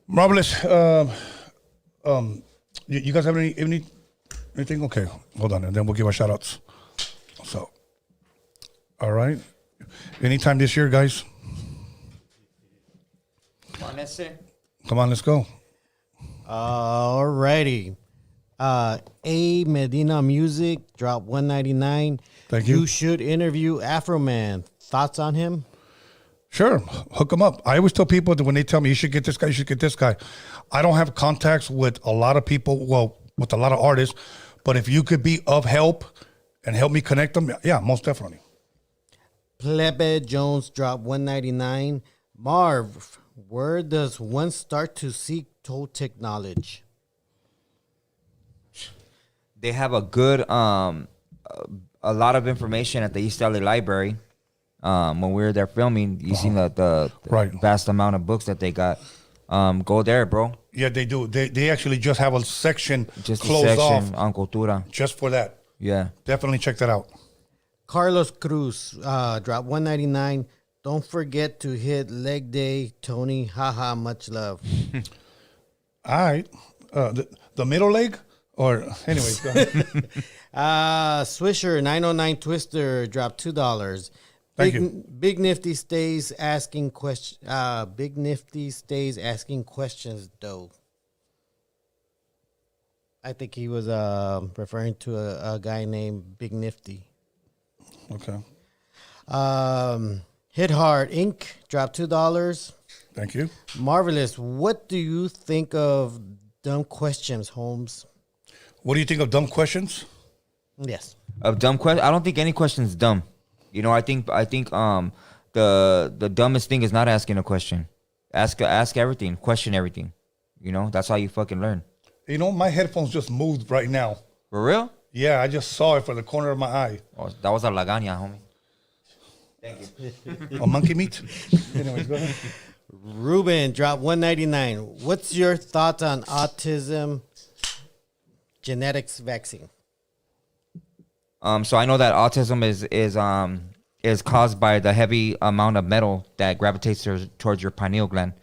Marvelous. You guys have any Anything? Okay, hold on, and then we'll give our shout outs. So, all right. Anytime this year, guys. Come on, that's it. Come on, let's go. Alrighty. A Medina Music drop 199. Thank you. You should interview Afro Man. Thoughts on him? Sure, hook him up. I always tell people that when they tell me you should get this guy, you should get this guy. I don't have contacts with a lot of people, well, with a lot of artists, but if you could be of help and help me connect them, yeah, most definitely. Plebe Jones drop 199. Marv, where does one start to seek Toltec knowledge? They have a good, a lot of information at the East LA Library. When we were there filming, you seen the Right. vast amount of books that they got. Go there, bro. Yeah, they do. They actually just have a section Just a closed section off on cultura. just for that. Yeah. Definitely check that out. Carlos Cruz drop 199. Don't forget to hit leg day, Tony. Haha, much love. All right. The middle leg? Or, anyways, go ahead. Swisher 909 Twister dropped $2. Thank you. Big Nifty stays asking questions. Big Nifty stays asking questions though. I think he was referring to a guy named Big Nifty. Okay. Hit Hard Inc. dropped $2. Thank you. Marvelous. What do you think of dumb questions, Holmes? What do you think of dumb questions? Yes. Of dumb question, I don't think any question is dumb. You know, I think the dumbest thing is not asking a question. Ask everything, question everything. You know, that's how you fucking learn. You know, my headphones just moved right now. For real? Yeah, I just saw it from the corner of my eye. Oh, that was a lagaña, homie. Thank you. A monkey meat? Anyways, go ahead. Ruben dropped 199. What's your thoughts on autism genetics vaccine? So I know that autism is caused by the heavy amount of metal that gravitates towards your pineal gland,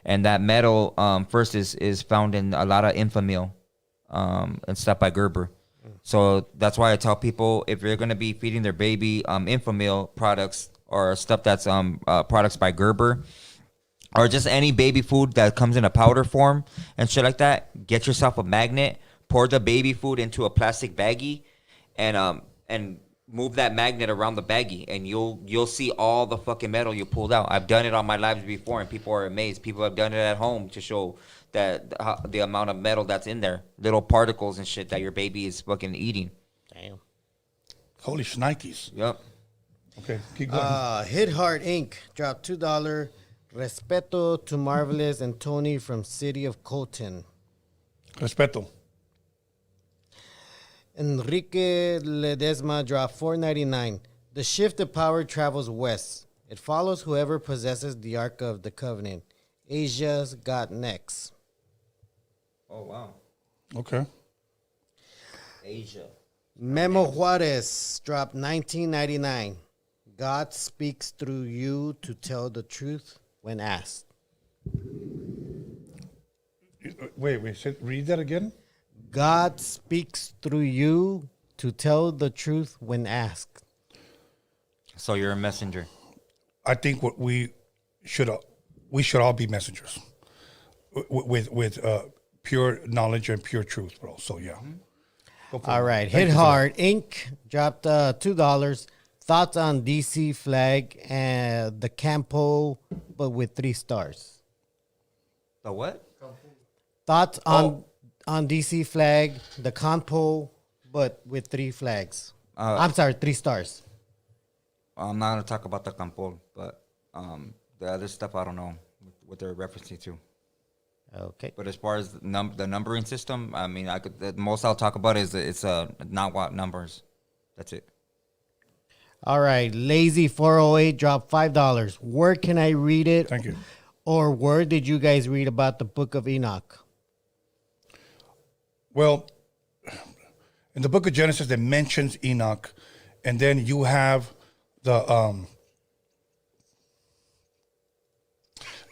and that metal first is found in a lot of Infamil and stuff by Gerber. So that's why I tell people, if you're gonna be feeding their baby Infamil products or stuff that's products by Gerber, or just any baby food that comes in a powder form and shit like that, get yourself a magnet, pour the baby food into a plastic baggie, and move that magnet around the baggie, and you'll see all the fucking metal you pulled out. I've done it on my lives before, and people are amazed. People have done it at home to show that the amount of metal that's in there, little particles and shit that your baby is fucking eating. Damn. Holy shnikes. Yep. Okay, keep going. Hit Hard Inc. dropped $2. Respeto to Marvelous and Tony from City of Colton. Respeto. Enrique Ledesma dropped $4.99. The shift of power travels west. It follows whoever possesses the Ark of the Covenant. Asia's got next. Oh wow. Okay. Asia. Memo Juarez dropped $19.99. God speaks through you to tell the truth when asked. Wait, read that again? God speaks through you to tell the truth when asked. So you're a messenger. I think what we should all be messengers with pure knowledge and pure truth, bro. So yeah. All right, Thank Hit you for Hard Inc. dropped $2. Thoughts on DC flag and the Campo, but with 3 stars. The what? Thoughts on DC flag, the Campo, but with 3 flags. I'm sorry, 3 stars. I'm not gonna talk about the Campol, but the other stuff I don't know what they're referencing to. Okay. But as far as the numbering system, I mean, the most I'll talk about is it's not what numbers. That's it. All right, Lazy 408 dropped $5. Where can I read it? Thank you. Or where did you guys read about the Book of Enoch? Well, in the book of Genesis, it mentions Enoch, and then you have the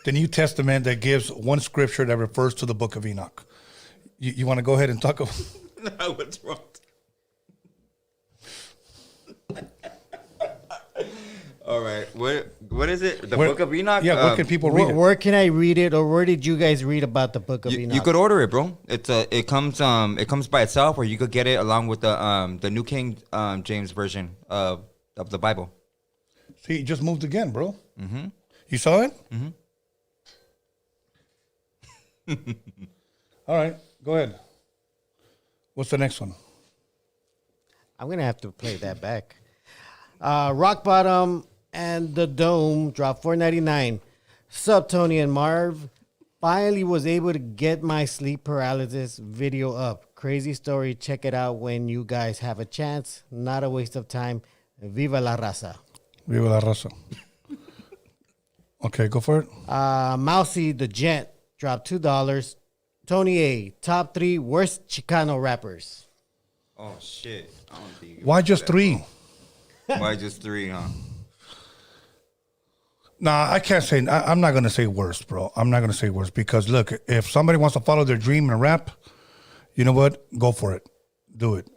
New Testament that gives one scripture that refers to the book of Enoch. You want to go ahead and talk about? What's wrong? All right. What is it? The Book of Enoch? Yeah, where can people read it? Where can I read it, or where did you guys read about the Book of Enoch? You could order it, bro. It comes by itself, or you could get it along with the New King James version of the Bible. See, he just moved again, bro. Mm-hmm. You saw it? Mm-hmm. All right, go ahead. What's the next one? I'm gonna have to play that back. Rock Bottom and the Dome dropped $4.99. Sup, Tony and Marv. Finally was able to get my sleep paralysis video up. Crazy story. Check it out when you guys have a chance. Not a waste of time. Viva la raza. Viva la raza. Okay, go for it. Mousy the Gent dropped $2. Tony A. Top 3 worst Chicano rappers. Oh shit! I don't think Why just 3? Why just 3, huh? Nah, I can't say. I'm not gonna say worst, bro. I'm not gonna say worst because look, if somebody wants to follow their dream and rap, you know what? Go for it. Do it.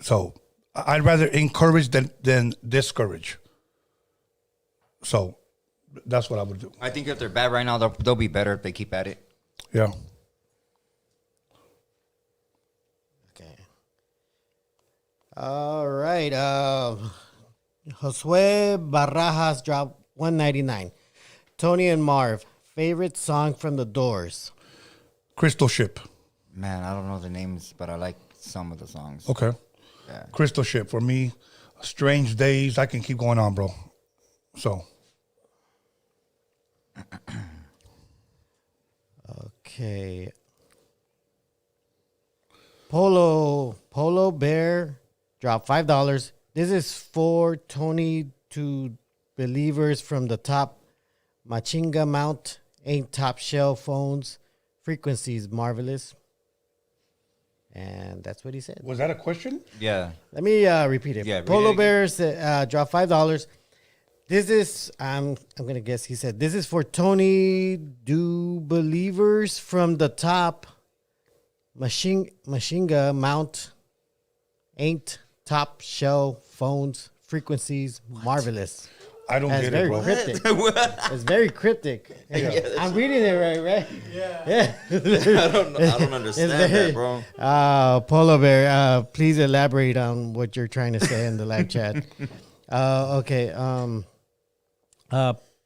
So I'd rather encourage than discourage. So that's what I would do. I think if they're bad right now, they'll be better if they keep at it. Yeah. Okay. All right. Josue Barajas dropped $1.99. Tony and Marv, favorite song from The Doors. Crystal Ship. Man, I don't know the names, but I like some of the songs. Okay. Yeah. Crystal Ship for me. Strange Days. I can keep going on, bro. So. Okay. Polo Bear dropped $5. This is for Tony to believers from the top. Machinga Mount ain't top shelf phones. Frequencies marvelous. And that's what he said. Was that a question? Yeah. Let me repeat it. Yeah, read Polo it Bears dropped $5. This is I'm gonna guess he said this is for Tony do believers from the top. Machinga Mount ain't top shelf phones. Frequencies marvelous. I don't That's get very it, bro. cryptic. It's very cryptic. I'm reading it right? Yeah. I don't understand that, bro. Polo Bear, please elaborate on what you're trying to say in the live chat. Okay.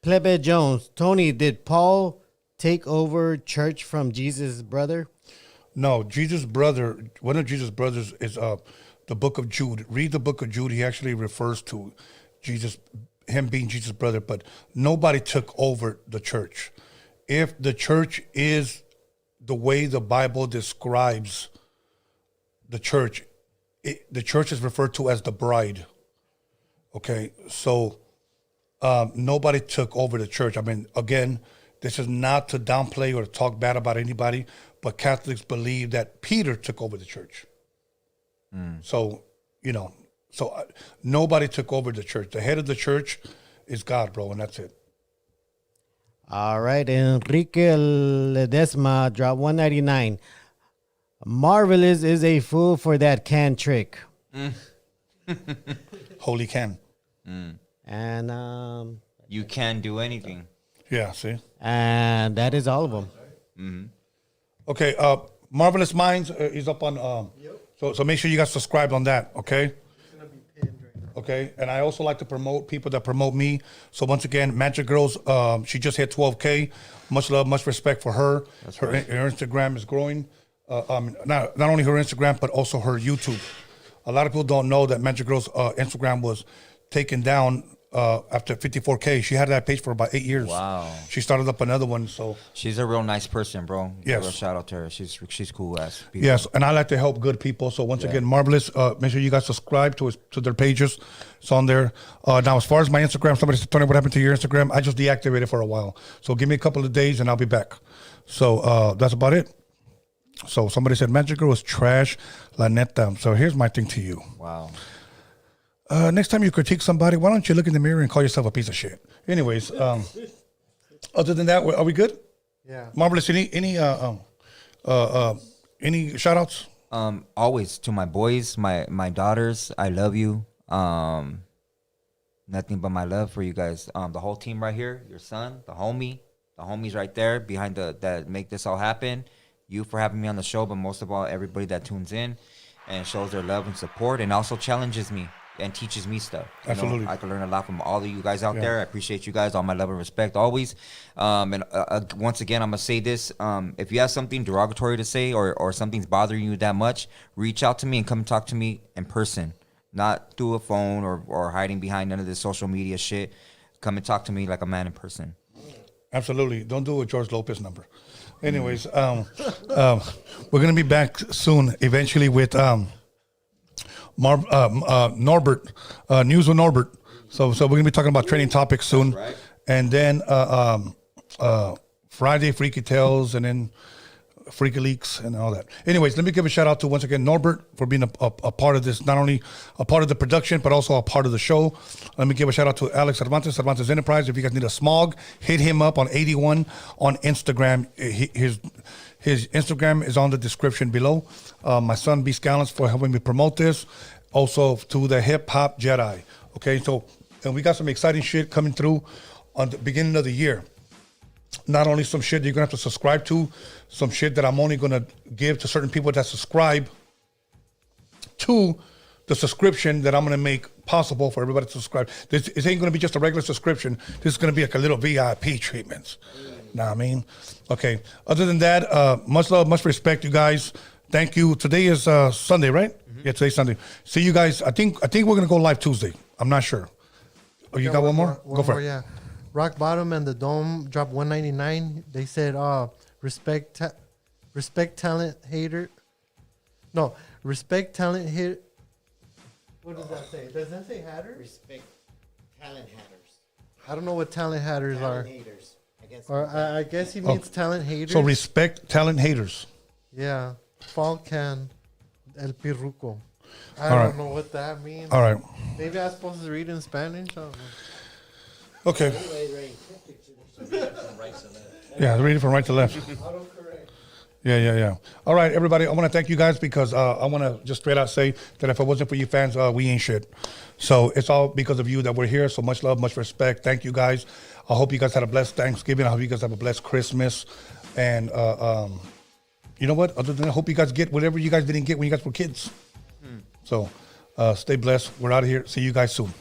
Plebe Jones, Tony, did Paul take over church from Jesus' brother? No, Jesus' brother, one of Jesus' brothers is the book of Jude. Read the book of Jude. He actually refers to Jesus, him being Jesus' brother, but nobody took over the church. If the church is the way the Bible describes the church is referred to as the bride. Okay, so nobody took over the church. I mean, again, this is not to downplay or to talk bad about anybody, but Catholics believe that Peter took over the church. So, nobody took over the church. The head of the church is God, bro, and that's it. All right, Enrique Ledesma dropped $1.99. Marvelous is a fool for that can trick. Holy can. And You can do anything. Yeah, see? and that is all of them. Okay, Marvelous Minds is up on, so make sure you guys subscribe on that, okay? Okay, and I also like to promote people that promote me. So once again, Magic Girls, she just hit 12K. Much love, much respect for her. Her Instagram is growing. Not only her Instagram, but also her YouTube. A lot of people don't know that Magic Girls' Instagram was taken down after 54K. She had that page for about 8 years. Wow. She started up another one, so. She's a real nice person, bro. Yes. Real shout out to her. She's cool ass. People. Yes, and I like to help good people. So once again, Marvelous, make sure you guys subscribe to their pages. It's on there. Now, as far as my Instagram, somebody said, Tony, what happened to your Instagram? I just deactivated for a while. So give me a couple of days and I'll be back. So that's about it. So somebody said Magic Girl was trash, la neta. So here's my thing to you. Wow. Next time you critique somebody, why don't you look in the mirror and call yourself a piece of shit? Anyways, other than that, are we good? Yeah. Marvelous, any shout outs? Always to my boys, my daughters, I love you. Nothing but my love for you guys. The whole team right here, your son, the homies right there behind that make this all happen. You for having me on the show, but most of all, everybody that tunes in and shows their love and support, and also challenges me and teaches me stuff. Absolutely. I can learn a lot from all of you guys out there. I appreciate you guys. All my love and respect always. And once again, I'm going to say this. If you have something derogatory to say or something's bothering you that much, reach out to me and come talk to me in person, not through a phone or hiding behind none of this social media shit. Come and talk to me like a man in person. Absolutely. Don't do a George Lopez number. Anyways, we're going to be back soon, eventually, with Norbert, News with Norbert. So we're going to be talking about trending topics soon. Right. And then Friday, Freaky Tales, and then Freaky Leaks and all that. Anyways, let me give a shout out to, once again, Norbert for being a part of this, not only a part of the production, but also a part of the show. Let me give a shout out to Alex Cervantes Enterprise. If you guys need a smog, hit him up on 81 on Instagram. His Instagram is on the description below. My son, B-SKANLESS, for helping me promote this. Also to the Hip Hop Jedi. Okay, so and we got some exciting shit coming through on the beginning of the year. Not only some shit you're going to have to subscribe to, some shit that I'm only going to give to certain people that subscribe to the subscription that I'm going to make possible for everybody to subscribe. This ain't going to be just a regular subscription. This is going to be like a little VIP treatments. Know what I mean? Okay. Other than that, much love, much respect, you guys. Thank you. Today is Sunday, right? Mm-hmm. Yeah, today's Sunday. See you guys. I think we're going to go live Tuesday. I'm not sure. Oh, you got one more? Go for it. Yeah. Rock Bottom and the Dome dropped 199. They said, respect talent hater. No, respect talent hit. What does that say? Does that say hatter? Respect talent hatters. I don't know what talent hatters Talent are. haters. I guess he means talent haters. So respect talent haters. Yeah. Falcan El Pirruco. I All don't know what that means. All right. Maybe I'm supposed to read in Spanish. I don't know. Okay. Yeah, read it from right to left. Yeah. All right, everybody. I want to thank you guys because I want to just straight out say that if it wasn't for you fans, we ain't shit. So it's all because of you that we're here. So much love, much respect. Thank you guys. I hope you guys had a blessed Thanksgiving. I hope you guys have a blessed Christmas. And you know what? Other than that, I hope you guys get whatever you guys didn't get when you guys were kids. So stay blessed. We're out of here. See you guys soon.